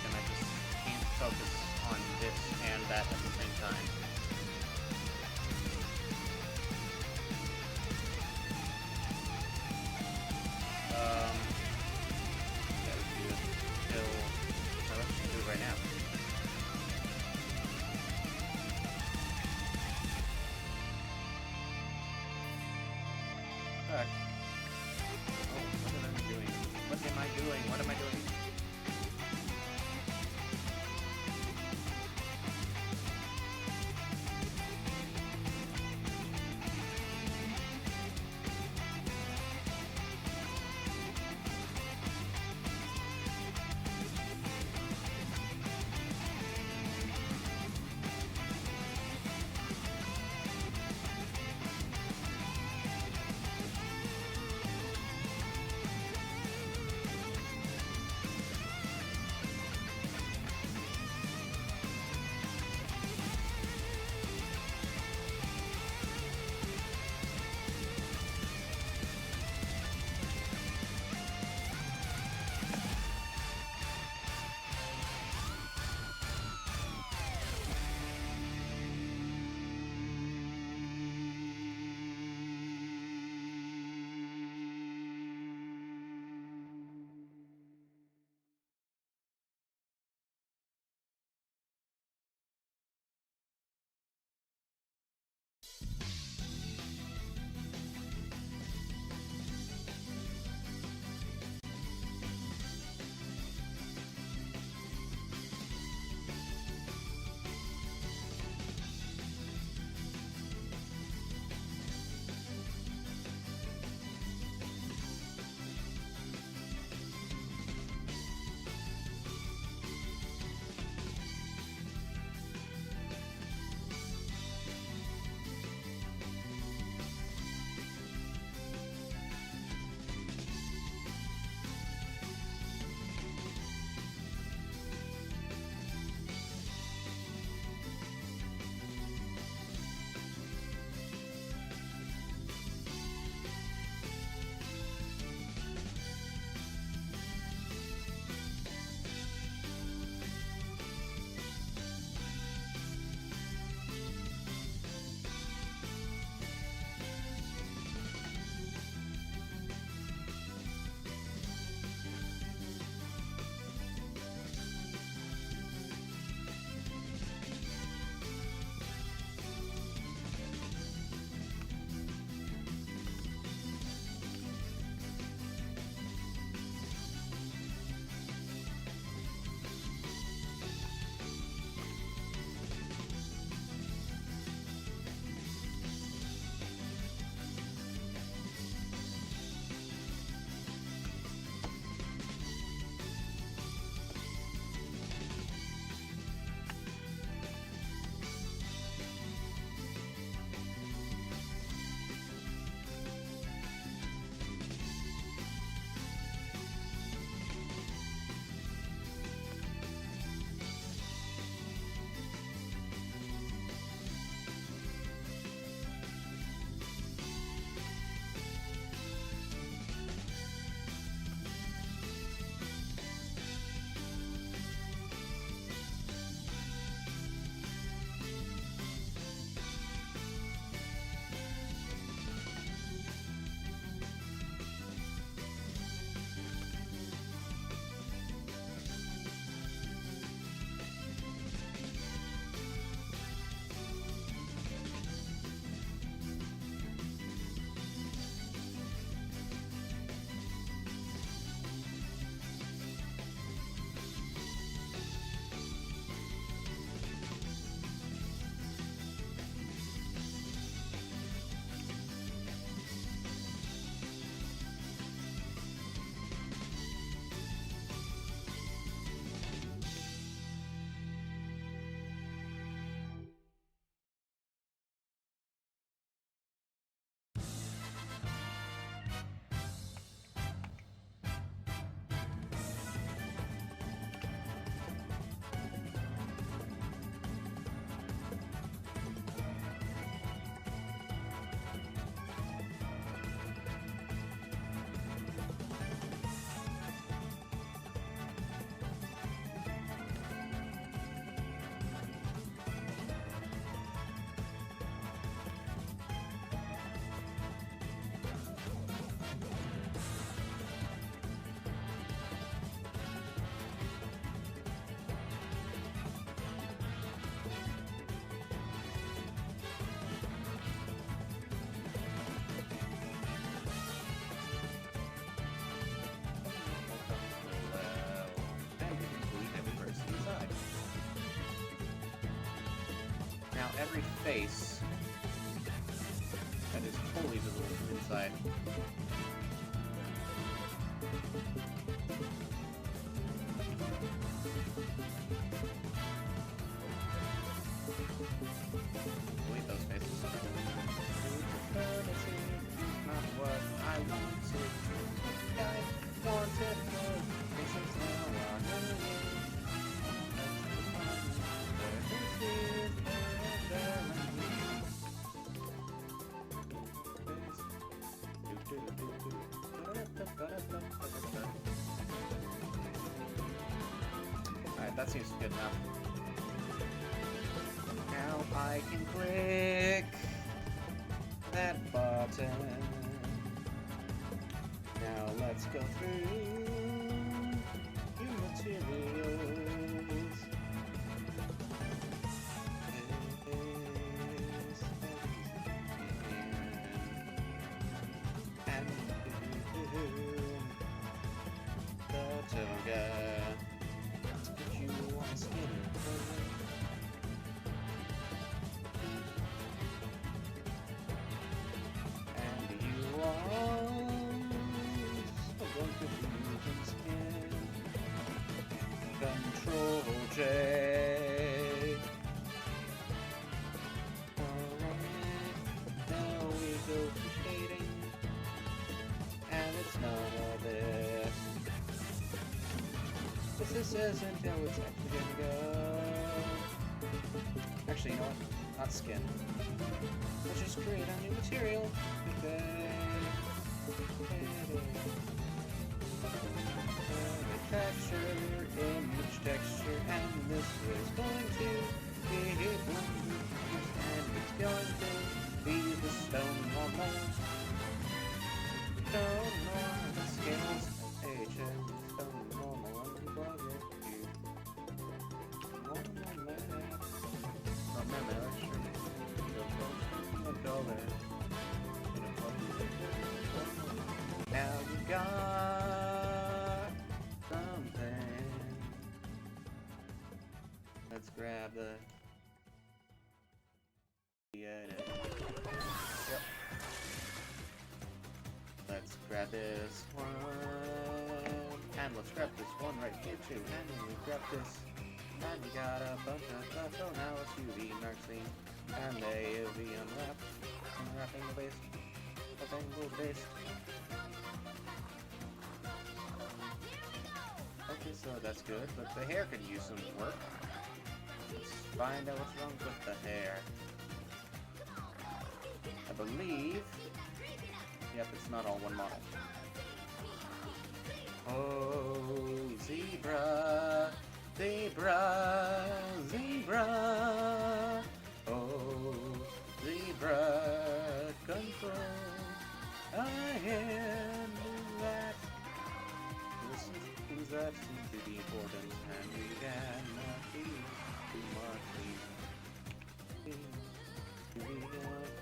and I just can't focus on this and that at the same time. Yeah, we can do this till... No, let's just do it right now. Fuck. Oh, what am I doing? What am I doing? What am I doing? every face that is totally visible from inside. Delete those faces. Not what I wanted. I wanted more faces now are millions. Alright, that seems good enough. Now I can click that button. Now let's go through new materials. And the toga. Put you on skin. And you are going to fusion skin. Control J. Alright, now we go to shading. And it's none of this. This isn't how it's actually gonna go. Actually, you know what? Not skin. Let's just create a new material. Texture, image texture, and this is going to be and it's going to be the stone normal. Stone normal scales, HM, stone normal, unplug it, normal man, go there. Now we got something. Let's grab the edit. Yep. Let's grab this one. And let's grab this one right here too. And then we grab this. And we got a bunch of stuff. So now let's UV marking. And the UV unwrap. Unwrapping the base. Angle base. Okay, so that's good, but the hair could use some work. Let's find out what's wrong with the hair. I believe... Yep, it's not all one model. Oh, zebra, zebra, zebra. Oh, zebra, control. I am that. Listen to things that seem to be important, and we cannot be too much.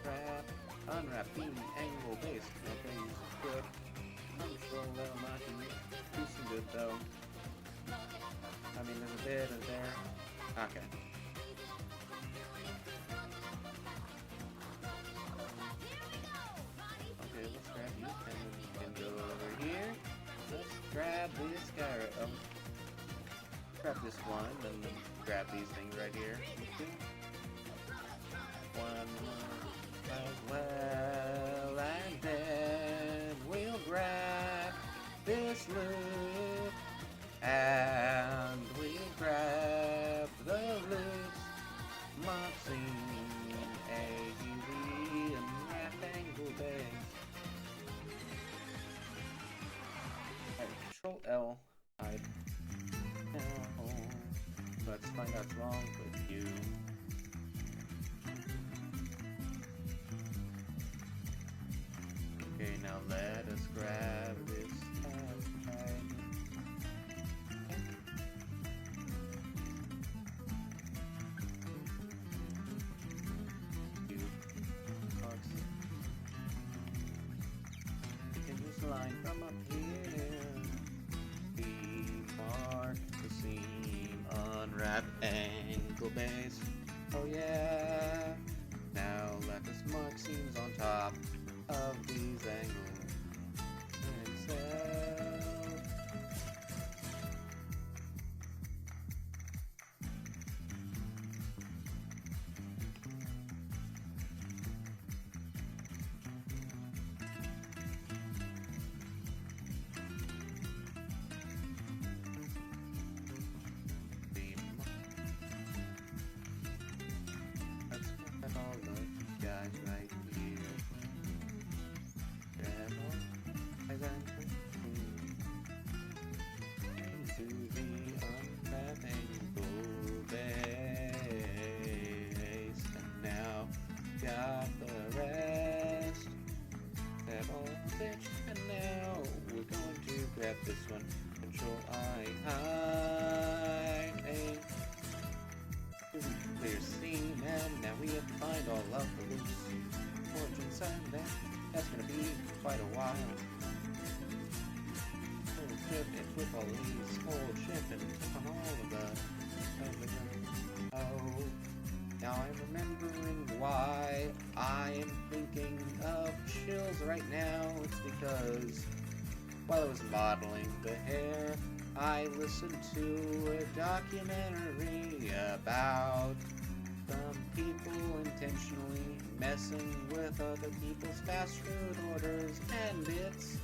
Crap. Unwrap beam angle base. Okay, use good. Control level marking. Do some good though. I mean, there's a bit of there. Okay. Okay, let's grab you, and then we can go over here. Let's grab this guy right. Oh, grab this one, and then grab these things right here. One as well, and then we'll grab this loop, and we'll grab the loops, Moxine, AUV, and rectangle base. Alright, Control L, hide. Now, let's find out what's wrong with you. Okay, now let us grab this tag. We can just line from up here. We mark the seam, unwrap angle base. Oh yeah. Now let us mark seams on top of these angles in itself. Let's get all the guys right here. Grab all guys into the unwrapping base. And now got the rest. That all stitched, and now we're going to grab this one. Control I hide a clear seam, and now we have to find all of the loose fortunes, and that's gonna be quite a while. Hold ship and with all these, hold ship and on all of the oh. Now I'm remembering why I am thinking of chills right now. It's because while I was modeling the hair, I listened to a documentary about some people intentionally messing with other people's fast food orders, and it's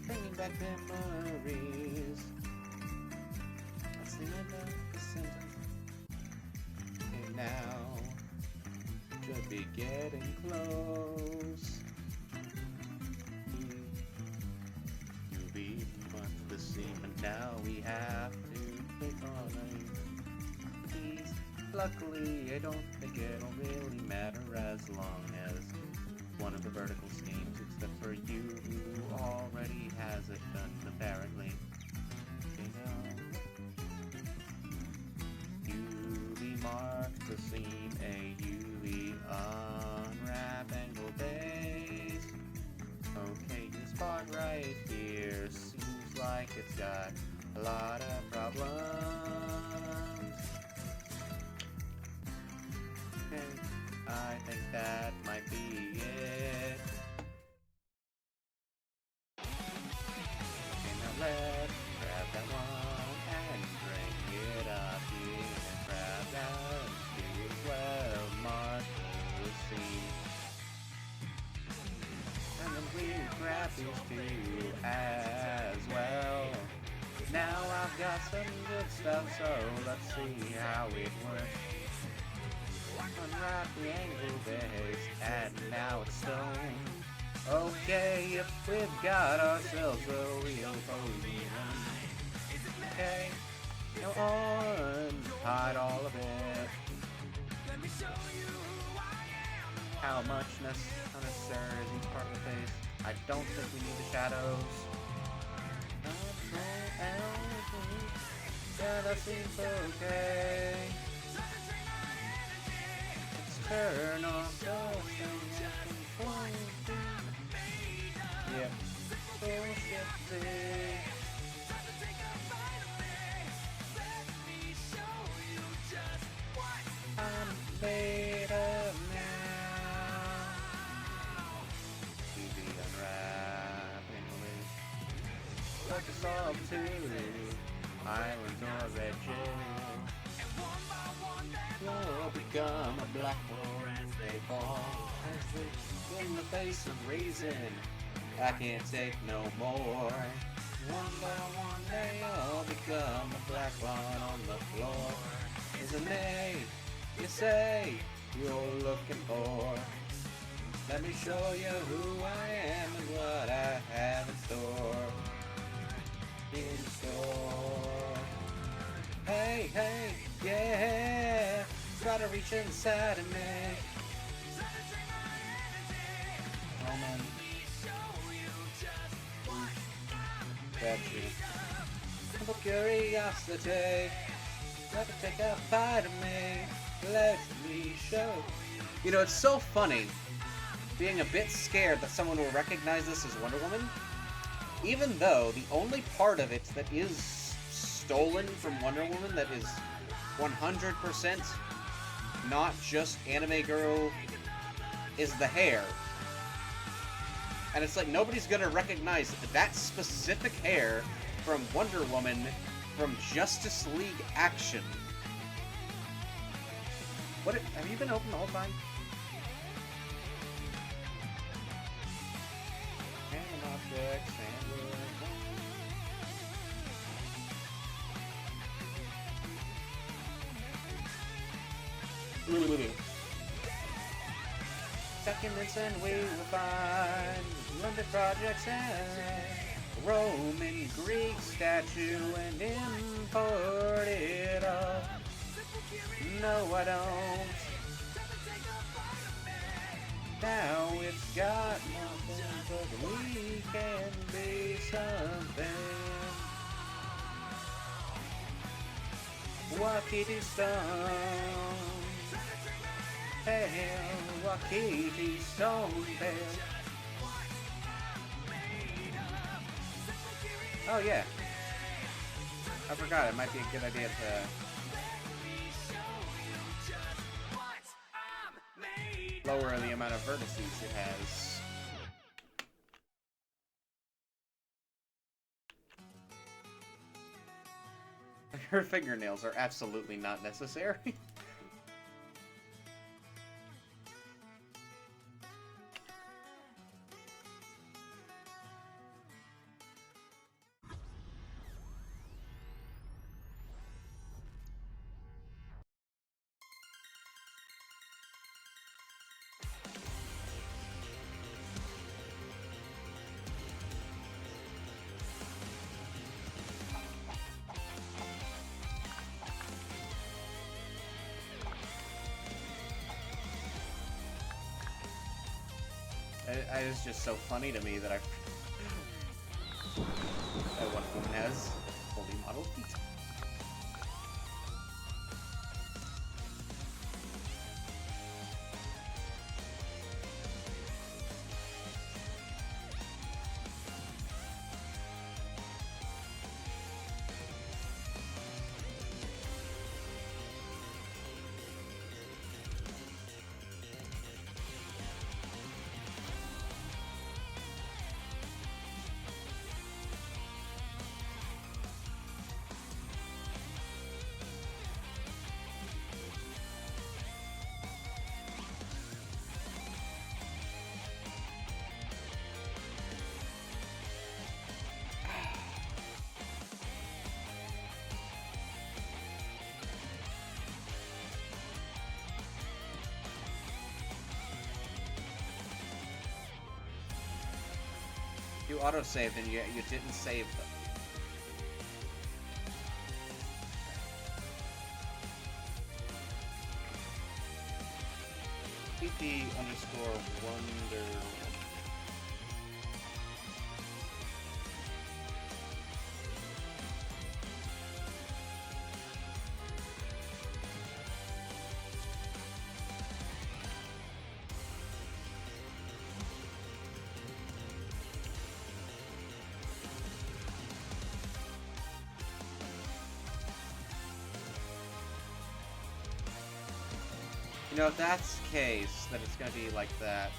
bringing back memories. That's the end of the sentence. Now should be getting close to be much the same, and now we have to take on these. Luckily, I don't think it'll really matter as long as one of the vertical schemes, except for you who already has it done, apparently. You know. Mark the seam, a UV unwrap angle base. Okay, this part right here seems like it's got a lot of problems. Okay, I think that might be it. Okay, now let's grab that one and bring it up here. Down to 12 mark the seam. And then we grab these two as well. Now I've got some good stuff, so let's see how it works. Unwrap the angle base, and now it's stone. Okay, if we've got ourselves a real posy one. Okay. Now unhide all of it. How much unnecessary is each part of the face? I don't think we need the shadows. Yeah, that seems okay. Let's turn off the yeah. Bullshit thing. I'm made of now. TV unwrapping with focus all to islands or red jail. You'll become a black hole as they fall. As they in the face of reason, I can't take no more. One by one they all become a black line on the floor. Isn't it? You say you're looking for. Let me show you who I am and what I have in store. In store. Hey, hey, yeah. Gotta reach inside of me. Oh man. That's you. For curiosity. Let me take a bite of me. Let me show. You know, it's so funny being a bit scared that someone will recognize this as Wonder Woman, even though the only part of it that is stolen from Wonder Woman that is 100% not just anime girl, is the hair. And it's like, nobody's gonna recognize that specific hair from Wonder Woman from Justice League Action. What, have you been open the whole time? Documents and we will find London projects and Roman Greek statue and import it all. No, I don't. Now it's got nothing, but we can be something. Wakiti Stone. Hail, Wakiti Stone Bell. Oh yeah. I forgot, it might be a good idea to lower the amount of vertices it has. Her fingernails are absolutely not necessary. It is just so funny to me that that one woman has fully modeled feet. You autosaved and you didn't save them. PT_Wonder. You know, if that's the case, then it's gonna be like that.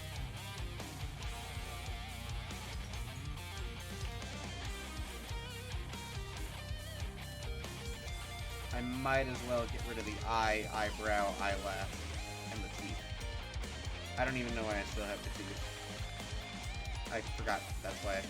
I might as well get rid of the eye, eyebrow, eyelash, and the teeth. I don't even know why I still have the teeth. I forgot, that's why.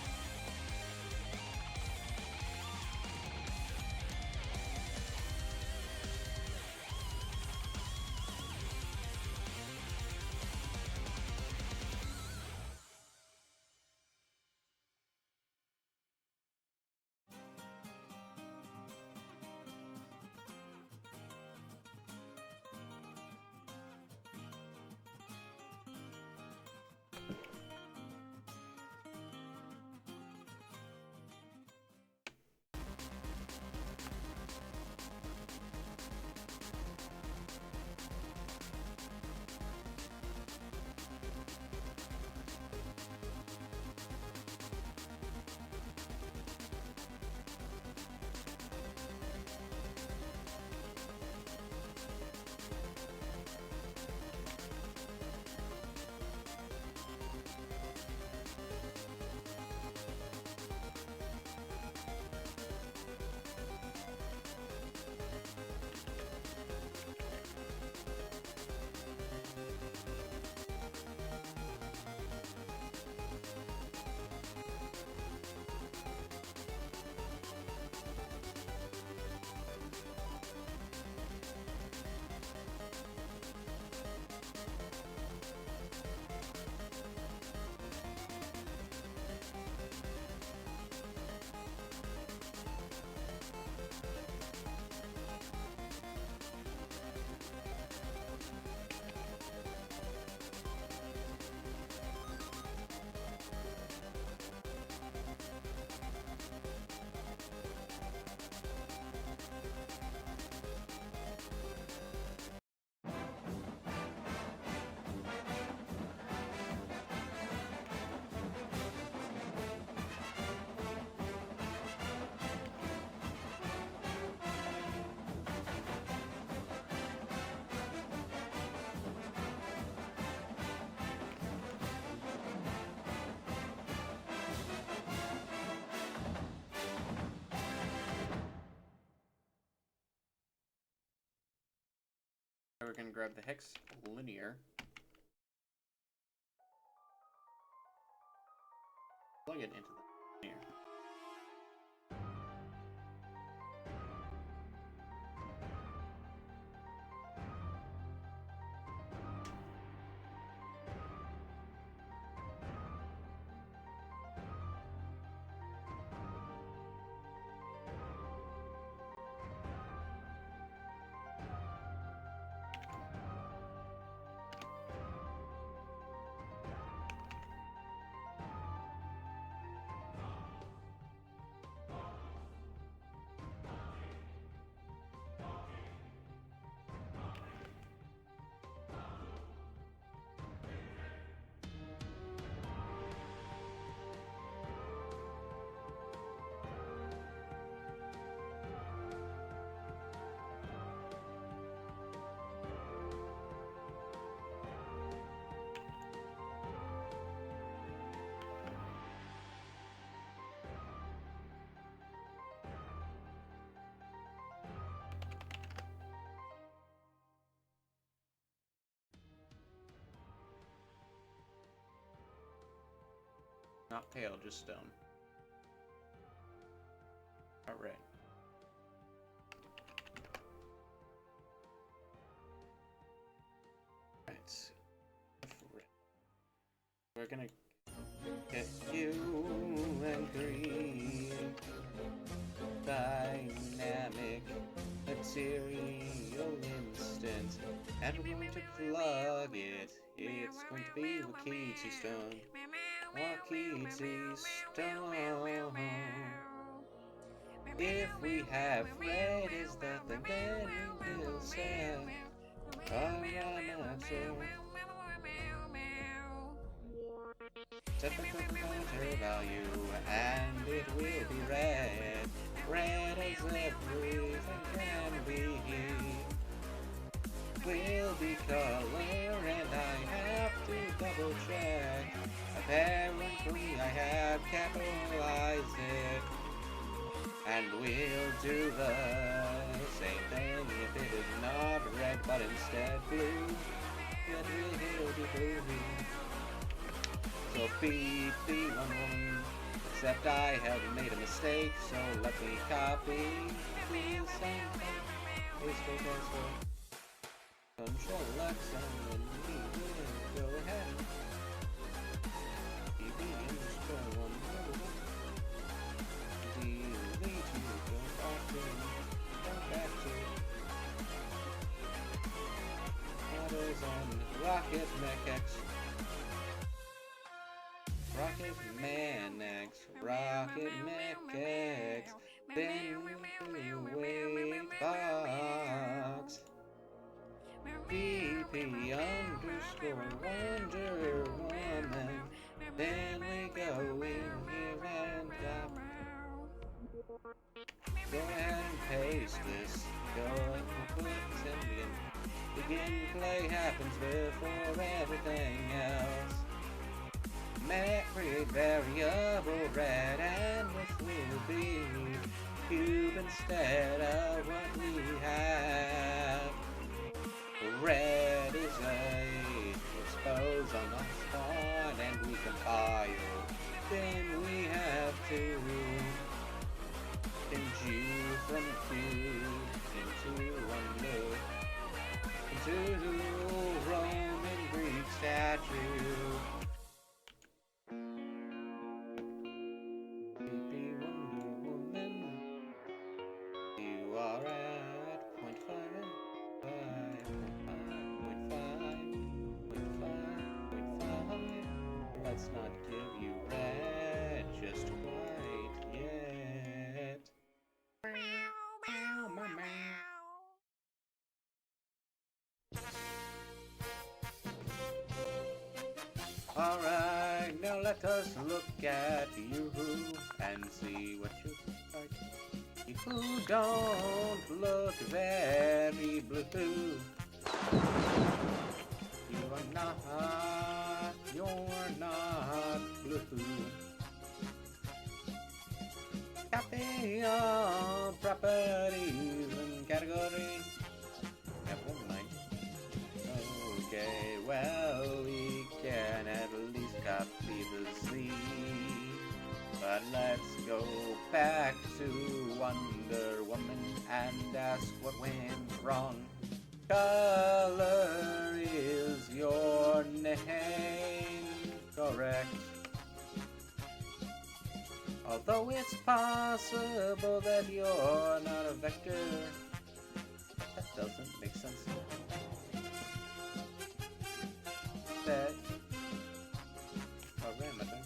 we're gonna grab the hex linear. Plug it into the linear. Not pale, just stone. Alright. Right. We're gonna get you and green. Dynamic material instant. And we're going to plug it. It's going to be Wakiti Stone. Wakiti Stone. If we have red is that then we will sell Paramaxo. Set the counter value and it will be red. Red as everything can be. Will be color and I have to double check. Apparently I have capitalized it. And we'll do the same thing if it is not red but instead blue. It will be blue. So beat the one woman. Except I have made a mistake, so let me copy the same thing. Paste it as well. Control X and we will go ahead. Control one. Delete you, go back to. What is on Rocket Mech X? Rocket Man X, Rocket Mech X, then weight box. BP underscore Wonder Woman. Then we go in here and go ahead and paste this. Go and put it in. Begin play happens before everything else. Create variable red and this will be cube instead of what we have. Red is a expose on the spawn and we compile. Then we have to change from cube into one look into Roman Greek statue. Let's not give you red just quite yet. Meow, meow, meow. Alright, now let us look at you and see what you like. You don't look very blue. You're not blue. Copy your properties and category. Never mind. But let's go back to Wonder Woman and ask what went wrong. Color is your name, correct? Although it's possible that you're not a vector, that doesn't make sense. That parameter.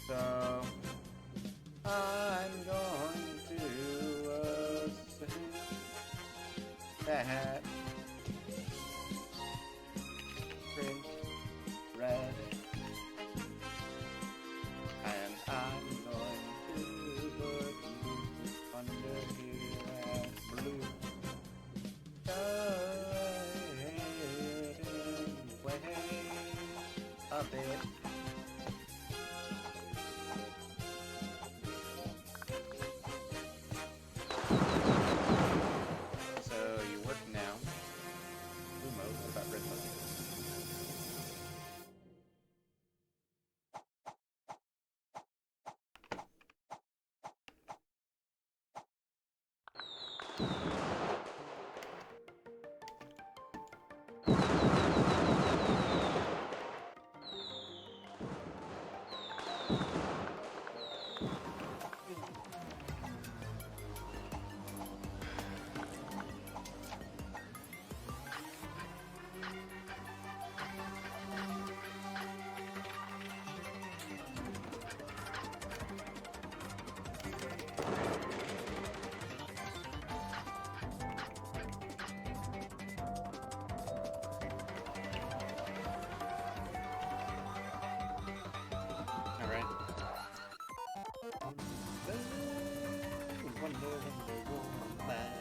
So I'm going to assume that print red, and I'm going to put you under here as blue. Go ahead and wait a bit. So you work now. Blue mode, what about red mode? Alright. Wonder Woman.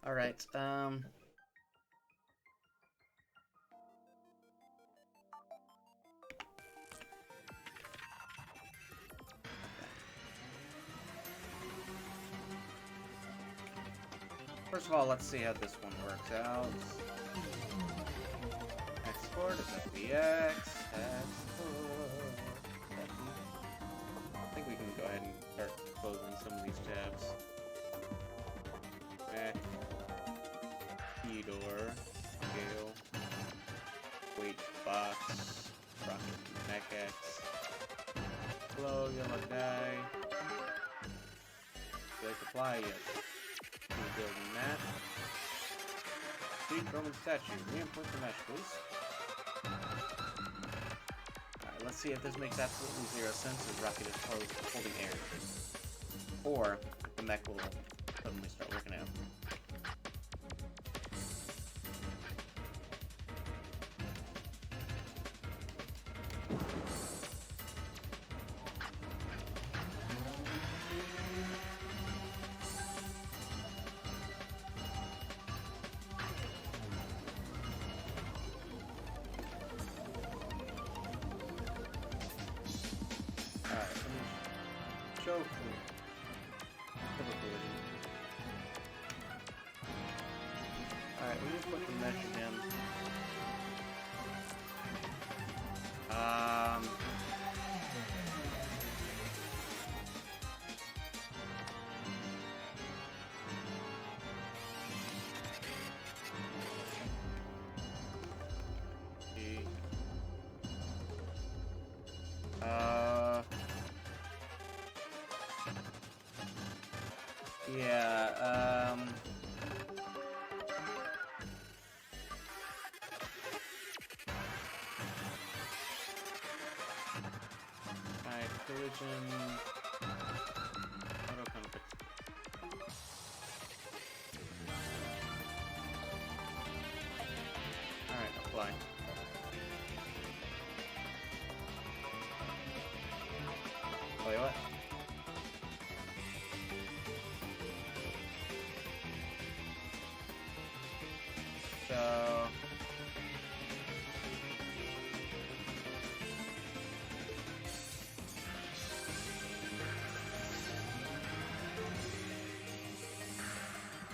Alright, first of all, let's see how this one works out. Export is FBX, export. I think we can go ahead and start closing some of these tabs. Door, scale, weight box. Rocket Mech X. Hello, yellow guy. They supply yet. Keep building that. Sweet Roman statue. Reinforce the mesh, please. Alright, let's see if this makes absolutely zero sense as Rocket is holding air. Or if the mech will suddenly start working out. Show alright, we just put the mesh again. Yeah, alright, collision. Auto conflict. Alright, apply. Wait, what? So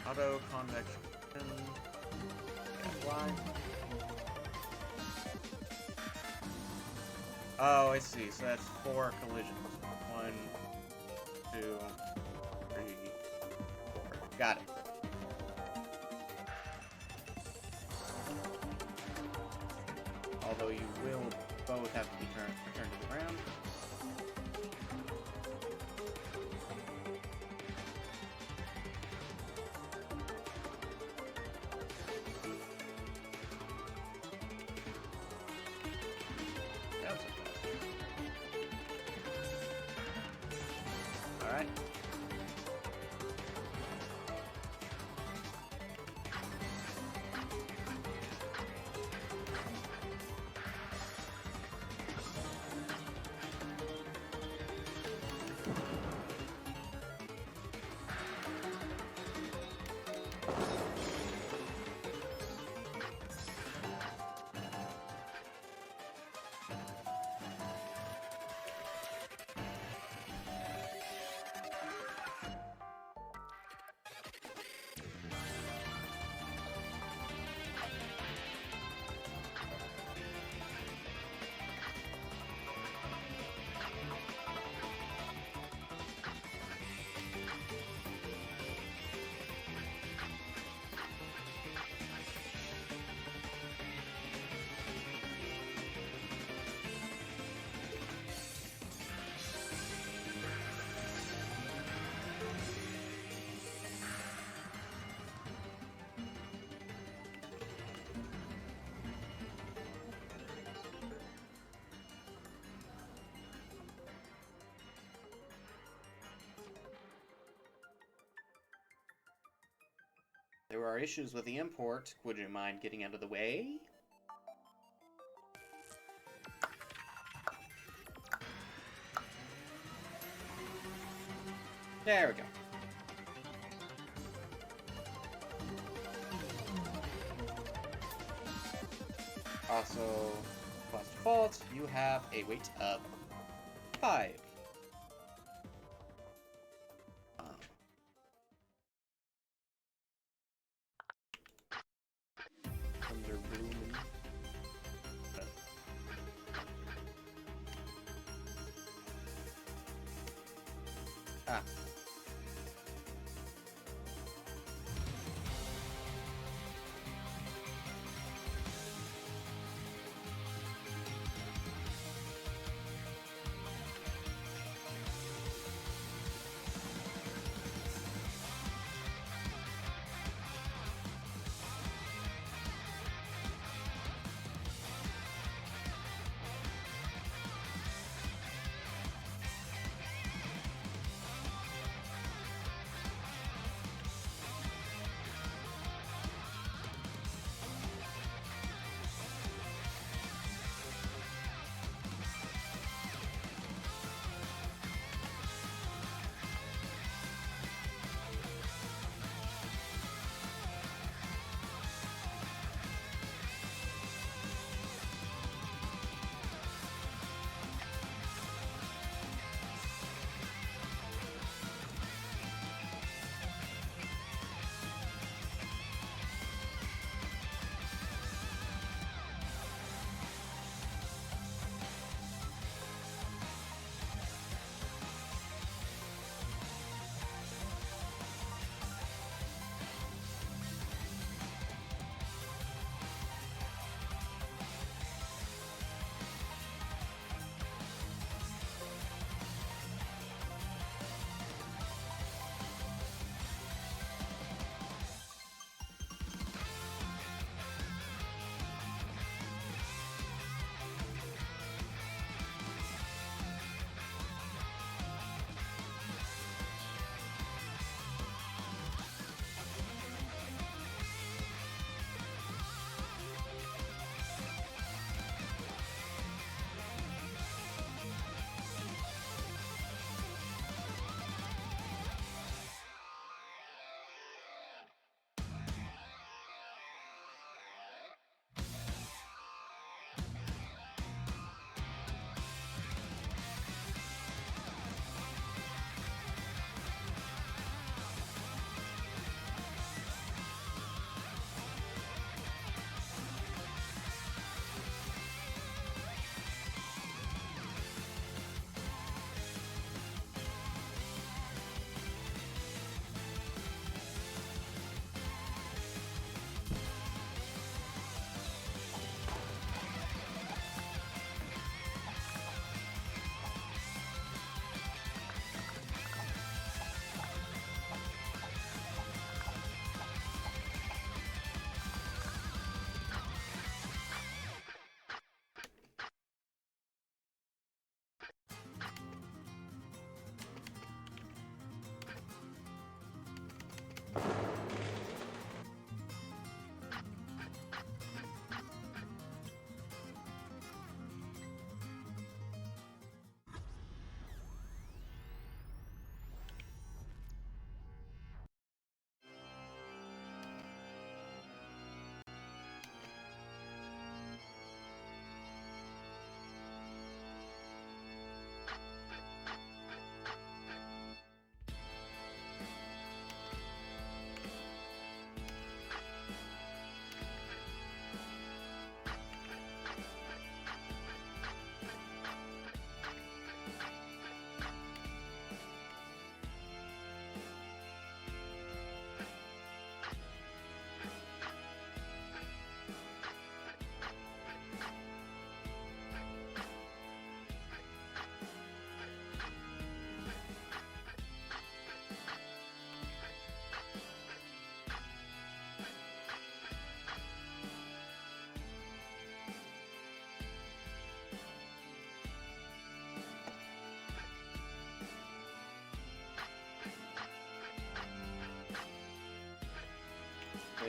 auto convection. Apply. Oh, I see. So that's 4 collisions. 1, 2, 3, 4. Got it. Although you will both have to be returned to the ground. That was a alright. There are issues with the import. Would you mind getting out of the way? There we go. Also, plus default, you have a weight of 5. Thunder Blooming. Ah.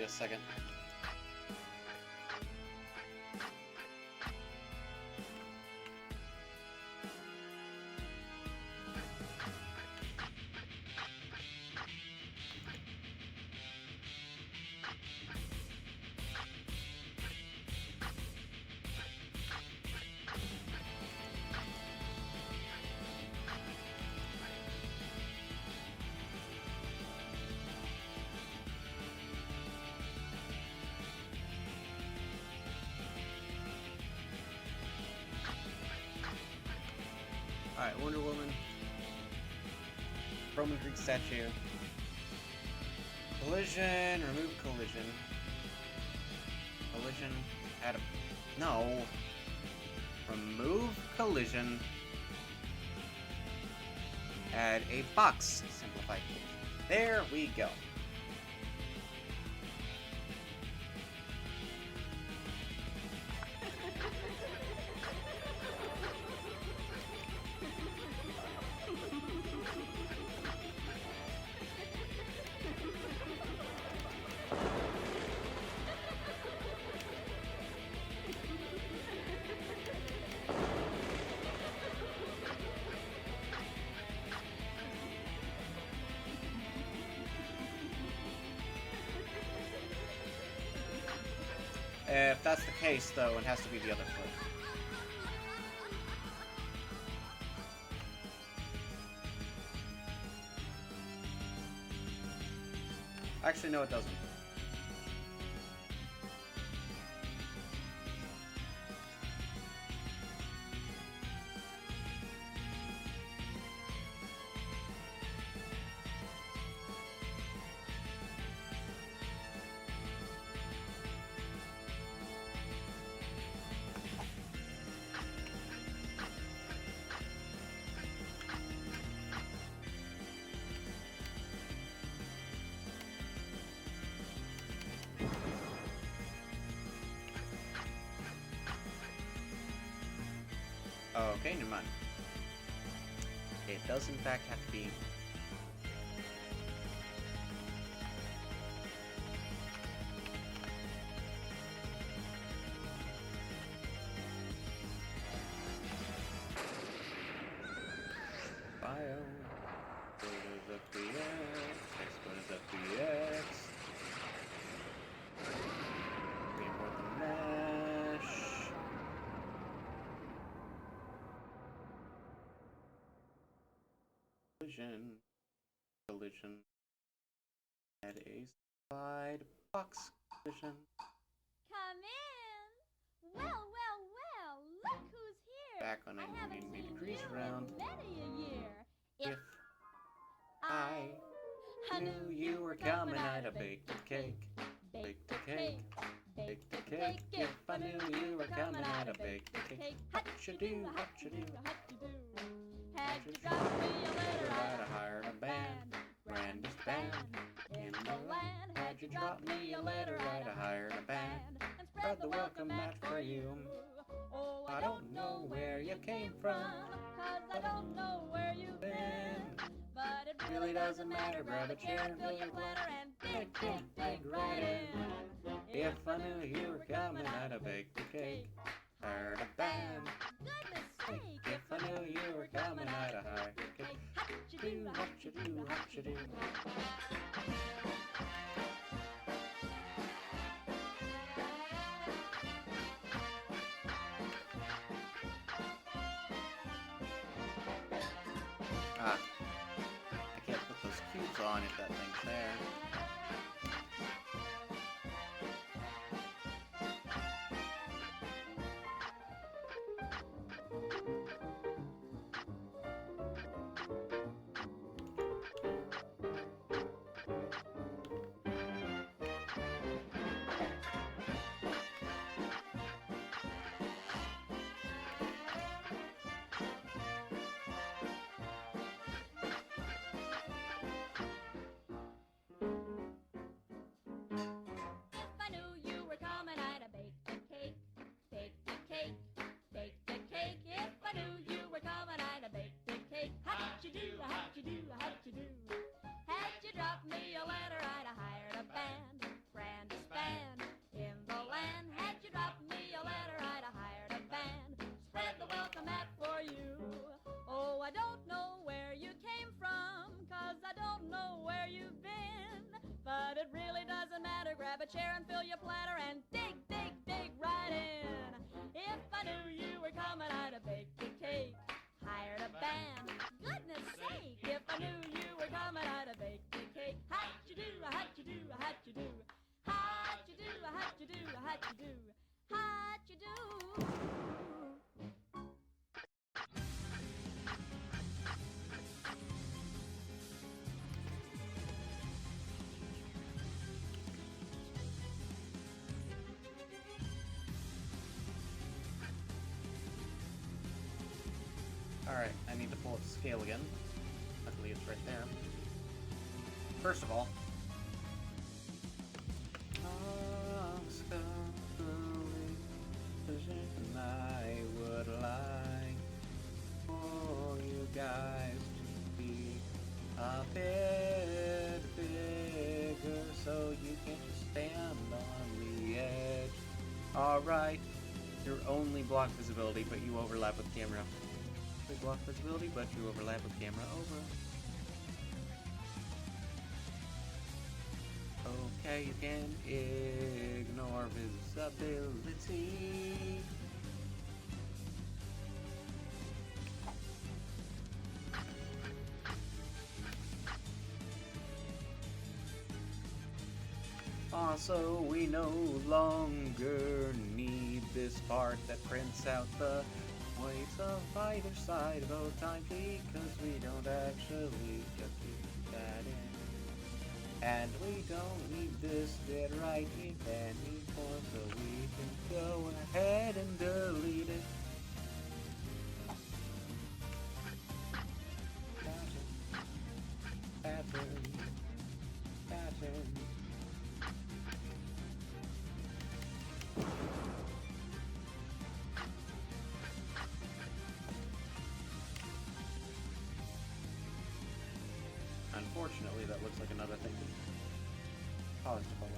a second. Alright, Wonder Woman. Roman Greek statue. Collision, remove collision. Collision, add a... No. Remove collision. Add a box. Simplified collision. There we go. If that's the case, though, it has to be the other foot. Actually, no, it doesn't. Okay, never mind. It does in fact have to be... Bio. What is up the X? What is up the X? Import the mesh. Collision. Add a slide box collision. Come in. Well, look who's here. Back on I a haven't moving seen degrees you round. in many a year. If I knew you were coming, I'd have baked a cake. Baked a cake. Baked a cake. If I knew you were coming, I'd have baked a cake. Hutcha-doo, hutcha-doo. Had you dropped me a letter, I'd have hired a band. Grandest band in the land. Had you dropped me a letter, I'd have hired a band. And spread the welcome mat for you. Oh, I don't know where you came from, 'cause I don't know where you've been. But it really doesn't matter. Grab a chair and fill your bladder and dig right in. If I knew you were coming, I'd have baked a cake. Hired a band. Goodness sake, If I knew you were coming, I'd have hired a cake. Hutcha-doo, hutcha-doo, hutcha-doo. Ah, I can't put those cubes on if that thing's there. grab a chair and fill your platter and dig, dig, dig right in. If I knew you were coming, I'd have baked a cake, hired a band. Goodness sake, if I knew you were coming, I'd have baked a cake. How'd you do, how'd you do, how'd you do? How'd you do, how'd you do, how'd you do? How'd you do? Alright, I need to pull up the scale again. Luckily it's right there. First of all, I would like for you guys to be a bit bigger so you can just stand on the edge. Alright, you're only block visibility, but you overlap with camera. Block visibility, but you overlap with camera. Over. Okay, you can ignore visibility. Also, we no longer need this part that prints out the weights of either side of O time because we don't actually just do that in. And we don't need this bit right here anymore, so we can go ahead and delete it. Pattern. Unfortunately, that looks like another thing to polish the color.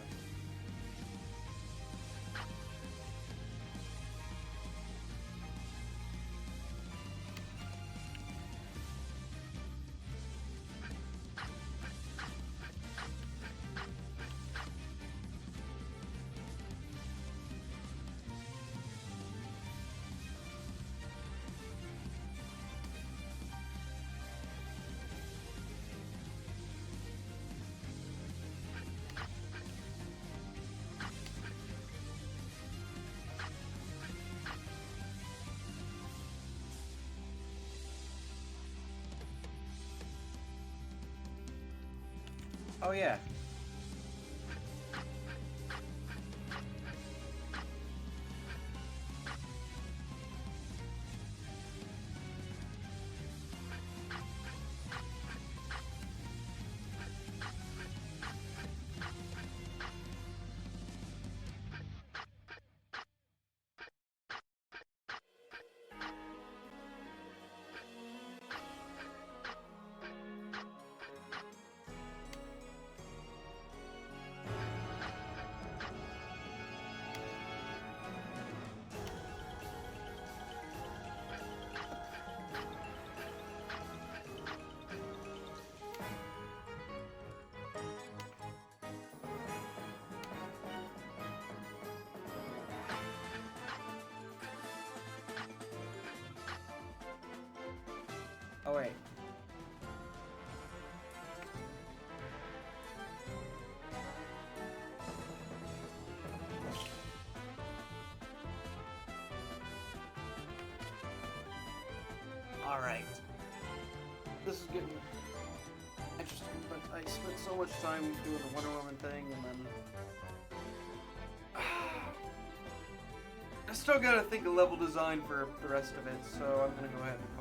Oh yeah. Oh wait. Alright. This is getting interesting, but I spent so much time doing the Wonder Woman thing, and then I still gotta think of level design for the rest of it, so I'm gonna go ahead and